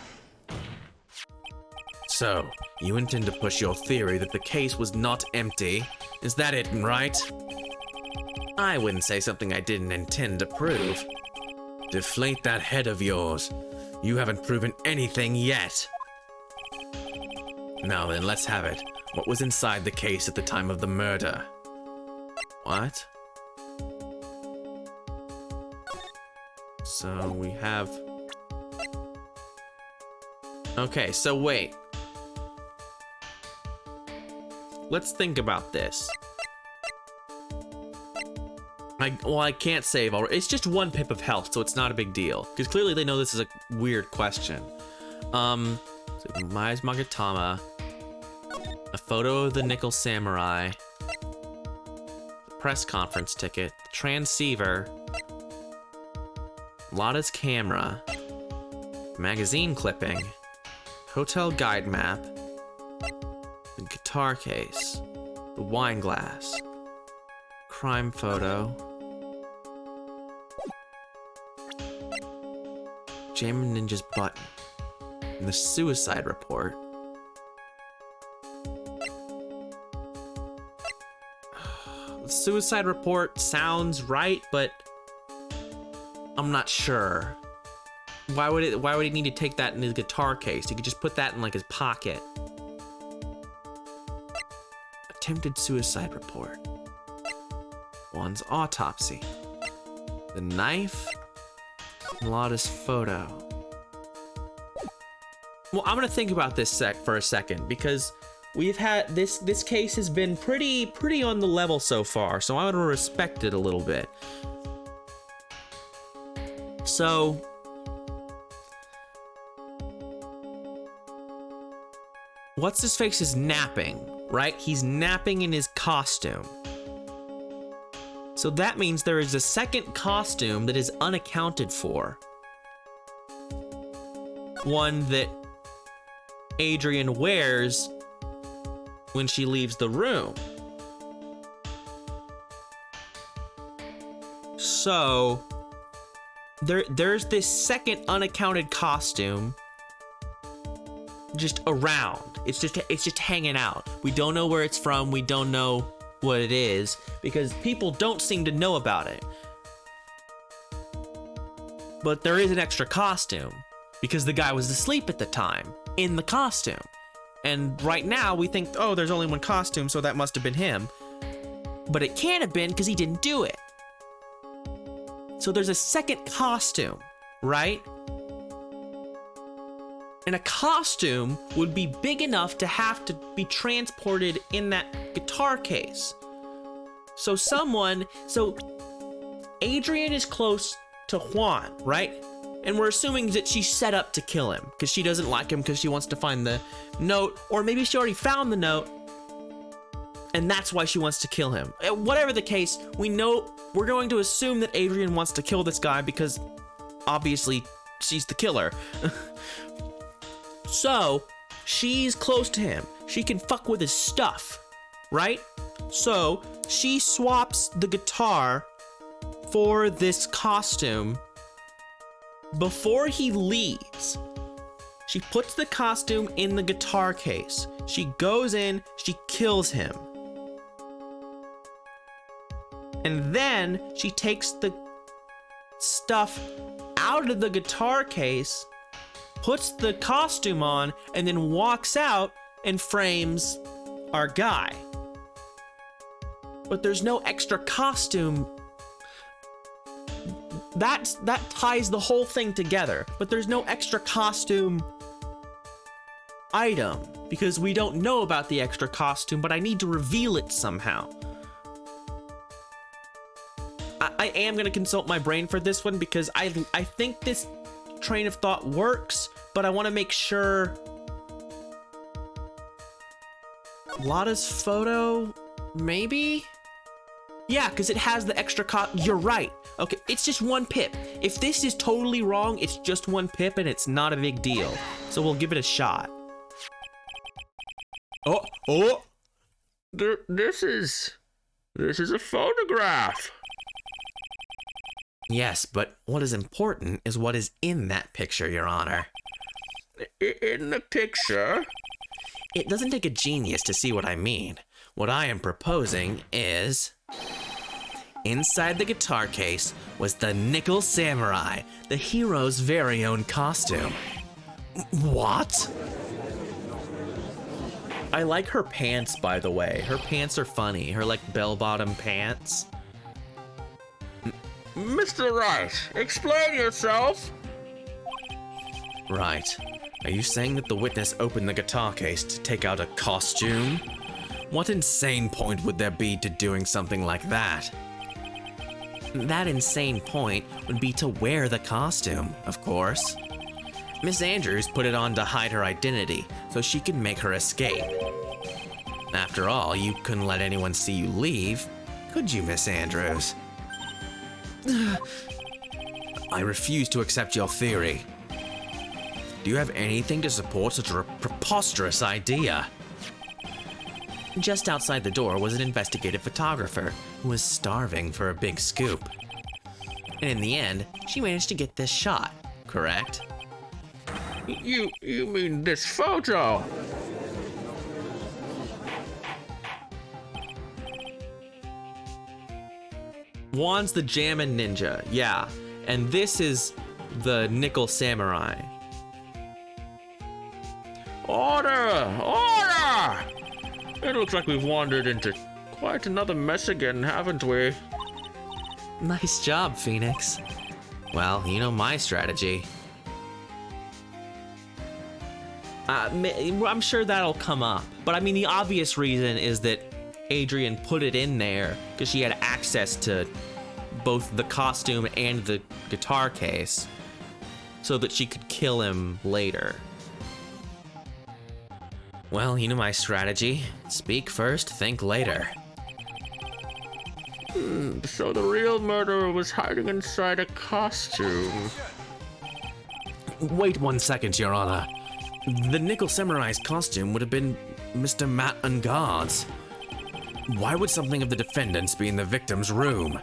So, you intend to push your theory that the case was not empty? Is that it, right? I wouldn't say something I didn't intend to prove. Deflate that head of yours. You haven't proven anything yet. Now then, let's have it. What was inside the case at the time of the murder? What? So we have... Okay, so wait. Let's think about this. I can't save already. It's just 1 pip of health, so it's not a big deal. Because clearly they know this is a weird question. So Mize Magatama, a photo of the Nickel Samurai, the press conference ticket, the transceiver, Lotta's camera, magazine clipping, hotel guide map, the guitar case, the wine glass, crime photo, Jammin' Ninja's button, and the suicide report. The suicide report sounds right, but I'm not sure. Why would he need to take that in his guitar case? He could just put that in like his pocket. Attempted suicide report. Juan's autopsy. The knife. Lotta's photo. Well, I'm gonna think about this for a second because we've had this case has been pretty on the level so far, so I want to respect it a little bit. So what's his face is napping, right? He's napping in his costume. So that means there is a second costume that is unaccounted for. One that Adrian wears when she leaves the room. So there's this second unaccounted costume just around. It's just hanging out. We don't know where it's from. We don't know what it is because people don't seem to know about it. But there is an extra costume because the guy was asleep at the time in the costume. And right now we think, oh, there's only one costume, so that must have been him. But it can't have been because he didn't do it. So there's a second costume, right? And a costume would be big enough to have to be transported in that guitar case. So Adrian is close to Juan, right? And we're assuming that she's set up to kill him because she doesn't like him because she wants to find the note, or maybe she already found the note and that's why she wants to kill him. Whatever the case, we're going to assume that Adrian wants to kill this guy because obviously she's the killer. So she's close to him. She can fuck with his stuff, right? So she swaps the guitar for this costume before he leaves. She puts the costume in the guitar case. She goes in, she kills him. And then she takes the stuff out of the guitar case, puts the costume on, and then walks out and frames our guy. But there's no extra costume that ties the whole thing together. But there's no extra costume item because we don't know about the extra costume, but I need to reveal it somehow. I am gonna consult my brain for this one because I think this train of thought works, but I want to make sure. Lada's photo, maybe? Yeah, because it has the extra You're right. Okay, it's just 1 pip. If this is totally wrong, it's just 1 pip and it's not a big deal. So we'll give it a shot. Oh! This is a photograph. Yes, but what is important is what is in that picture, Your Honor. In the picture? It doesn't take a genius to see what I mean. What I am proposing is... inside the guitar case was the Nickel Samurai, the hero's very own costume. What? I like her pants, by the way. Her pants are funny. Her, like, bell-bottom pants. Mr. Wright, explain yourself. Right. Are you saying that the witness opened the guitar case to take out a costume? What insane point would there be to doing something like that? That insane point would be to wear the costume, of course. Miss Andrews put it on to hide her identity, so she could make her escape. After all, you couldn't let anyone see you leave, could you, Miss Andrews? I refuse to accept your theory. Do you have anything to support such a preposterous idea? Just outside the door was an investigative photographer who was starving for a big scoop. And in the end, she managed to get this shot, correct? You mean this photo? Juan's the Jammin' Ninja, yeah. And this is the Nickel Samurai. Order! Order! It looks like we've wandered into quite another mess again, haven't we? Nice job, Phoenix. Well, you know my strategy. I'm sure that'll come up. But I mean, the obvious reason is that Adrian put it in there because she had access to both the costume and the guitar case so that she could kill him later. Well, you know my strategy. Speak first, think later. So the real murderer was hiding inside a costume. Wait 1 second, Your Honor. The Nickel Samurai's costume would have been Mr. Matt Ungard's. Why would something of the defendant's be in the victim's room?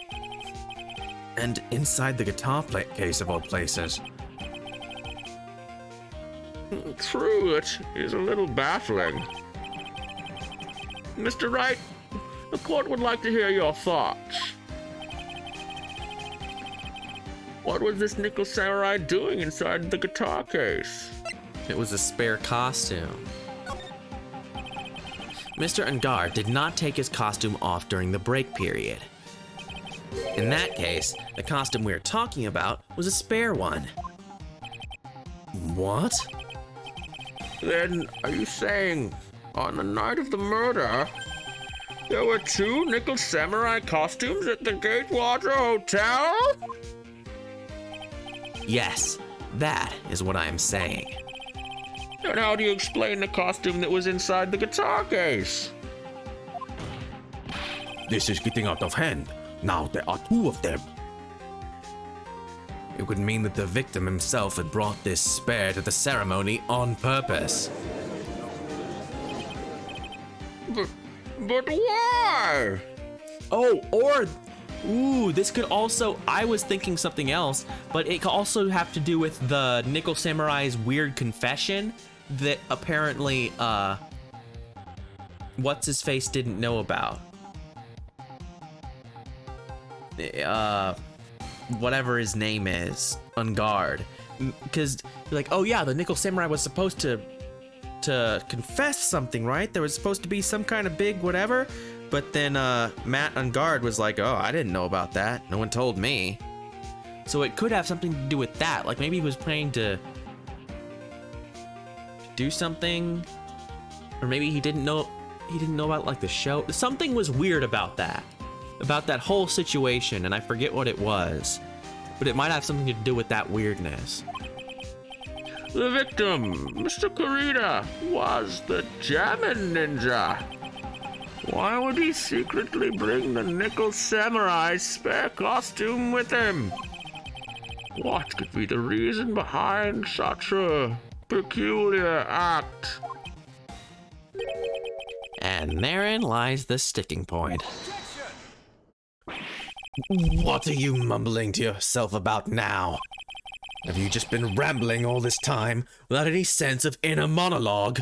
And inside the guitar case of all places. True, it is a little baffling. Mr. Wright, the court would like to hear your thoughts. What was this Nickel Samurai doing inside the guitar case? It was a spare costume. Mr. Ungard did not take his costume off during the break period. In that case, the costume we are talking about was a spare one. What? Then, are you saying, on the night of the murder, there were 2 Nickel Samurai costumes at the Gatewater Hotel? Yes, that is what I am saying. And how do you explain the costume that was inside the guitar case? This is getting out of hand. Now there are 2 of them. It would mean that the victim himself had brought this spare to the ceremony on purpose. But why? Oh, or, ooh, this could also, I was thinking something else, but it could also have to do with the Nickel Samurai's weird confession that apparently, what's-his-face didn't know about. Whatever his name is, Ungard. Because, like, oh yeah, the Nickel Samurai was supposed to confess something, right? There was supposed to be some kind of big whatever, but then Matt Ungard was like, oh, I didn't know about that. No one told me. So it could have something to do with that. Like maybe he was planning to do something, or maybe he didn't know about like the show. Something was weird about that whole situation, and I forget what it was, but it might have something to do with that weirdness. The victim, Mr. Kurita, was the Jamming Ninja. Why would he secretly bring the Nickel Samurai's spare costume with him? What could be the reason behind such a peculiar act? And therein lies the sticking point. What are you mumbling to yourself about now? Have you just been rambling all this time without any sense of inner monologue?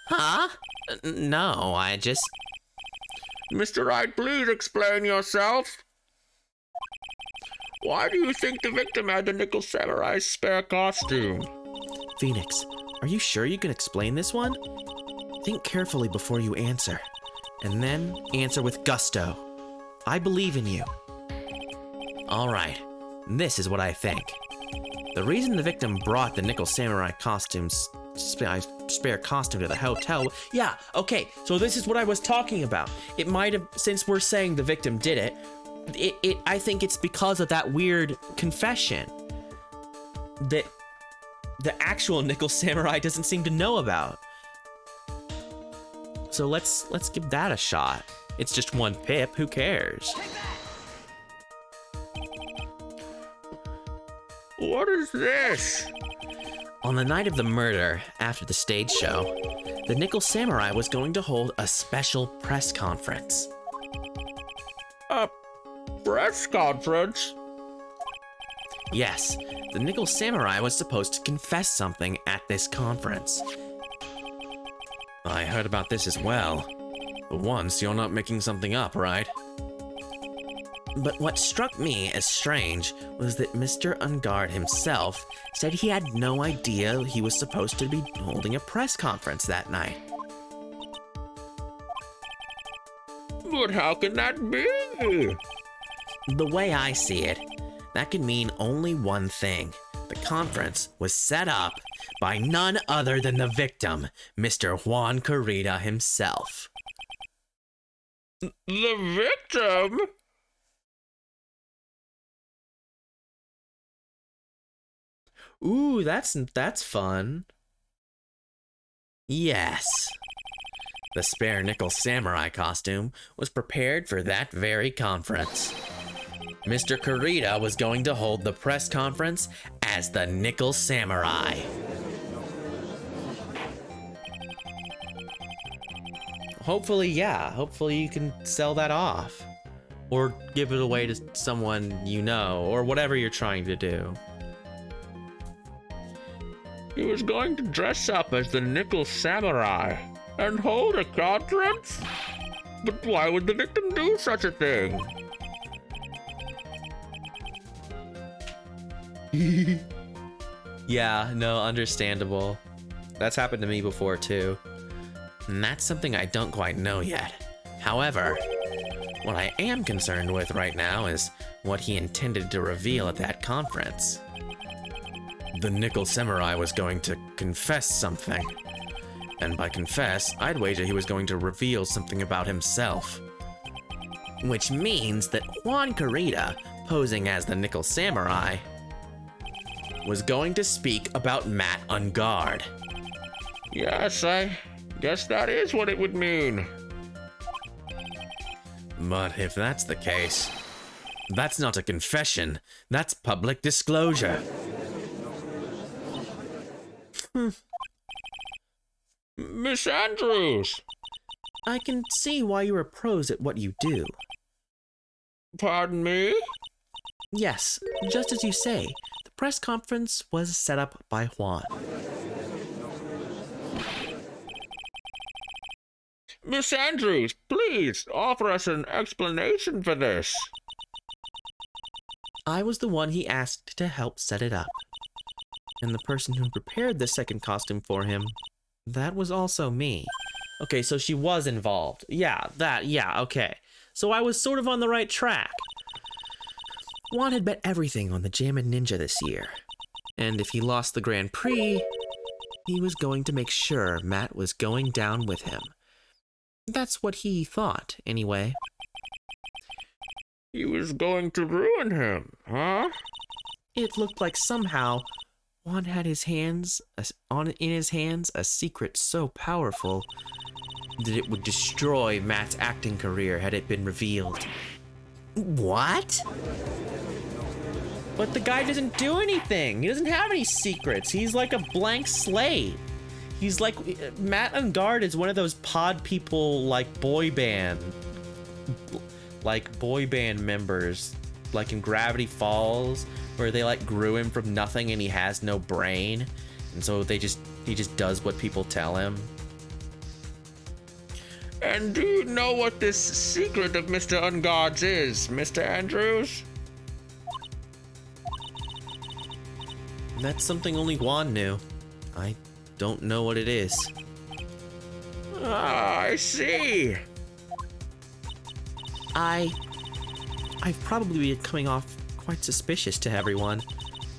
Huh? No, I just... Mr. Wright, please explain yourself. Why do you think the victim had the Nickel Samurai's spare costume? Phoenix, are you sure you can explain this one? Think carefully before you answer, and then answer with gusto. I believe in you. All right, this is what I think. The reason the victim brought the Nickel Samurai spare costume to the hotel. Yeah, okay, so this is what I was talking about. It might have, since we're saying the victim did it, I think it's because of that weird confession that the actual Nickel Samurai doesn't seem to know about. So let's give that a shot. It's just one pip, who cares? What is this? On the night of the murder, after the stage show, the Nickel Samurai was going to hold a special press conference. A press conference? Yes, the Nickel Samurai was supposed to confess something at this conference. I heard about this as well. For once, you're not making something up, right? But what struck me as strange was that Mr. Ungard himself said he had no idea he was supposed to be holding a press conference that night. But how can that be? The way I see it, that can mean only one thing. The conference was set up by none other than the victim, Mr. Juan Kurita himself. The victim? Ooh, that's fun. Yes. The spare Nickel Samurai costume was prepared for that very conference. Mr. Kurita was going to hold the press conference as the Nickel Samurai. Hopefully, yeah. Hopefully you can sell that off. Or give it away to someone you know, or whatever you're trying to do. He was going to dress up as the Nickel Samurai and hold a conference? But why would the victim do such a thing? Yeah, no, understandable. That's happened to me before too. And that's something I don't quite know yet. However, what I am concerned with right now is what he intended to reveal at that conference. The Nickel Samurai was going to confess something. And by confess, I'd wager he was going to reveal something about himself. Which means that Juan Kurita, posing as the Nickel Samurai, was going to speak about Matt Ungard. Yes, I guess that is what it would mean. But if that's the case, that's not a confession, that's public disclosure. Miss Andrews! I can see why you're a pros at what you do. Pardon me? Yes, just as you say, the press conference was set up by Juan. Miss Andrews, please offer us an explanation for this. I was the one he asked to help set it up. And the person who prepared the second costume for him, that was also me. Okay, so she was involved. Yeah, okay. So I was sort of on the right track. Juan had bet everything on the Jammin' Ninja this year. And if he lost the Grand Prix, he was going to make sure Matt was going down with him. That's what he thought, anyway. He was going to ruin him, huh? It looked like somehow Juan had in his hands a secret so powerful that it would destroy Matt's acting career had it been revealed. What? But the guy doesn't do anything. He doesn't have any secrets. He's like a blank slate. He's like, Matt Ungard is one of those pod people, like boy band members, like in Gravity Falls, where they like grew him from nothing and he has no brain, and so he just does what people tell him. And do you know what this secret of Mr. Ungard's is, Mr. Andrews? That's something only Juan knew. I don't know what it is. Ah, I see. I've probably been coming off quite suspicious to everyone,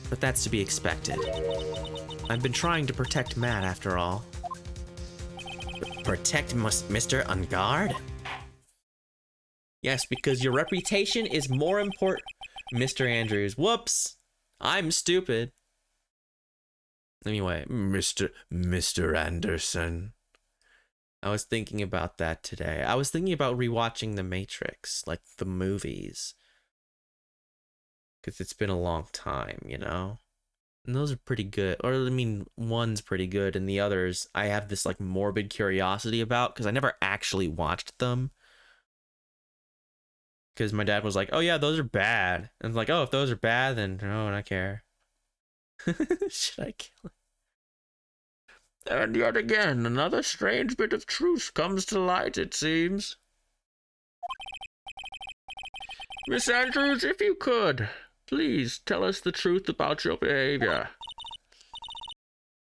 but that's to be expected. I've been trying to protect Matt after all. Protect Mr. Ungard? Yes, because your reputation is more important. Mr. Andrews, whoops! I'm stupid. Anyway, Mr. Anderson. I was thinking about that today. I was thinking about rewatching The Matrix, like the movies. Because it's been a long time, you know? And those are pretty good. Or, I mean, one's pretty good, and the others, I have this, like, morbid curiosity about, because I never actually watched them. Because my dad was like, oh yeah, those are bad. And I'm like, oh, if those are bad, then no, I don't care. Should I kill him? And yet again, another strange bit of truth comes to light, it seems. Miss Andrews, if you could, please tell us the truth about your behavior.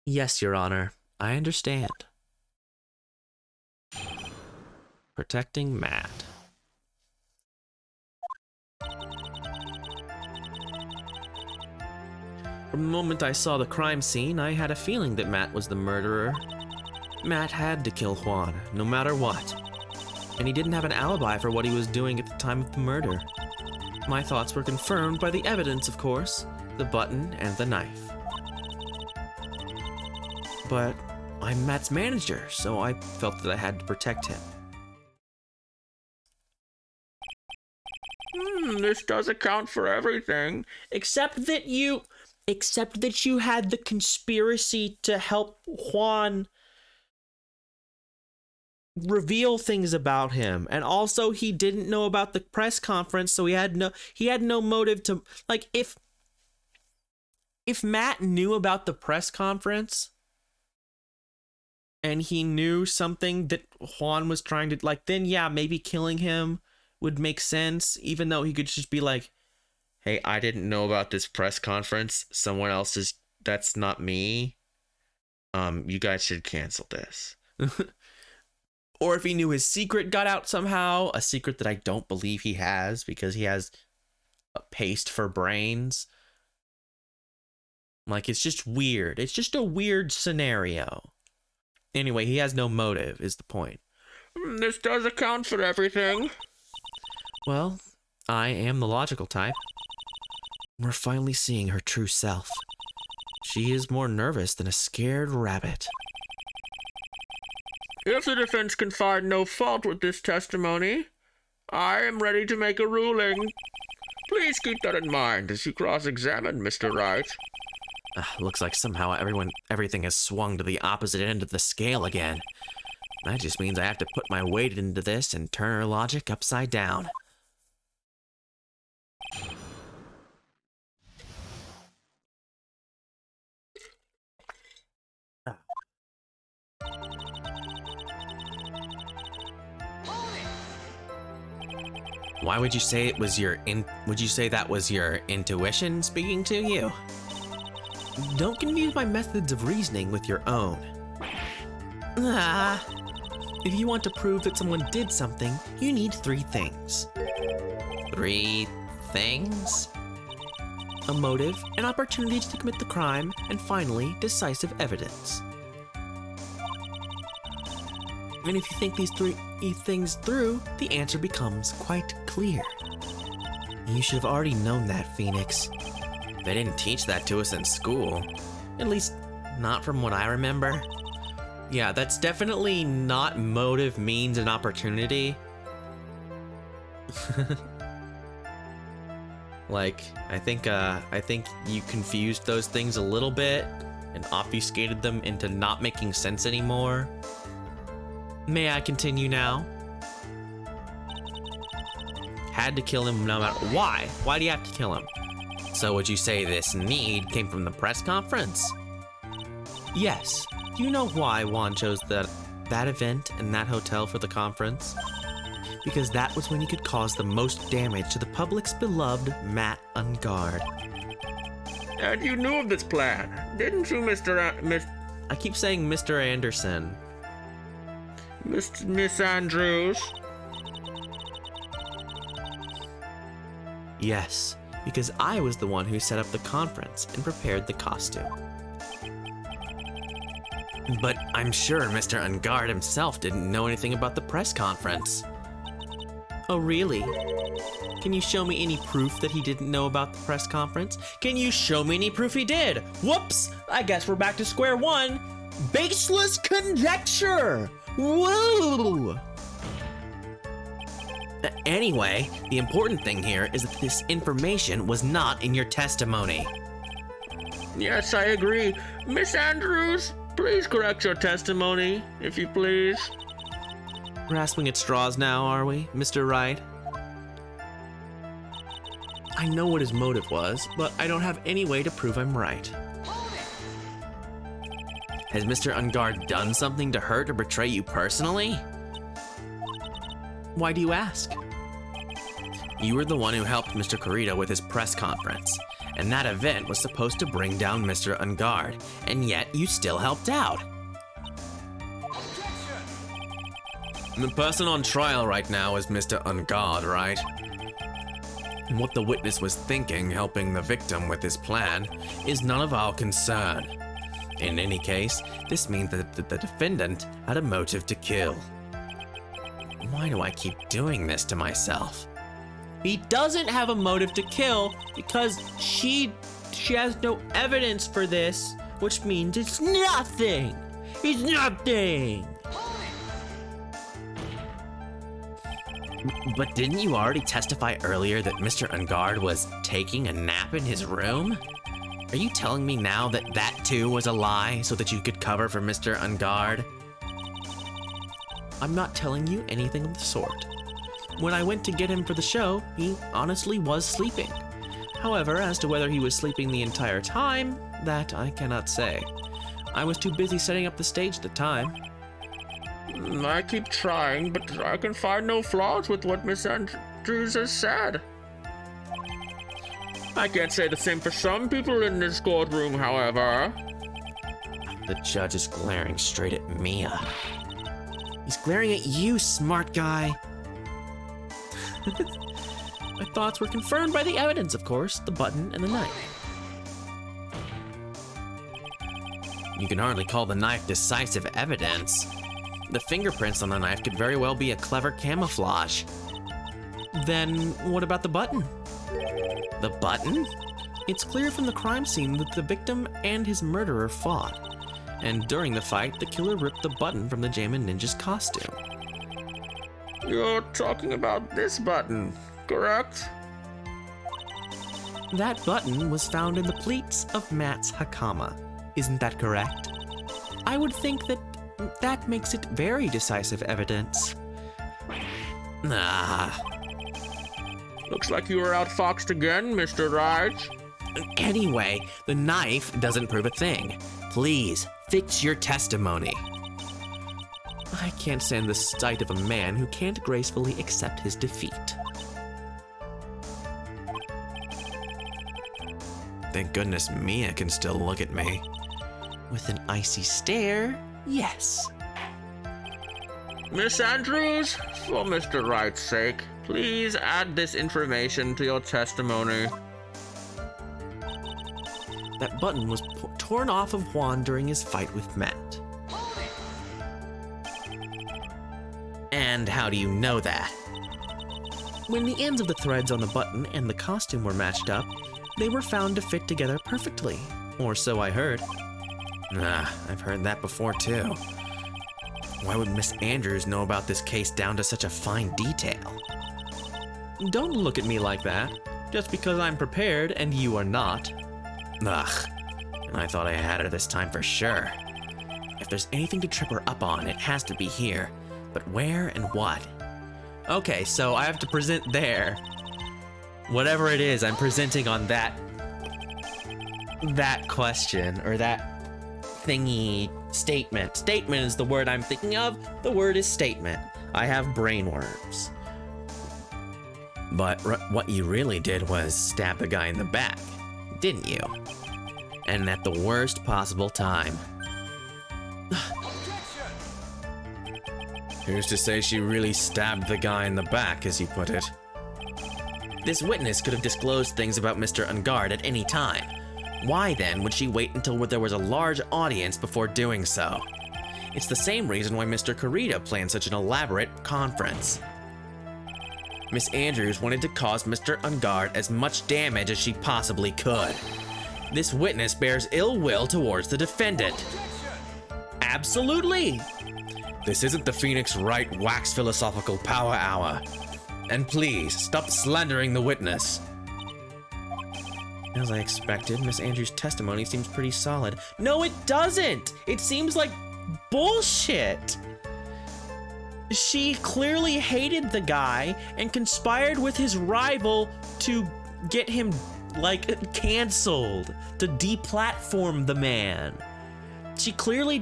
Yes, Your Honor. I understand. Protecting Matt. From the moment I saw the crime scene, I had a feeling that Matt was the murderer. Matt had to kill Juan, no matter what. And he didn't have an alibi for what he was doing at the time of the murder. My thoughts were confirmed by the evidence, of course, the button and the knife. But I'm Matt's manager, so I felt that I had to protect him. This does account for everything. Except that you had the conspiracy to help Juan reveal things about him, and also he didn't know about the press conference, so he had no motive to, like, if Matt knew about the press conference and he knew something that Juan was trying to, like, then yeah, maybe killing him would make sense, even though he could just be like, hey, I didn't know about this press conference. Someone else is, that's not me. You guys should cancel this. Or if he knew his secret got out somehow, a secret that I don't believe he has because he has a paste for brains. Like, it's just weird. It's just a weird scenario. Anyway, he has no motive, is the point. This does account for everything. Well, I am the logical type. We're finally seeing her true self. She is more nervous than a scared rabbit. If the defense can find no fault with this testimony, I am ready to make a ruling. Please keep that in mind as you cross-examine Mr. Wright. Looks like somehow everything has swung to the opposite end of the scale again. That just means I have to put my weight into this and turn her logic upside down. Why would you say it was would you say that was your intuition speaking to you? Don't confuse my methods of reasoning with your own. If you want to prove that someone did something, you need 3 things. 3 things? a motive, an opportunity to commit the crime, and finally, decisive evidence. And if you think these three things through, the answer becomes quite clear. You should have already known that, Phoenix. They didn't teach that to us in school. At least, not from what I remember. Yeah, that's definitely not motive, means, and opportunity. Like, I think you confused those things a little bit and obfuscated them into not making sense anymore. May I continue now? Had to kill him no matter why. Why do you have to kill him? So would you say this need came from the press conference? Yes. Do you know why Juan chose that event and that hotel for the conference? Because that was when he could cause the most damage to the public's beloved Matt Ungard. And you knew of this plan, didn't you, I keep saying Mr. Anderson. Miss Andrews? Yes, because I was the one who set up the conference and prepared the costume. But I'm sure Mr. Ungard himself didn't know anything about the press conference. Oh, really? Can you show me any proof that he didn't know about the press conference? Can you show me any proof he did? Whoops! I guess we're back to square one. Baseless conjecture! Woo! Anyway, the important thing here is that this information was not in your testimony. Yes, I agree. Miss Andrews, please correct your testimony, if you please. Grasping at straws now, are we, Mr. Wright? I know what his motive was, but I don't have any way to prove I'm right. Has Mr. Ungard done something to hurt or betray you personally? Why do you ask? You were the one who helped Mr. Kurita with his press conference, and that event was supposed to bring down Mr. Ungard, and yet you still helped out. The person on trial right now is Mr. Ungard, right? And what the witness was thinking helping the victim with his plan is none of our concern. In any case, this means that the defendant had a motive to kill. Why do I keep doing this to myself? He doesn't have a motive to kill because she has no evidence for this, which means it's nothing. It's nothing. But didn't you already testify earlier that Mr. Ungard was taking a nap in his room? Are you telling me now that that too was a lie so that you could cover for Mr. Ungard? I'm not telling you anything of the sort. When I went to get him for the show, he honestly was sleeping. However, as to whether he was sleeping the entire time, that I cannot say. I was too busy setting up the stage at the time. I keep trying, but I can find no flaws with what Miss Andrews has said. I can't say the same for some people in this courtroom, however. The judge is glaring straight at Mia. He's glaring at you, smart guy. My thoughts were confirmed by the evidence, of course, the button and the knife. You can hardly call the knife decisive evidence. The fingerprints on the knife could very well be a clever camouflage. Then what about the button? The button? It's clear from the crime scene that the victim and his murderer fought. And during the fight, the killer ripped the button from the Jammin' Ninja's costume. You're talking about this button, correct? That button was found in the pleats of Matt's hakama. Isn't that correct? I would think that makes it very decisive evidence. Ah. Looks like you were outfoxed again, Mr. Raj. Anyway, the knife doesn't prove a thing. Please, fix your testimony. I can't stand the sight of a man who can't gracefully accept his defeat. Thank goodness Mia can still look at me. With an icy stare, yes. Miss Andrews, for Mr. Wright's sake, please add this information to your testimony. That button was torn off of Juan during his fight with Matt. And how do you know that? When the ends of the threads on the button and the costume were matched up, they were found to fit together perfectly. Or so I heard. I've heard that before too. Why would Miss Andrews know about this case down to such a fine detail? Don't look at me like that, just because I'm prepared and you are not. Ugh, and I thought I had her this time for sure. If there's anything to trip her up on, it has to be here. But where and what? Okay, so I have to present there. Whatever it is, I'm presenting on that question, or that thingy statement. Statement is the word I'm thinking of. The word is statement. I have brainworms. But what you really did was stab the guy in the back, didn't you? And at the worst possible time. Who's to say she really stabbed the guy in the back, as you put it? This witness could have disclosed things about Mr. Ungard at any time. Why then would she wait until there was a large audience before doing so? It's the same reason why Mr. Kurita planned such an elaborate conference. Miss Andrews wanted to cause Mr. Ungard as much damage as she possibly could. This witness bears ill will towards the defendant. Absolutely! This isn't the Phoenix Wright Wax Philosophical Power Hour. And please, stop slandering the witness. As I expected, Miss Andrews' testimony seems pretty solid. No, it doesn't! It seems like bullshit! She clearly hated the guy and conspired with his rival to get him, canceled, to deplatform the man. She clearly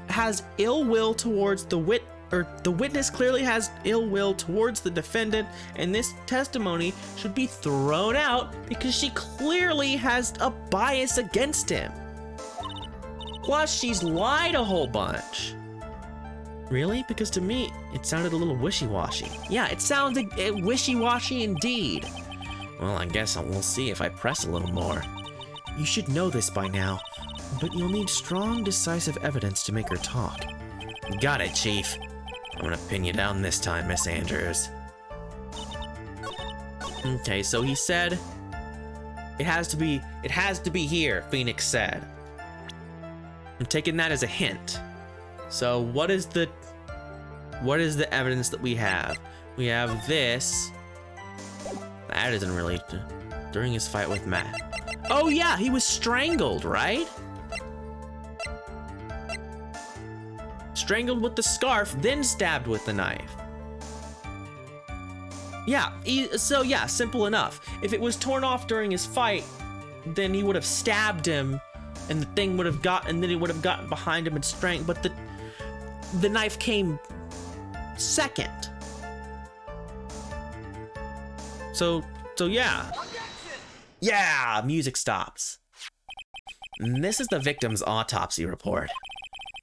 has ill will towards the witness clearly has ill will towards the defendant, and this testimony should be thrown out because she clearly has a bias against him. Plus, she's lied a whole bunch. Really? Because to me, it sounded a little wishy-washy. Yeah, it sounded wishy-washy indeed. Well, I guess we'll see if I press a little more. You should know this by now, but you'll need strong, decisive evidence to make her talk. Got it, Chief. I'm gonna pin you down this time, Miss Andrews. Okay, so he said, it has to be here, Phoenix said. I'm taking that as a hint. So what is the evidence that we have? We have this. That isn't really during his fight with Matt. Oh yeah, he was strangled, right? Strangled with the scarf, then stabbed with the knife. Yeah, so yeah, simple enough. If it was torn off during his fight, then he would have stabbed him, and the thing would have and then he would have gotten behind him and strangled, but the knife came second. So yeah. Yeah, music stops. And this is the victim's autopsy report.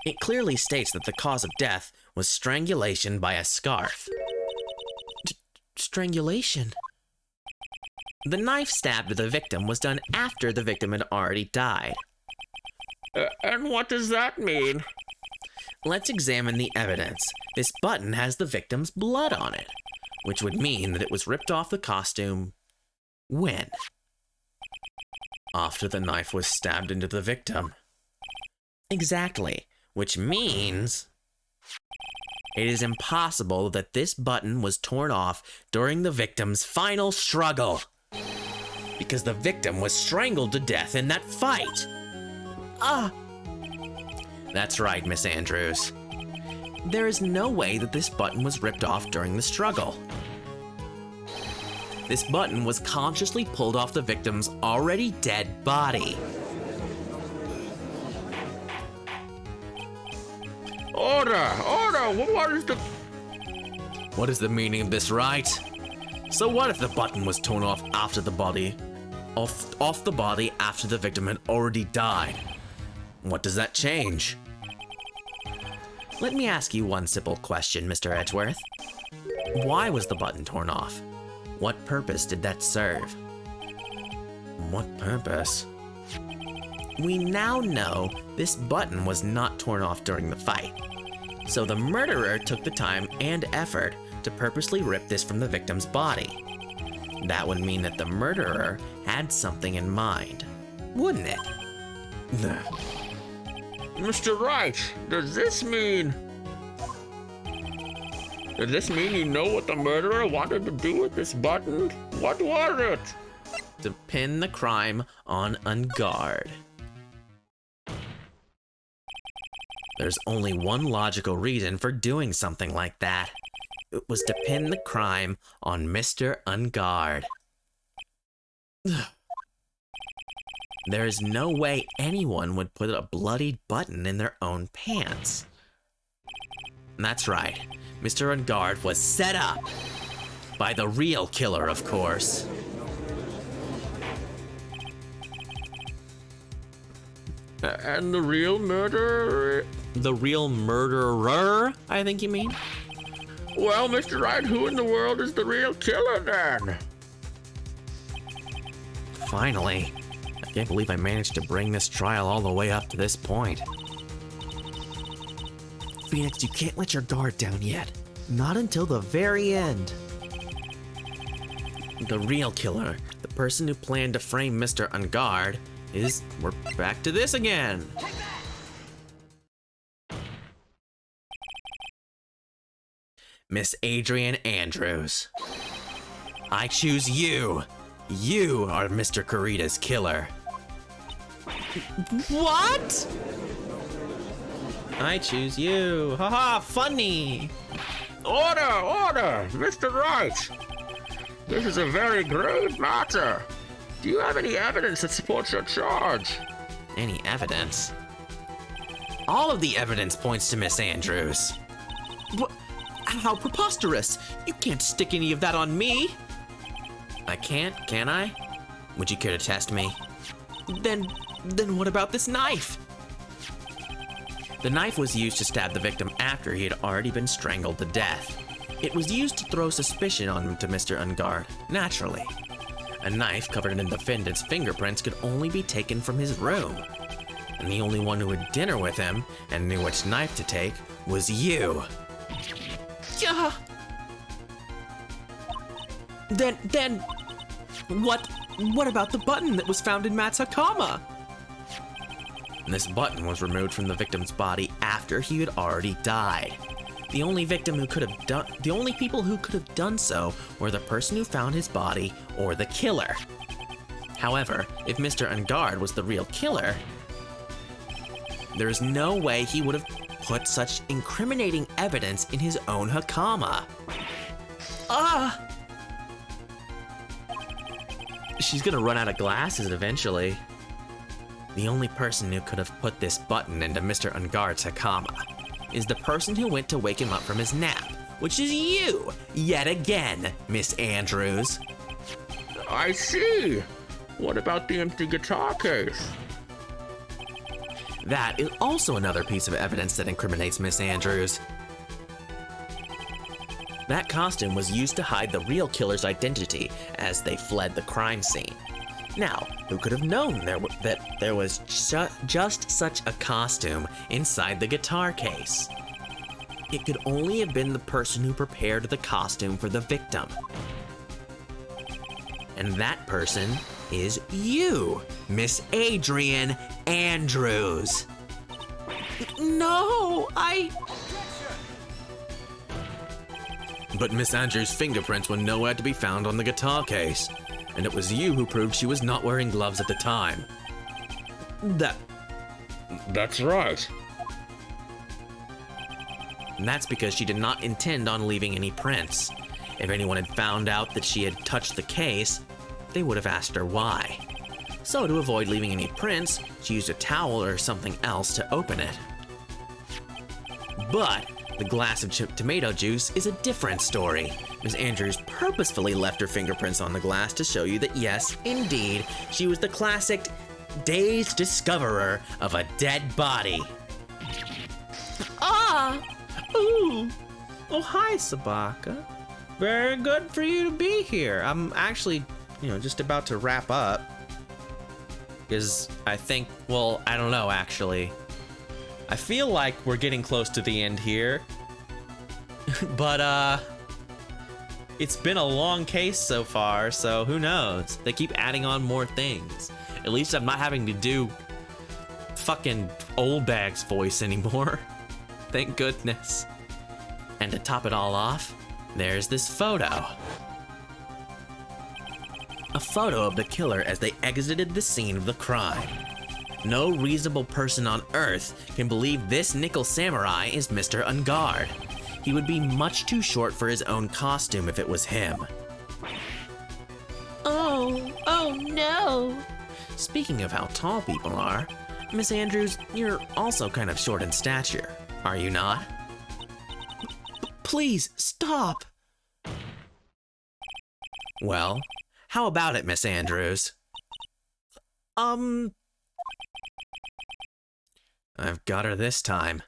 It clearly states that the cause of death was strangulation by a scarf. Strangulation? The knife stab to the victim was done after the victim had already died. And what does that mean? Let's examine the evidence. This button has the victim's blood on it, which would mean that it was ripped off the costume when? After the knife was stabbed into the victim. Exactly, which means it is impossible that this button was torn off during the victim's final struggle, because the victim was strangled to death in that fight. That's right, Miss Andrews. There is no way that this button was ripped off during the struggle. This button was consciously pulled off the victim's already dead body. Order! What is the meaning of this, right? So what if the button was torn off after the body, off the body after the victim had already died? What does that change? Let me ask you one simple question, Mr. Edgeworth. Why was the button torn off? What purpose did that serve? What purpose? We now know this button was not torn off during the fight. So the murderer took the time and effort to purposely rip this from the victim's body. That would mean that the murderer had something in mind, wouldn't it? Mr. Wright, does this mean you know what the murderer wanted to do with this button? What was it? To pin the crime on Ungard. There's only one logical reason for doing something like that. It was to pin the crime on Mr. Ungard. There is no way anyone would put a bloodied button in their own pants. That's right, Mr. Ungard was set up. By the real killer, of course. And the real murderer? The real murderer, I think you mean? Well, Mr. Wright, who in the world is the real killer then? Finally. I can't believe I managed to bring this trial all the way up to this point. Phoenix, you can't let your guard down yet. Not until the very end. The real killer, the person who planned to frame Mr. Ungard, we're back to this again. Miss Adrian Andrews. I choose you. You are Mr. Kurita's killer. What? I choose you. Haha, funny. Order! Mr. Wright! This is a very grave matter. Do you have any evidence that supports your charge? Any evidence? All of the evidence points to Miss Andrews. How preposterous! You can't stick any of that on me! I can't, can I? Would you care to test me? Then what about this knife? The knife was used to stab the victim after he had already been strangled to death. It was used to throw suspicion onto Mr. Ungard, naturally. A knife covered in the defendant's fingerprints could only be taken from his room. And the only one who had dinner with him and knew which knife to take was you. Yeah. Then, what about the button that was found in Matt's Hakama? This button was removed from the victim's body after he had already died. The only people who could have done so were the person who found his body or the killer. However, if Mr. Ungard was the real killer, there is no way he would have put such incriminating evidence in his own Hakama. She's gonna run out of glasses eventually. The only person who could have put this button into Mr. Ungard's Hakama is the person who went to wake him up from his nap, which is you, yet again, Miss Andrews. I see. What about the empty guitar case? That is also another piece of evidence that incriminates Miss Andrews. That costume was used to hide the real killer's identity as they fled the crime scene. Now, who could have known that there was just such a costume inside the guitar case? It could only have been the person who prepared the costume for the victim. And that person is you, Miss Adrian Andrews. No, But Miss Andrews' fingerprints were nowhere to be found on the guitar case. And it was you who proved she was not wearing gloves at the time. That's right. And that's because she did not intend on leaving any prints. If anyone had found out that she had touched the case, they would have asked her why. So to avoid leaving any prints, she used a towel or something else to open it. But the glass of tomato juice is a different story. Miss Andrews purposefully left her fingerprints on the glass to show you that yes, indeed, she was the classic dazed discoverer of a dead body. Ooh. Oh, hi, Sabaka. Very good for you to be here. I'm actually, just about to wrap up. Because I think, well, I don't know actually. I feel like we're getting close to the end here. But, it's been a long case so far, so who knows? They keep adding on more things. At least I'm not having to do fucking Old Bag's voice anymore. Thank goodness. And to top it all off, there's this photo. A photo of the killer as they exited the scene of the crime. No reasonable person on Earth can believe this Nickel Samurai is Mr. Ungard. He would be much too short for his own costume if it was him. Oh no! Speaking of how tall people are, Miss Andrews, you're also kind of short in stature, are you not? Please, stop! Well, how about it, Miss Andrews? I've got her this time.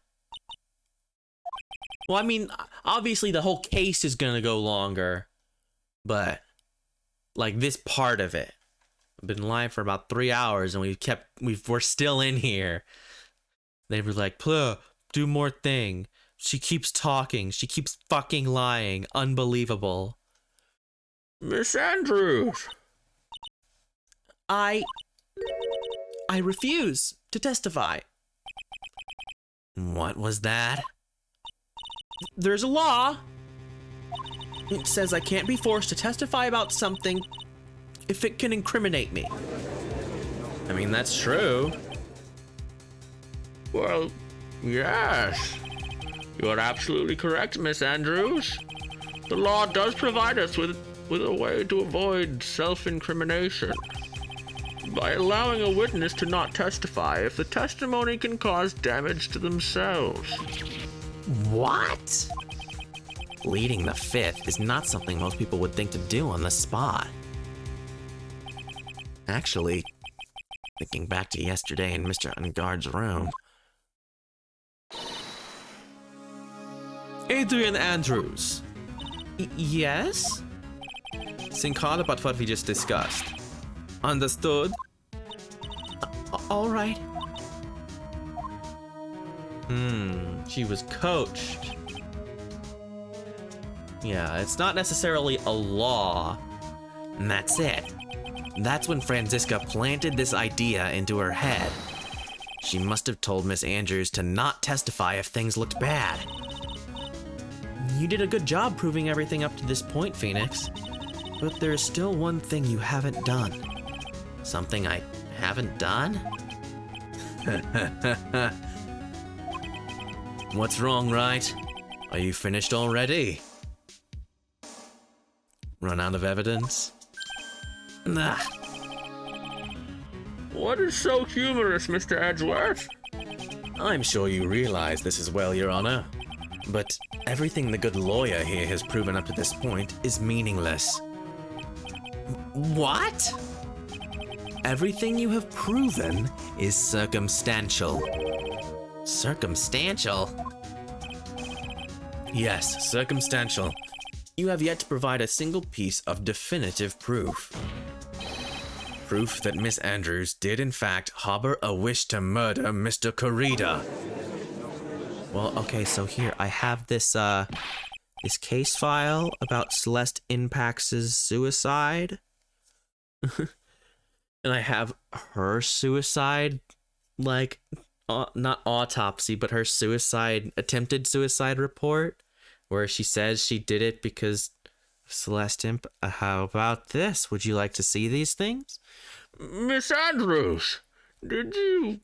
Well, I mean, obviously the whole case is gonna go longer, but like this part of it. I've been live for about 3 hours and we're still in here. They were like, "Pluh, do more thing." She keeps talking. She keeps fucking lying. Unbelievable. Miss Andrews! I refuse to testify. What was that? There's a law. It says I can't be forced to testify about something if it can incriminate me. I mean, that's true. Well, yes. You are absolutely correct, Miss Andrews. The law does provide us with a way to avoid self-incrimination. By allowing a witness to not testify if the testimony can cause damage to themselves. What? Pleading the fifth is not something most people would think to do on the spot. Actually, thinking back to yesterday in Mr. Ungard's room. Adrian Andrews. Yes? Think hard about what we just discussed. Understood? All right. She was coached. Yeah, it's not necessarily a law. And that's it. That's when Franziska planted this idea into her head. She must have told Miss Andrews to not testify if things looked bad. You did a good job proving everything up to this point, Phoenix. But there's still one thing you haven't done. Something I haven't done? What's wrong, right? Are you finished already? Run out of evidence? Nah. What is so humorous, Mr. Edgeworth? I'm sure you realize this as well, Your Honor. But everything the good lawyer here has proven up to this point is meaningless. What? Everything you have proven is circumstantial. Circumstantial? Yes, circumstantial. You have yet to provide a single piece of definitive proof. Proof that Miss Andrews did in fact harbor a wish to murder Mr. Kurita. Well, okay, so here, I have this case file about Celeste Impax's suicide. And I have her suicide, like, not autopsy, but her attempted suicide report, where she says she did it because of Celeste Imp. How about this? Would you like to see these things? Miss Andrews, did you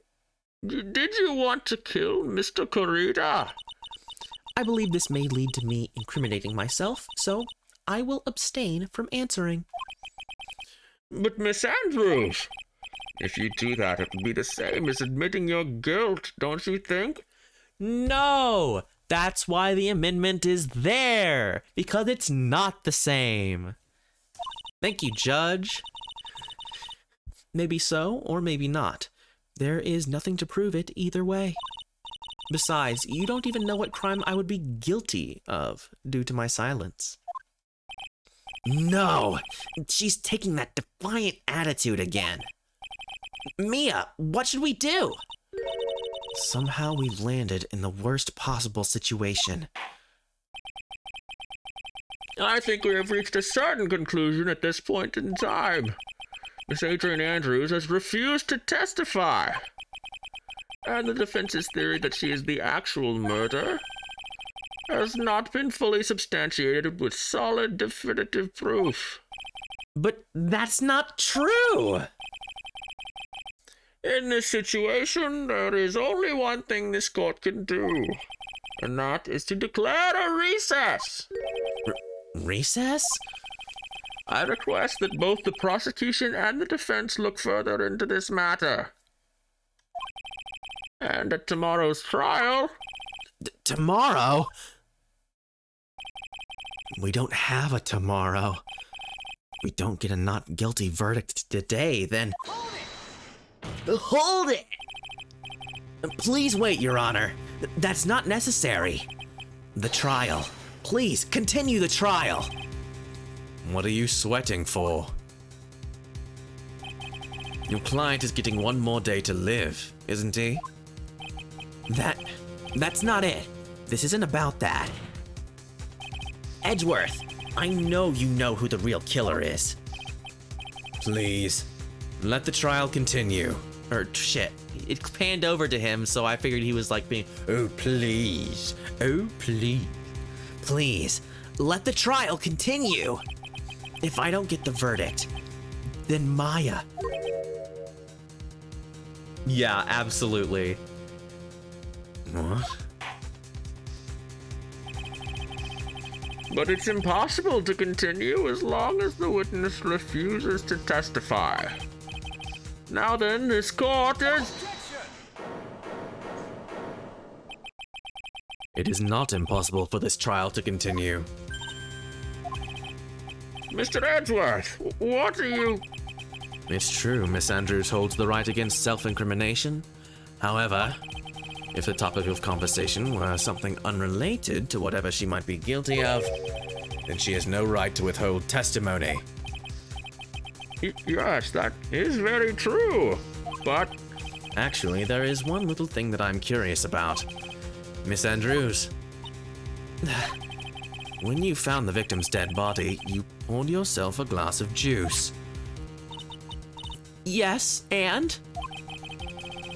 want to kill Mr. Kurita? I believe this may lead to me incriminating myself, so I will abstain from answering. But Miss Andrews, if you do that, it would be the same as admitting your guilt, don't you think? No! That's why the amendment is there! Because it's not the same. Thank you, Judge. Maybe so, or maybe not. There is nothing to prove it either way. Besides, you don't even know what crime I would be guilty of due to my silence. No! She's taking that defiant attitude again. Mia, what should we do? Somehow we've landed in the worst possible situation. I think we have reached a certain conclusion at this point in time. Miss Adrian Andrews has refused to testify. And the defense's theory that she is the actual murderer has not been fully substantiated with solid, definitive proof. But that's not true! In this situation, there is only one thing this court can do, and that is to declare a recess. Recess? I request that both the prosecution and the defense look further into this matter. And at tomorrow's trial... Tomorrow? We don't have a tomorrow. If we don't get a not guilty verdict today, then... Hold it! Please wait, Your Honor. That's not necessary. The trial. Please, continue the trial. What are you sweating for? Your client is getting one more day to live, isn't he? That's not it. This isn't about that. Edgeworth, I know you know who the real killer is. Please, let the trial continue. Or shit, it panned over to him, so I figured he was like being, oh please, oh please. Please, let the trial continue. If I don't get the verdict, then Maya. Yeah, absolutely. What? But it's impossible to continue as long as the witness refuses to testify. Now then, this court is... It is not impossible for this trial to continue. Mr. Edgeworth, what are you... It's true, Miss Andrews holds the right against self-incrimination. However, if the topic of conversation were something unrelated to whatever she might be guilty of, then she has no right to withhold testimony. Yes, that is very true, but... Actually, there is one little thing that I'm curious about. Miss Andrews, when you found the victim's dead body, you poured yourself a glass of juice. Yes, and?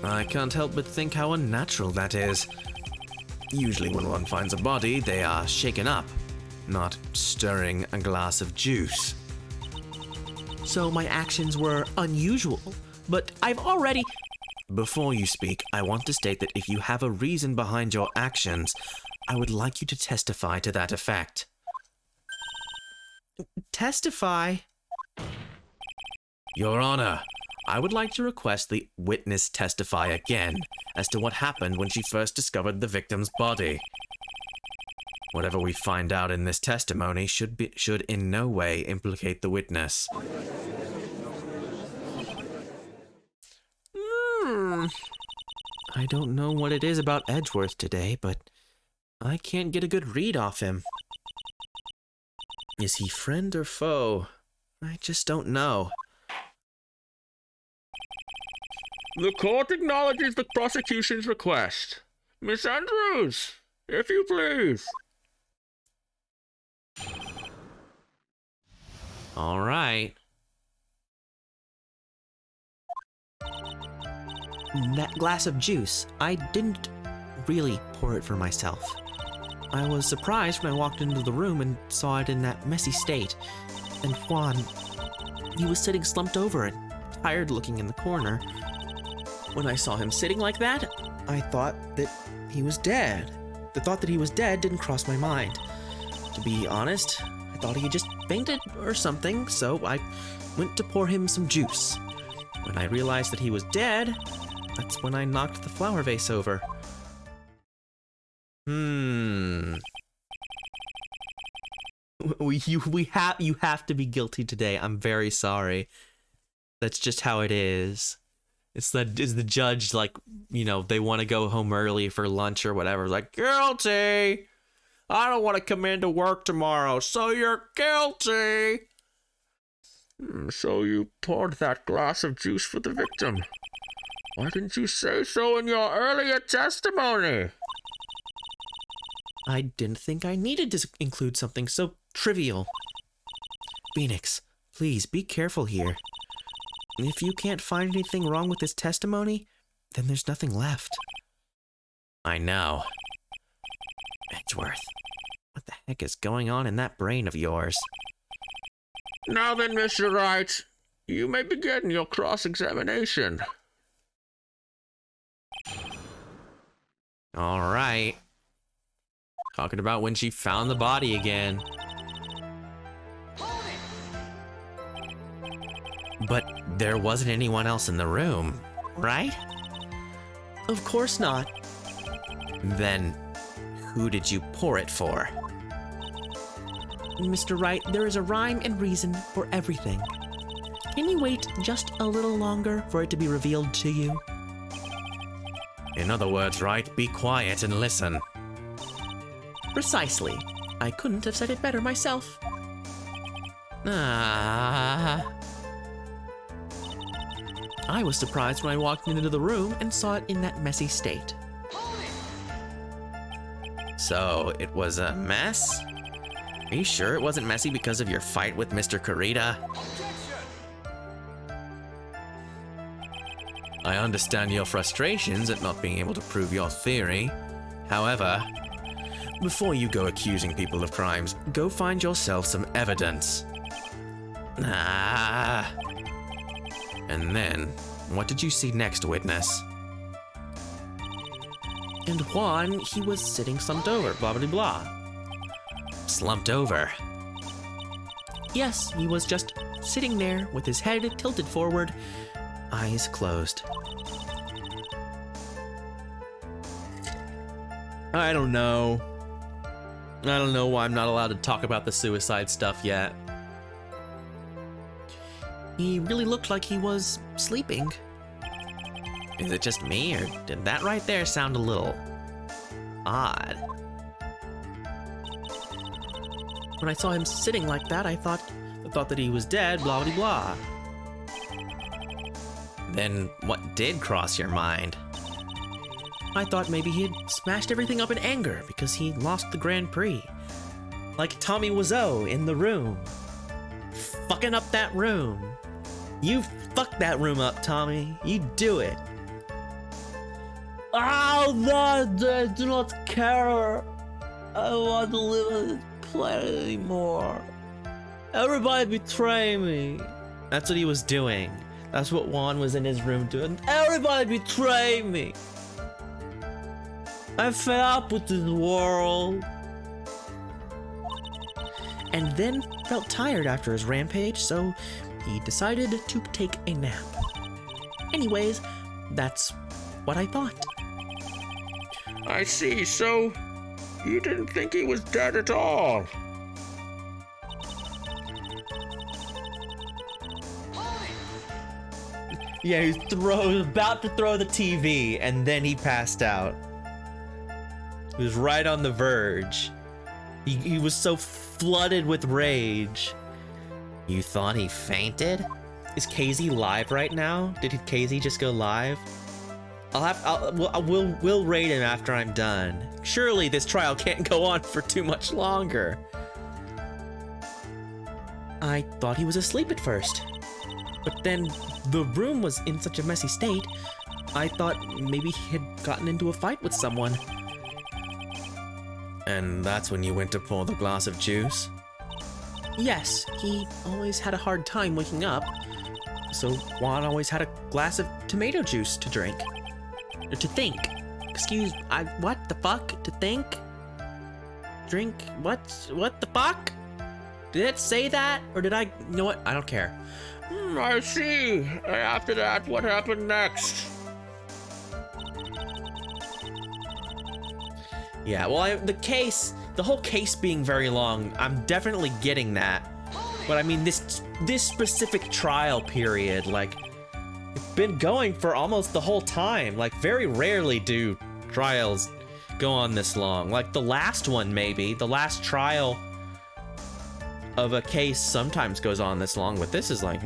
I can't help but think how unnatural that is. Usually when one finds a body, they are shaken up, not stirring a glass of juice. So my actions were unusual, but I've already... Before you speak, I want to state that if you have a reason behind your actions, I would like you to testify to that effect. Testify? Your Honor, I would like to request the witness testify again as to what happened when she first discovered the victim's body. Whatever we find out in this testimony should in no way implicate the witness. I don't know what it is about Edgeworth today, but I can't get a good read off him. Is he friend or foe? I just don't know. The court acknowledges the prosecution's request. Miss Andrews, if you please. All right. That glass of juice, I didn't really pour it for myself. I was surprised when I walked into the room and saw it in that messy state. And Juan, he was sitting slumped over and tired looking in the corner. When I saw him sitting like that, I thought that he was dead. The thought that he was dead didn't cross my mind. To be honest, I thought he had just fainted or something, so I went to pour him some juice. When I realized that he was dead, that's when I knocked the flower vase over. You have to be guilty today. I'm very sorry. That's just how it is. Is the judge like, you know, they want to go home early for lunch or whatever. Like, guilty. I don't want to come into work tomorrow, so you're guilty. So you poured that glass of juice for the victim. Why didn't you say so in your earlier testimony? I didn't think I needed to include something so trivial. Phoenix, please be careful here. If you can't find anything wrong with this testimony, then there's nothing left. I know. Edgeworth, what the heck is going on in that brain of yours? Now then, Mr. Wright, you may begin your cross-examination. All right. Talking about when she found the body again. But there wasn't anyone else in the room, right? Of course not. Then, who did you pour it for? Mr. Wright, there is a rhyme and reason for everything. Can you wait just a little longer for it to be revealed to you? In other words, Wright, be quiet and listen. Precisely. I couldn't have said it better myself. Ah. I was surprised when I walked into the room and saw it in that messy state. So, it was a mess? Are you sure it wasn't messy because of your fight with Mr. Kurita? I understand your frustrations at not being able to prove your theory. However, before you go accusing people of crimes, go find yourself some evidence. Ah. And then, what did you see next, witness? And Juan, he was sitting slumped over, blah blah blah. Slumped over. Yes, he was just sitting there with his head tilted forward, eyes closed. I don't know. I don't know why I'm not allowed to talk about the suicide stuff yet. He really looked like he was sleeping. Is it just me, or did that right there sound a little odd? When I saw him sitting like that, I thought that he was dead, blah blah blah. Then what did cross your mind? I thought maybe he had smashed everything up in anger because he lost the Grand Prix. Like Tommy Wiseau in The Room. Fucking up that room. You fuck that room up, Tommy. You do it. Oh, no, I do not care. I don't want to live on this planet anymore. Everybody betray me. That's what he was doing. That's what Juan was in his room doing. Everybody betray me. I'm fed up with this world. And then felt tired after his rampage, so he decided to take a nap. Anyways, that's what I thought. I see, so you didn't think he was dead at all. Yeah, he was about to throw the TV, and then he passed out. He was right on the verge. He was so flooded with rage. You thought he fainted? Is KZ live right now? Did KZ just go live? We'll raid him after I'm done. Surely this trial can't go on for too much longer. I thought he was asleep at first. But then the room was in such a messy state, I thought maybe he had gotten into a fight with someone. And that's when you went to pour the glass of juice? Yes, he always had a hard time waking up, so Juan always had a glass of tomato juice to drink. Or to think. What the fuck? To think? Drink? What the fuck? Did it say that? Or did I, you know what? I don't care. I see. After that, what happened next? Yeah, well, the whole case being very long, I'm definitely getting that. But I mean, this specific trial period, like, it's been going for almost the whole time. Like, very rarely do trials go on this long. Like, the last one, maybe. The last trial of a case sometimes goes on this long, but this is like,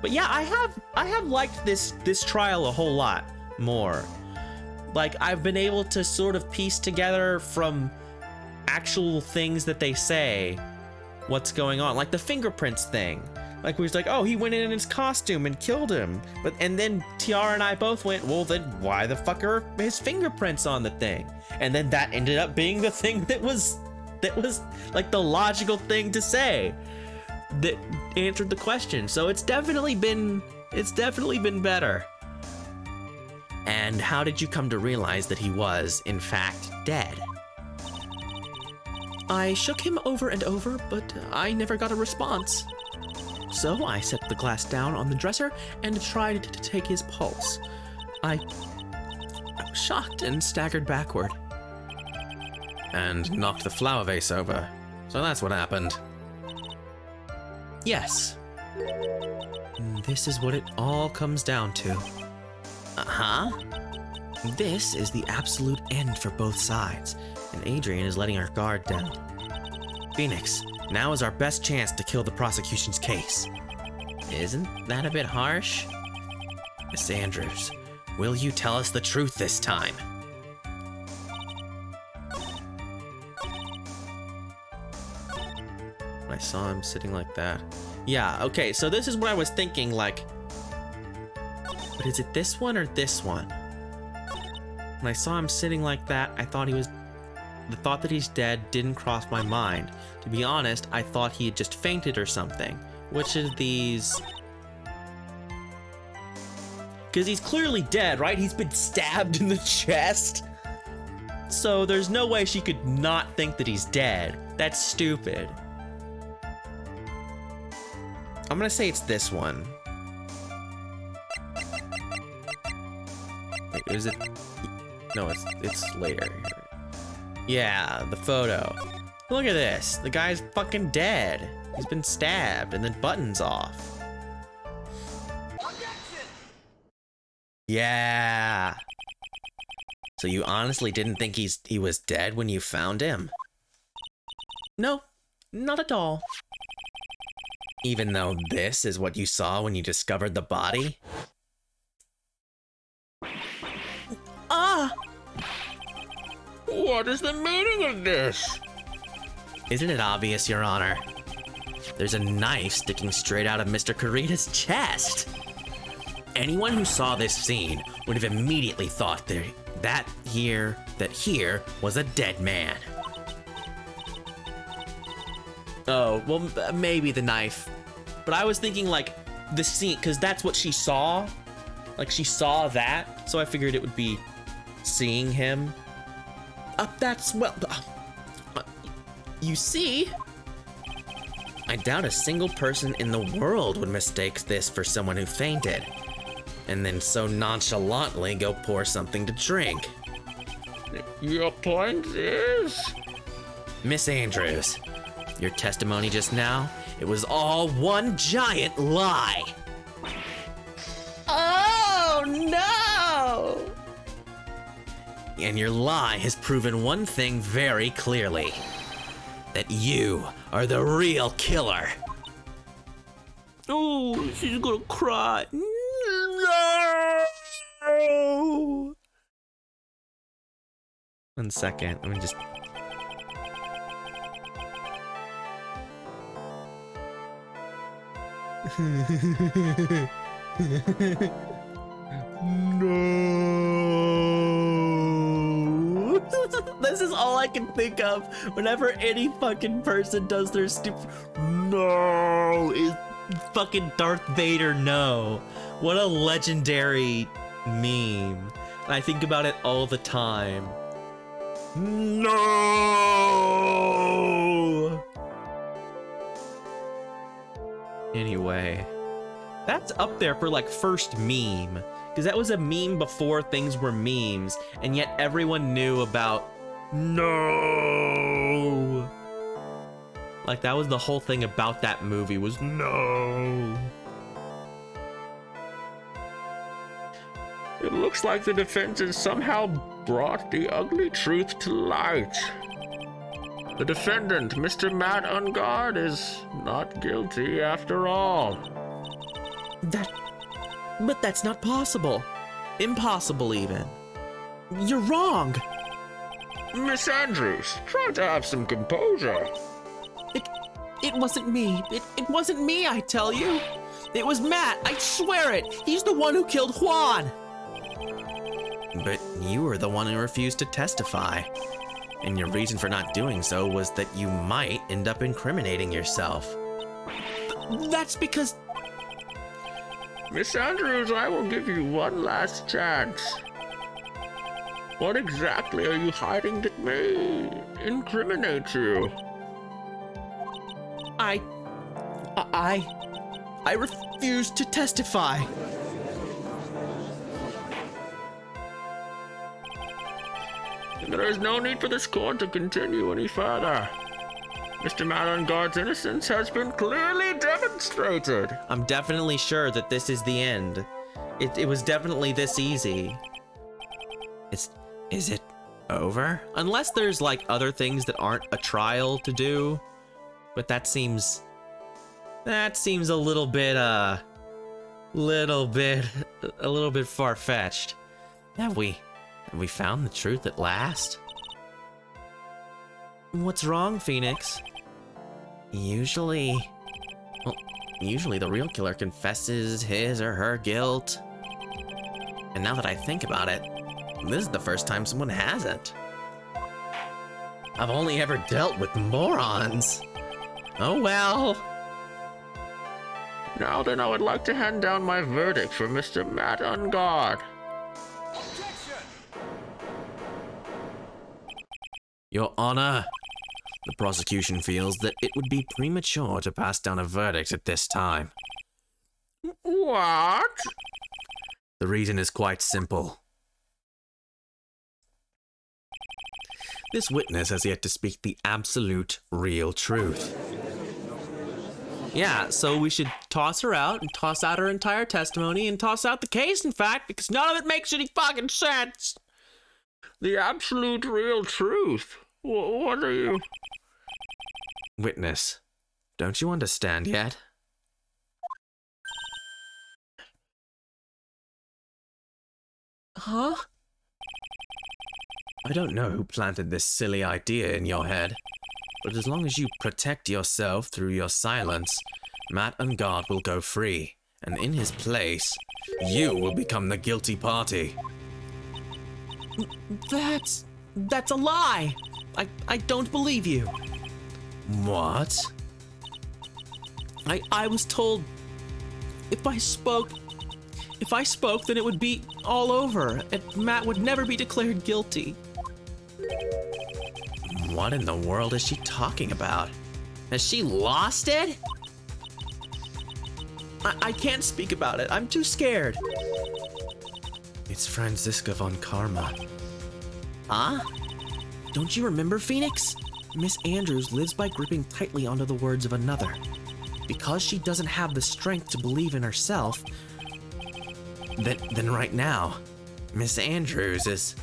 But yeah, I have liked this trial a whole lot more. Like, I've been able to sort of piece together from actual things that they say what's going on, like the fingerprints thing. Like, we was like, oh, he went in his costume and killed him, and then Tiara and I both went, well, then why the fuck are his fingerprints on the thing? And then that ended up being the thing that was like the logical thing to say that answered the question. So it's definitely been better. And how did you come to realize that he was, in fact, dead? I shook him over and over, but I never got a response. So I set the glass down on the dresser and tried to take his pulse. I was shocked and staggered backward. And knocked the flower vase over. So that's what happened. Yes. This is what it all comes down to. Uh-huh. This is the absolute end for both sides, and Adrian is letting our guard down. Phoenix, now is our best chance to kill the prosecution's case. Isn't that a bit harsh? Miss Andrews, will you tell us the truth this time? I saw him sitting like that. Yeah, okay, so this is what I was thinking, like, but is it this one or this one? When I saw him sitting like that, I thought the thought that he's dead didn't cross my mind. To be honest, I thought he had just fainted or something. Which of these? Because he's clearly dead, right? He's been stabbed in the chest. So there's no way she could not think that he's dead. That's stupid. I'm gonna say it's this one. Wait, is it? No, it's later. Yeah, the photo. Look at this. The guy's fucking dead. He's been stabbed and then buttons off. Yeah. So you honestly didn't think he was dead when you found him? No, not at all. Even though this is what you saw when you discovered the body? Ah! What is the meaning of this? Isn't it obvious, Your Honor? There's a knife sticking straight out of Mr. Kurita's chest. Anyone who saw this scene would have immediately thought that here was a dead man. Oh, well, maybe the knife. But I was thinking, like, the scene, because that's what she saw. Like, she saw that, so I figured it would be seeing him. That's, well, you see? I doubt a single person in the world would mistake this for someone who fainted, and then so nonchalantly go pour something to drink. Your point is? Miss Andrews, your testimony just now, it was all one giant lie. Oh, no! And your lie has proven one thing very clearly. That you are the real killer. Oh, she's gonna cry. No! 1 second, let me just... No. This is all I can think of whenever any fucking person does their stupid no is fucking Darth Vader no. What a legendary meme. And I think about it all the time. No. Anyway, that's up there for like first meme, because that was a meme before things were memes, and yet everyone knew about no. Like that was the whole thing about that movie was no. It looks like the defense has somehow brought the ugly truth to light. The defendant, Mr. Matt Ungard, is not guilty after all. But that's not possible. Impossible, even. You're wrong. Miss Andrews, try to have some composure. It wasn't me. It wasn't me, I tell you. It was Matt. I swear it. He's the one who killed Juan. But you were the one who refused to testify. And your reason for not doing so was that you might end up incriminating yourself. That's because... Miss Andrews, I will give you one last chance. What exactly are you hiding that may incriminate you? I refuse to testify. There is no need for this court to continue any further. Mr. Matt Ungard's innocence has been clearly demonstrated. I'm definitely sure that this is the end. It was definitely this easy. Is it over? Unless there's like other things that aren't a trial to do. But that seems a little bit far-fetched. Have we found the truth at last? What's wrong, Phoenix? Usually the real killer confesses his or her guilt. And now that I think about it, this is the first time someone hasn't. I've only ever dealt with morons. Oh well. Now then, I would like to hand down my verdict for Mr. Matt Ungard. Your Honor, the prosecution feels that it would be premature to pass down a verdict at this time. What? The reason is quite simple. This witness has yet to speak the absolute, real truth. Yeah, so we should toss her out and toss out her entire testimony and toss out the case, in fact, because none of it makes any fucking sense. The absolute real truth? What are you... Witness, don't you understand yet? Huh? I don't know who planted this silly idea in your head, but as long as you protect yourself through your silence, Matt Ungard will go free, and in his place, you will become the guilty party. That's a lie. I don't believe you. What? I was told if I spoke, then it would be all over, and Matt would never be declared guilty. What in the world is she talking about? Has she lost it? I can't speak about it. I'm too scared. It's Franziska von Karma. Huh? Don't you remember, Phoenix? Miss Andrews lives by gripping tightly onto the words of another. Because she doesn't have the strength to believe in herself. Then right now, Miss Andrews is...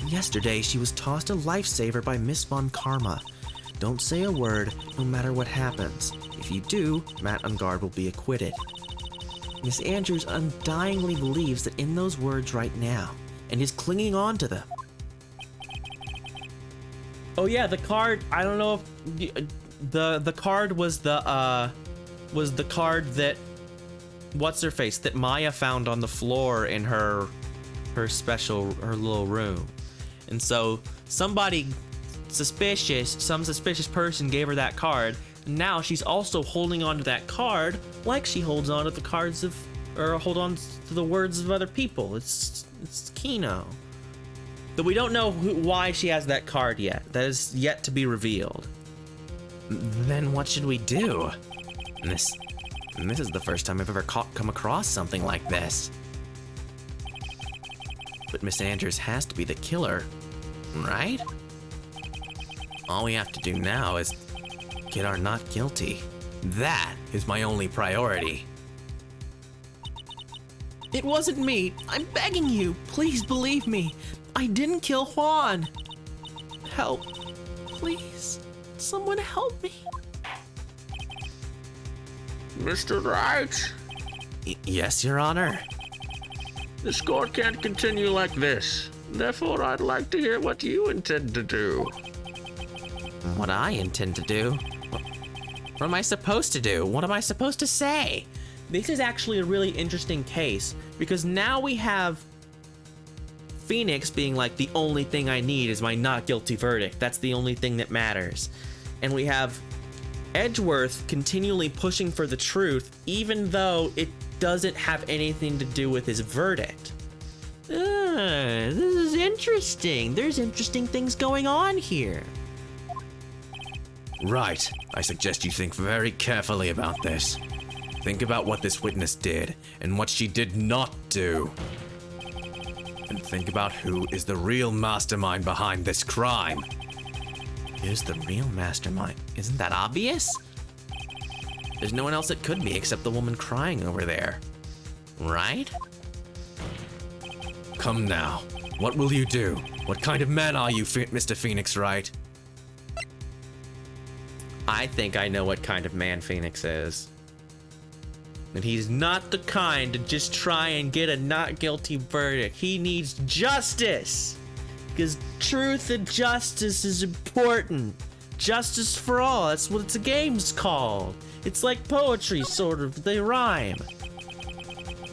Yesterday, she was tossed a lifesaver by Miss Von Karma. Don't say a word, no matter what happens. If you do, Matt Ungard will be acquitted. Miss Andrews undyingly believes that in those words right now, and is clinging on to them. Oh yeah, the card, I don't know if... The card was the card that... What's-her-face? That Maya found on the floor in her little room. And so, some suspicious person gave her that card. And now she's also holding on to that card like she holds on to the cards of... Or hold on to the words of other people. It's Kino. But we don't know why she has that card yet. That is yet to be revealed. Then what should we do? This is the first time I've ever come across something like this. But Miss Andrews has to be the killer, right? All we have to do now is get our not guilty. That is my only priority. It wasn't me. I'm begging you. Please believe me. I didn't kill Juan. Help. Please, someone help me. Mr. Wright, Yes, Your Honor. this court can't continue like this. Therefore, I'd like to hear what you intend to do. What I intend to do? What am I supposed to do? What am I supposed to say? This is actually a really interesting case because now we have Phoenix being like, the only thing I need is my not guilty verdict. That's the only thing that matters. And we have Edgeworth continually pushing for the truth, even though it doesn't have anything to do with his verdict. This is interesting. There's interesting things going on here. Right. I suggest you think very carefully about this. Think about what this witness did and what she did not do. And think about who is the real mastermind behind this crime. Who's the real mastermind? Isn't that obvious? There's no one else it could be except the woman crying over there. Right? Come now. What will you do? What kind of man are you, Mr. Phoenix Wright? I think I know what kind of man Phoenix is. And he's not the kind to just try and get a not guilty verdict. He needs justice. Because truth and justice is important. Justice for all. That's what the game's called. It's like poetry, sort of. They rhyme.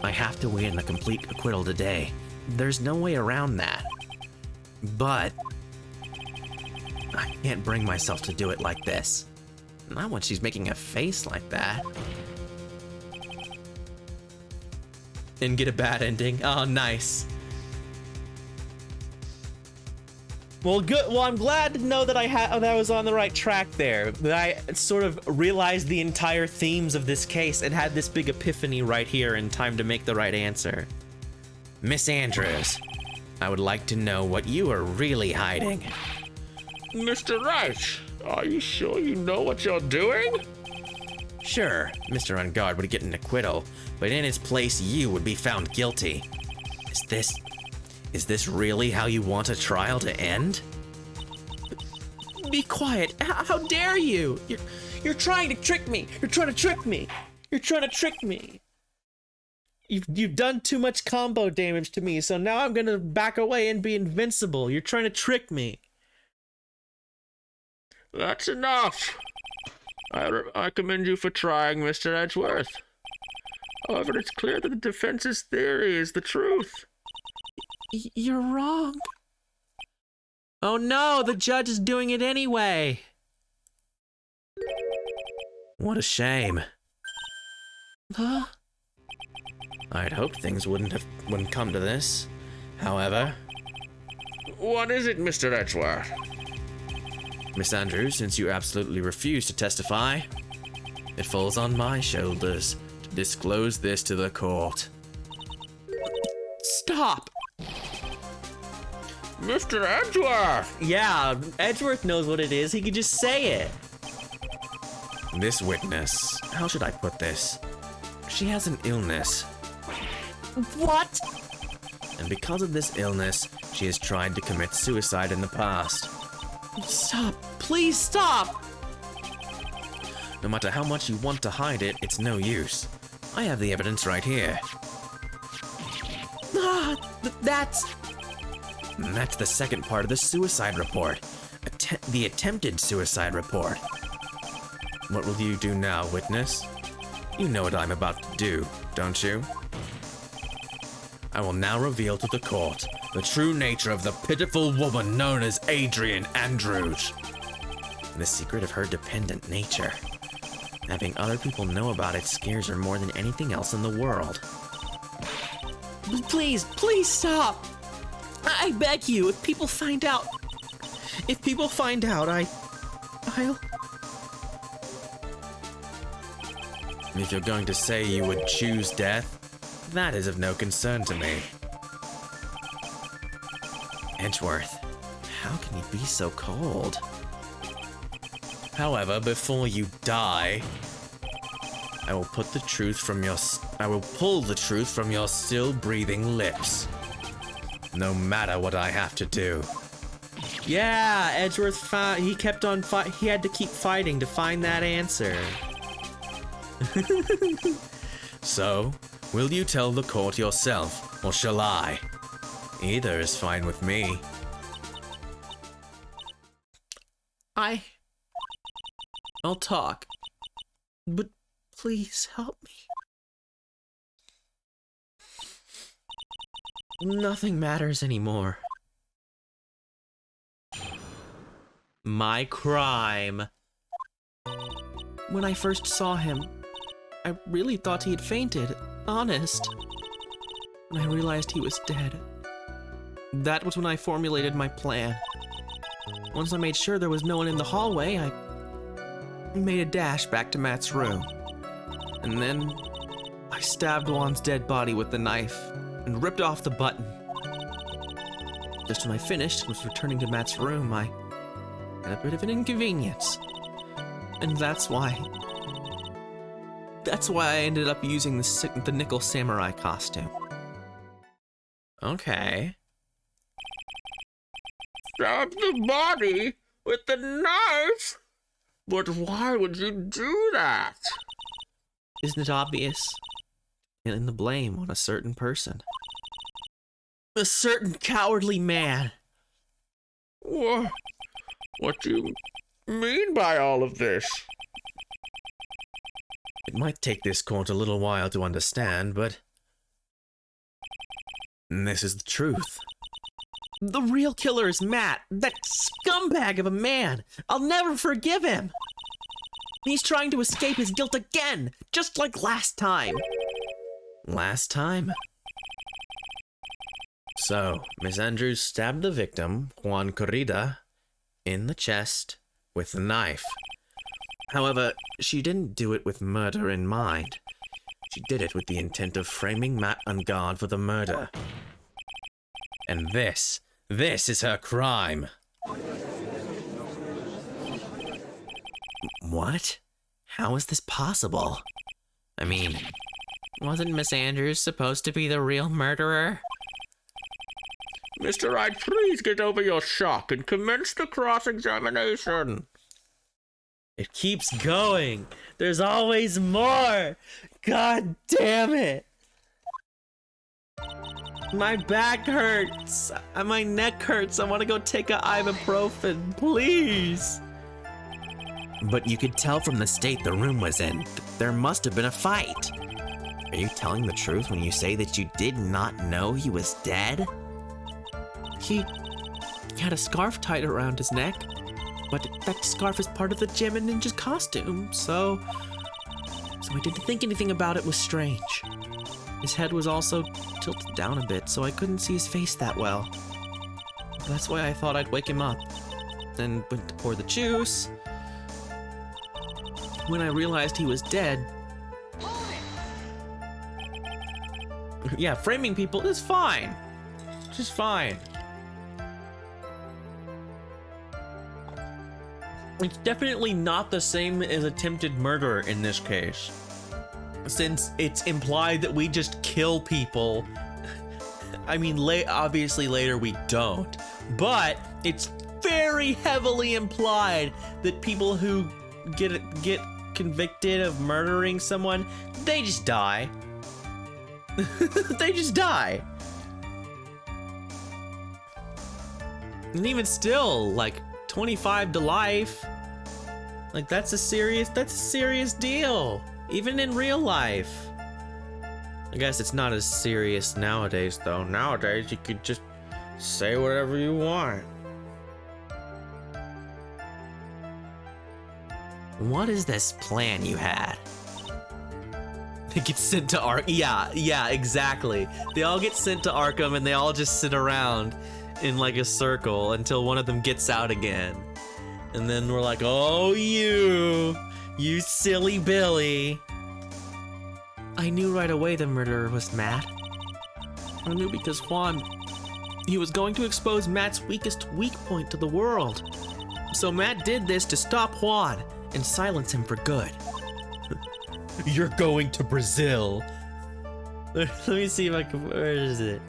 I have to win a complete acquittal today. There's no way around that. But I can't bring myself to do it like this. Not when she's making a face like that. And get a bad ending. Oh, nice. Well, good. Well, I'm glad to know that that I was on the right track there. That I sort of realized the entire themes of this case and had this big epiphany right here in time to make the right answer. Miss Andrews, I would like to know what you are really hiding. Mr. Wright, are you sure you know what you're doing? Sure, Mr. Ungard would get an acquittal, but in its place you would be found guilty. Is this really how you want a trial to end? Be quiet. How dare you? You're trying to trick me. You're trying to trick me. You're trying to trick me. You've done too much combo damage to me, so now I'm gonna back away and be invincible. You're trying to trick me. That's enough. I commend you for trying, Mr. Edgeworth. However, it's clear that the defense's theory is the truth. You're wrong. Oh no, the judge is doing it anyway. What a shame. Huh? I'd hoped things wouldn't come to this. However, What is it, Mr. Edgeworth? Miss Andrews, since you absolutely refuse to testify, it falls on my shoulders to disclose this to the court. Stop. Mr. Edgeworth! Yeah, Edgeworth knows what it is. He could just say it. This witness, how should I put this? She has an illness, What? and because of this illness, she has tried to commit suicide in the past. Stop. Please stop. No matter how much you want to hide it, it's no use. I have the evidence right here. That's... And that's the second part of the suicide report. The attempted suicide report. What will you do now, witness? You know what I'm about to do, don't you? I will now reveal to the court the true nature of the pitiful woman known as Adrian Andrews. And the secret of her dependent nature. Having other people know about it scares her more than anything else in the world. Please stop. I beg you, if people find out, I'll... If you're going to say you would choose death, that is of no concern to me. Edgeworth, how can you be so cold? However, before you die, I will pull the truth from your still breathing lips. No matter what I have to do. Yeah, Edgeworth found, he kept on he had to keep fighting to find that answer. So, will you tell the court yourself, or shall I? Either is fine with me. I'll talk. But please help me. Nothing matters anymore. My crime. When I first saw him, I really thought he had fainted. Honest. When I realized he was dead, that was when I formulated my plan. Once I made sure there was no one in the hallway, I made a dash back to Matt's room. And then I stabbed Juan's dead body with the knife and ripped off the button. Just when I finished and was returning to Matt's room, I had a bit of an inconvenience. And that's why I ended up using the Nickel Samurai costume. Okay. Stab the body with the knife? But why would you do that? Isn't it obvious? Pinning the blame on a certain person. A certain cowardly man. What do you mean by all of this? It might take this court a little while to understand, but this is the truth. The real killer is Matt, that scumbag of a man. I'll never forgive him. He's trying to escape his guilt again, just like last time. Last time? So, Miss Andrews stabbed the victim, Juan Corrida, in the chest with a knife. However, she didn't do it with murder in mind. She did it with the intent of framing Matt on guard for the murder. And this is her crime. What? How is this possible? I mean, wasn't Miss Andrews supposed to be the real murderer? Mr. Wright, please get over your shock and commence the cross-examination. It keeps going. There's always more. God damn it. My back hurts. My neck hurts. I want to go take a ibuprofen, please. But you could tell from the state the room was in. There must have been a fight. Are you telling the truth when you say that you did not know he was dead? He had a scarf tied around his neck, but that scarf is part of the Gem and Ninja's costume, so I didn't think anything about it was strange. His head was also tilted down a bit, so I couldn't see his face that well. That's why I thought I'd wake him up. Then went to pour the juice. When I realized he was dead... Yeah, framing people is fine. Just fine. It's definitely not the same as attempted murder in this case, since it's implied that we just kill people. I mean, obviously later we don't, but it's very heavily implied that people who get convicted of murdering someone, they just die. They just die. And even still, like, 25 to life. Like, that's a serious deal. Even in real life. I guess it's not as serious nowadays, though. Nowadays, you could just say whatever you want. What is this plan you had? It gets sent to Arkham. Yeah, exactly. They all get sent to Arkham and they all just sit around in like a circle until one of them gets out again. And then we're like, oh, you silly Billy. I knew right away the murderer was Matt. I knew because Juan, he was going to expose Matt's weakest weak point to the world. So Matt did this to stop Juan and silence him for good. You're going to Brazil. Let me see if I can, where is it?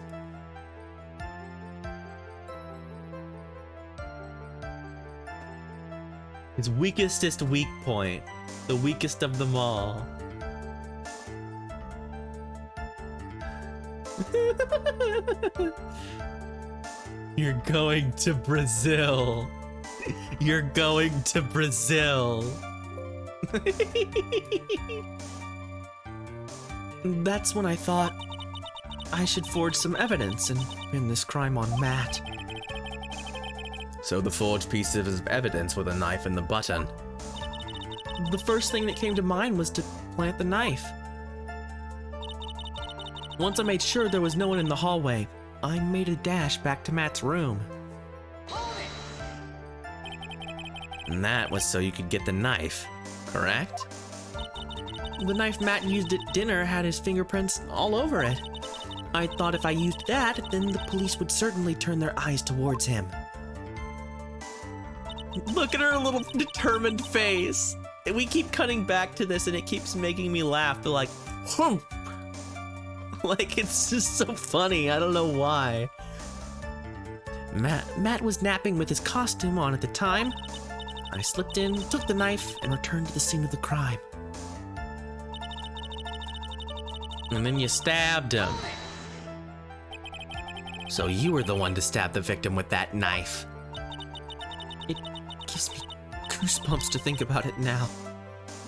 His weakestest weak point. The weakest of them all. You're going to Brazil. You're going to Brazil. That's when I thought I should forge some evidence and pin this crime on Matt. So the forged pieces of evidence were the knife and the button. The first thing that came to mind was to plant the knife. Once I made sure there was no one in the hallway, I made a dash back to Matt's room. And that was so you could get the knife, correct? The knife Matt used at dinner had his fingerprints all over it. I thought if I used that, then the police would certainly turn their eyes towards him. Look at her little determined face. We keep cutting back to this and it keeps making me laugh. They're like, "Whoom." Like, it's just so funny. I don't know why. Matt was napping with his costume on at the time. I slipped in, took the knife, and returned to the scene of the crime. And then you stabbed him. So you were the one to stab the victim with that knife. It gives me goosebumps to think about it now.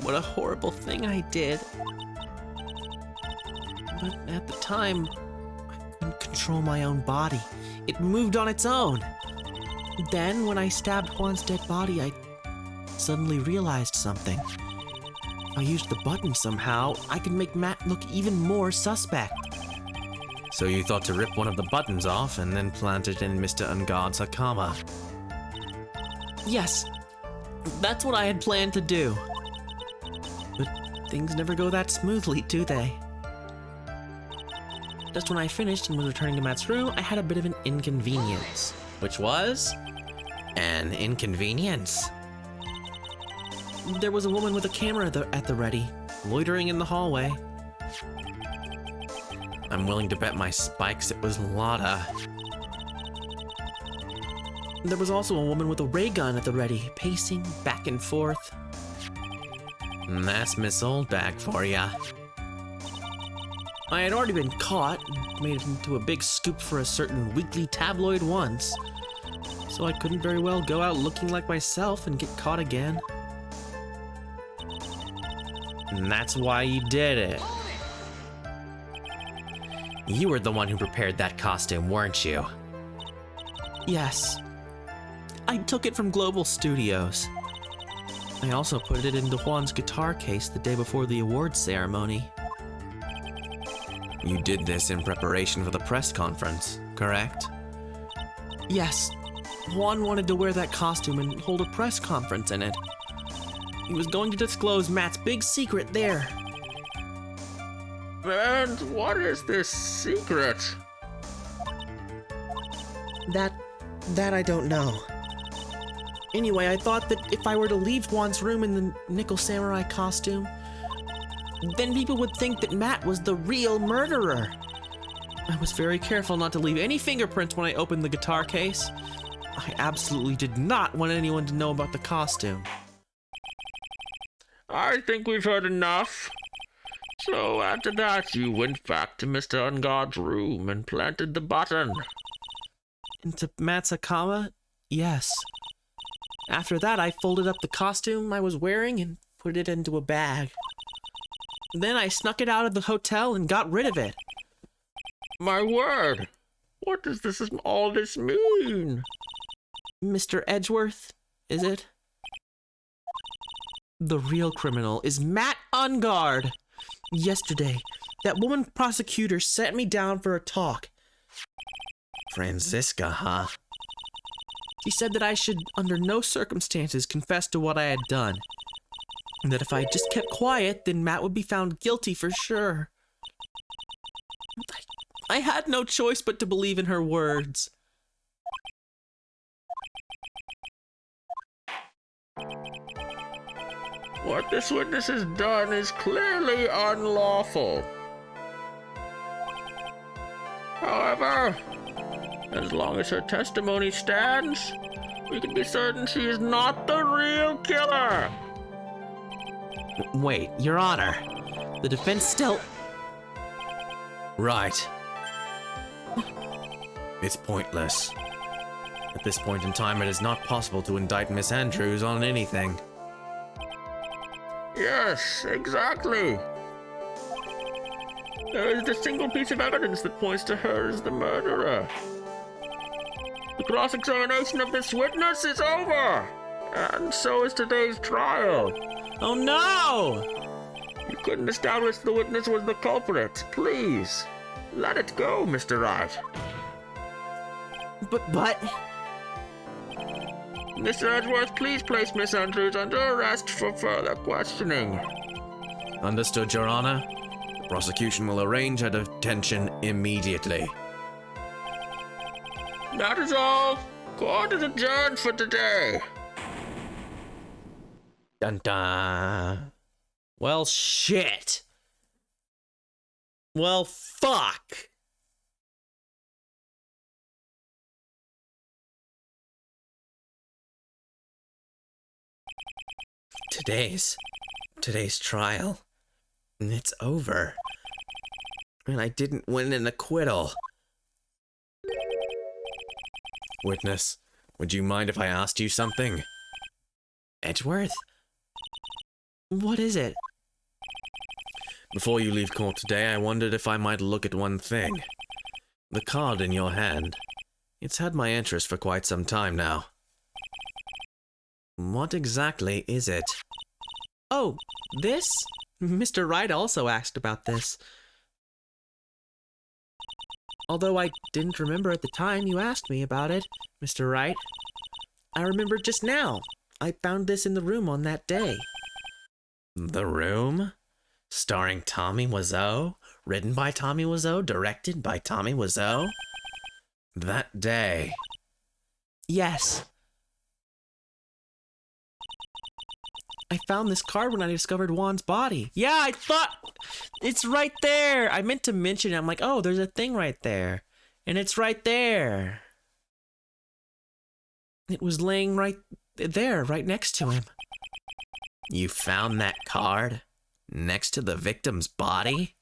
What a horrible thing I did. But at the time, I couldn't control my own body. It moved on its own. Then, when I stabbed Juan's dead body, I suddenly realized something. If I used the button somehow, I could make Matt look even more suspect. So you thought to rip one of the buttons off and then plant it in Mr. Ungard's Hakama. Yes, that's what I had planned to do. But things never go that smoothly, do they? Just when I finished and was returning to Matt's room, I had a bit of an inconvenience. Which was? An inconvenience. There was a woman with a camera at the ready, loitering in the hallway. I'm willing to bet my spikes it was Lotta. There was also a woman with a ray gun at the ready, pacing back and forth. And that's Miss Oldbag for ya. I had already been caught and made it into a big scoop for a certain weekly tabloid once, so I couldn't very well go out looking like myself and get caught again. And that's why you did it. You were the one who prepared that costume, weren't you? Yes. I took it from Global Studios. I also put it into Juan's guitar case the day before the awards ceremony. You did this in preparation for the press conference, correct? Yes. Juan wanted to wear that costume and hold a press conference in it. He was going to disclose Matt's big secret there. And what is this secret? That I don't know. Anyway, I thought that if I were to leave Juan's room in the Nickel Samurai costume, then people would think that Matt was the real murderer. I was very careful not to leave any fingerprints when I opened the guitar case. I absolutely did not want anyone to know about the costume. I think we've heard enough. So after that, you went back to Mr. Ungard's room and planted the button. Into Matt's Hakama? Yes. After that, I folded up the costume I was wearing and put it into a bag. Then I snuck it out of the hotel and got rid of it. My word! What does all this mean? Mr. Edgeworth, is it? The real criminal is Matt Ungard. Yesterday, that woman prosecutor sent me down for a talk. Franziska, huh? She said that I should, under no circumstances, confess to what I had done. And that if I just kept quiet, then Matt would be found guilty for sure. I had no choice but to believe in her words. What this witness has done is clearly unlawful. However, as long as her testimony stands, we can be certain she is not the real killer. Wait, Your Honor. The defense still. Right. It's pointless. At this point in time, it is not possible to indict Miss Andrews on anything. Yes, exactly. There is a single piece of evidence that points to her as the murderer. The cross-examination of this witness is over, and so is today's trial. Oh no! You couldn't establish the witness was the culprit. Please, let it go, Mr. Wright. But. Mr. Edgeworth, please place Miss Andrews under arrest for further questioning. Understood, Your Honor. The prosecution will arrange her detention immediately. That is all. Court is adjourned for today. Dun dun. Well, shit. Well, fuck. Today's trial. It's over. And I didn't win an acquittal. Witness, would you mind if I asked you something? Edgeworth? What is it? Before you leave court today, I wondered if I might look at one thing. The card in your hand. It's had my interest for quite some time now. What exactly is it? Oh, this? Mr. Wright also asked about this. Although I didn't remember at the time you asked me about it, Mr. Wright. I remember just now. I found this in the room on that day. The Room? Starring Tommy Wiseau? Written by Tommy Wiseau? Directed by Tommy Wiseau? That day. Yes. I found this card when I discovered Juan's body. Yeah, I thought it's right there. I meant to mention it. I'm like, oh, there's a thing right there. And it's right there. It was laying right there, right next to him. You found that card? Next to the victim's body?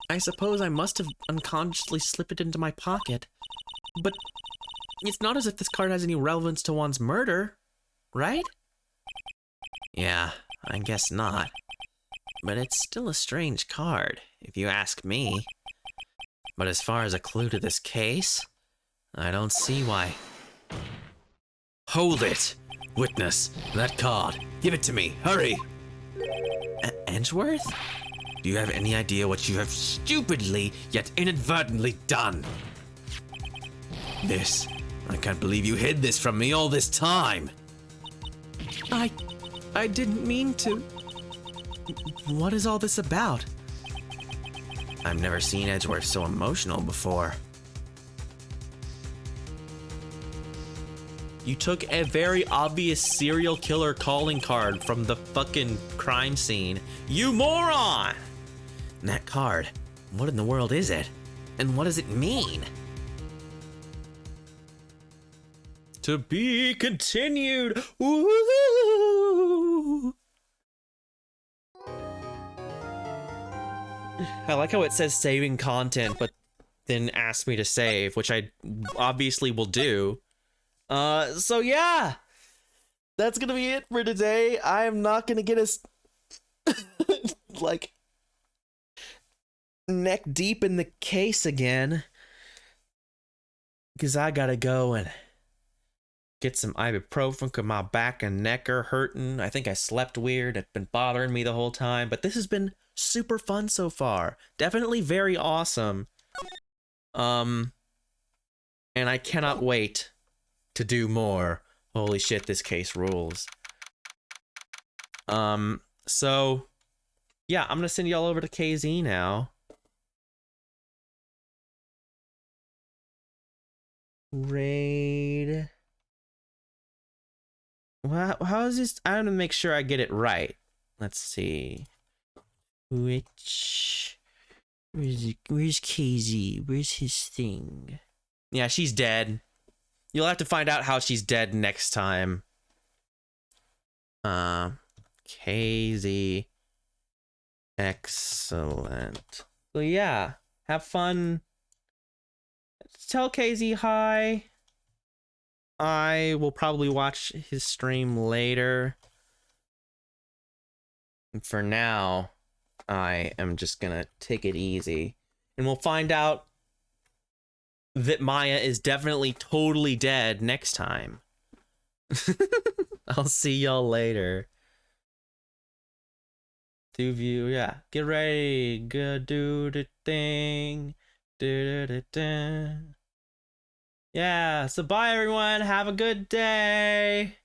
I suppose I must have unconsciously slipped it into my pocket. But it's not as if this card has any relevance to Juan's murder, right? Yeah, I guess not. But it's still a strange card, if you ask me. But as far as a clue to this case, I don't see why. Hold it! Witness, that card. Give it to me, hurry! Edgeworth? Do you have any idea what you have stupidly yet inadvertently done? This, I can't believe you hid this from me all this time! I didn't mean to. What is all this about? I've never seen Edgeworth so emotional before. You took a very obvious serial killer calling card from the fucking crime scene. You moron! That card, what in the world is it? And what does it mean? To be continued. Woo! I like how it says saving content, but then asks me to save, which I obviously will do. So yeah, that's gonna be it for today. I am not gonna get us like neck deep in the case again, because I gotta go and get some ibuprofen because my back and neck are hurting. I think I slept weird. It's been bothering me the whole time, but this has been super fun so far. Definitely very awesome. And I cannot wait to do more. Holy shit, this case rules. So yeah, I'm gonna send y'all over to KZ now. Raid. Well, how is this? I'm gonna make sure I get it right. Let's see. Where's KZ? Where's his thing? Yeah, she's dead. You'll have to find out how she's dead next time. KZ. Excellent. So yeah, have fun. Tell KZ hi. I will probably watch his stream later. And for now, I am just gonna take it easy. And we'll find out that Maya is definitely totally dead next time. I'll see y'all later. Two view, yeah. Get ready. Go do the thing. Do the thing. Yeah, so bye everyone. Have a good day.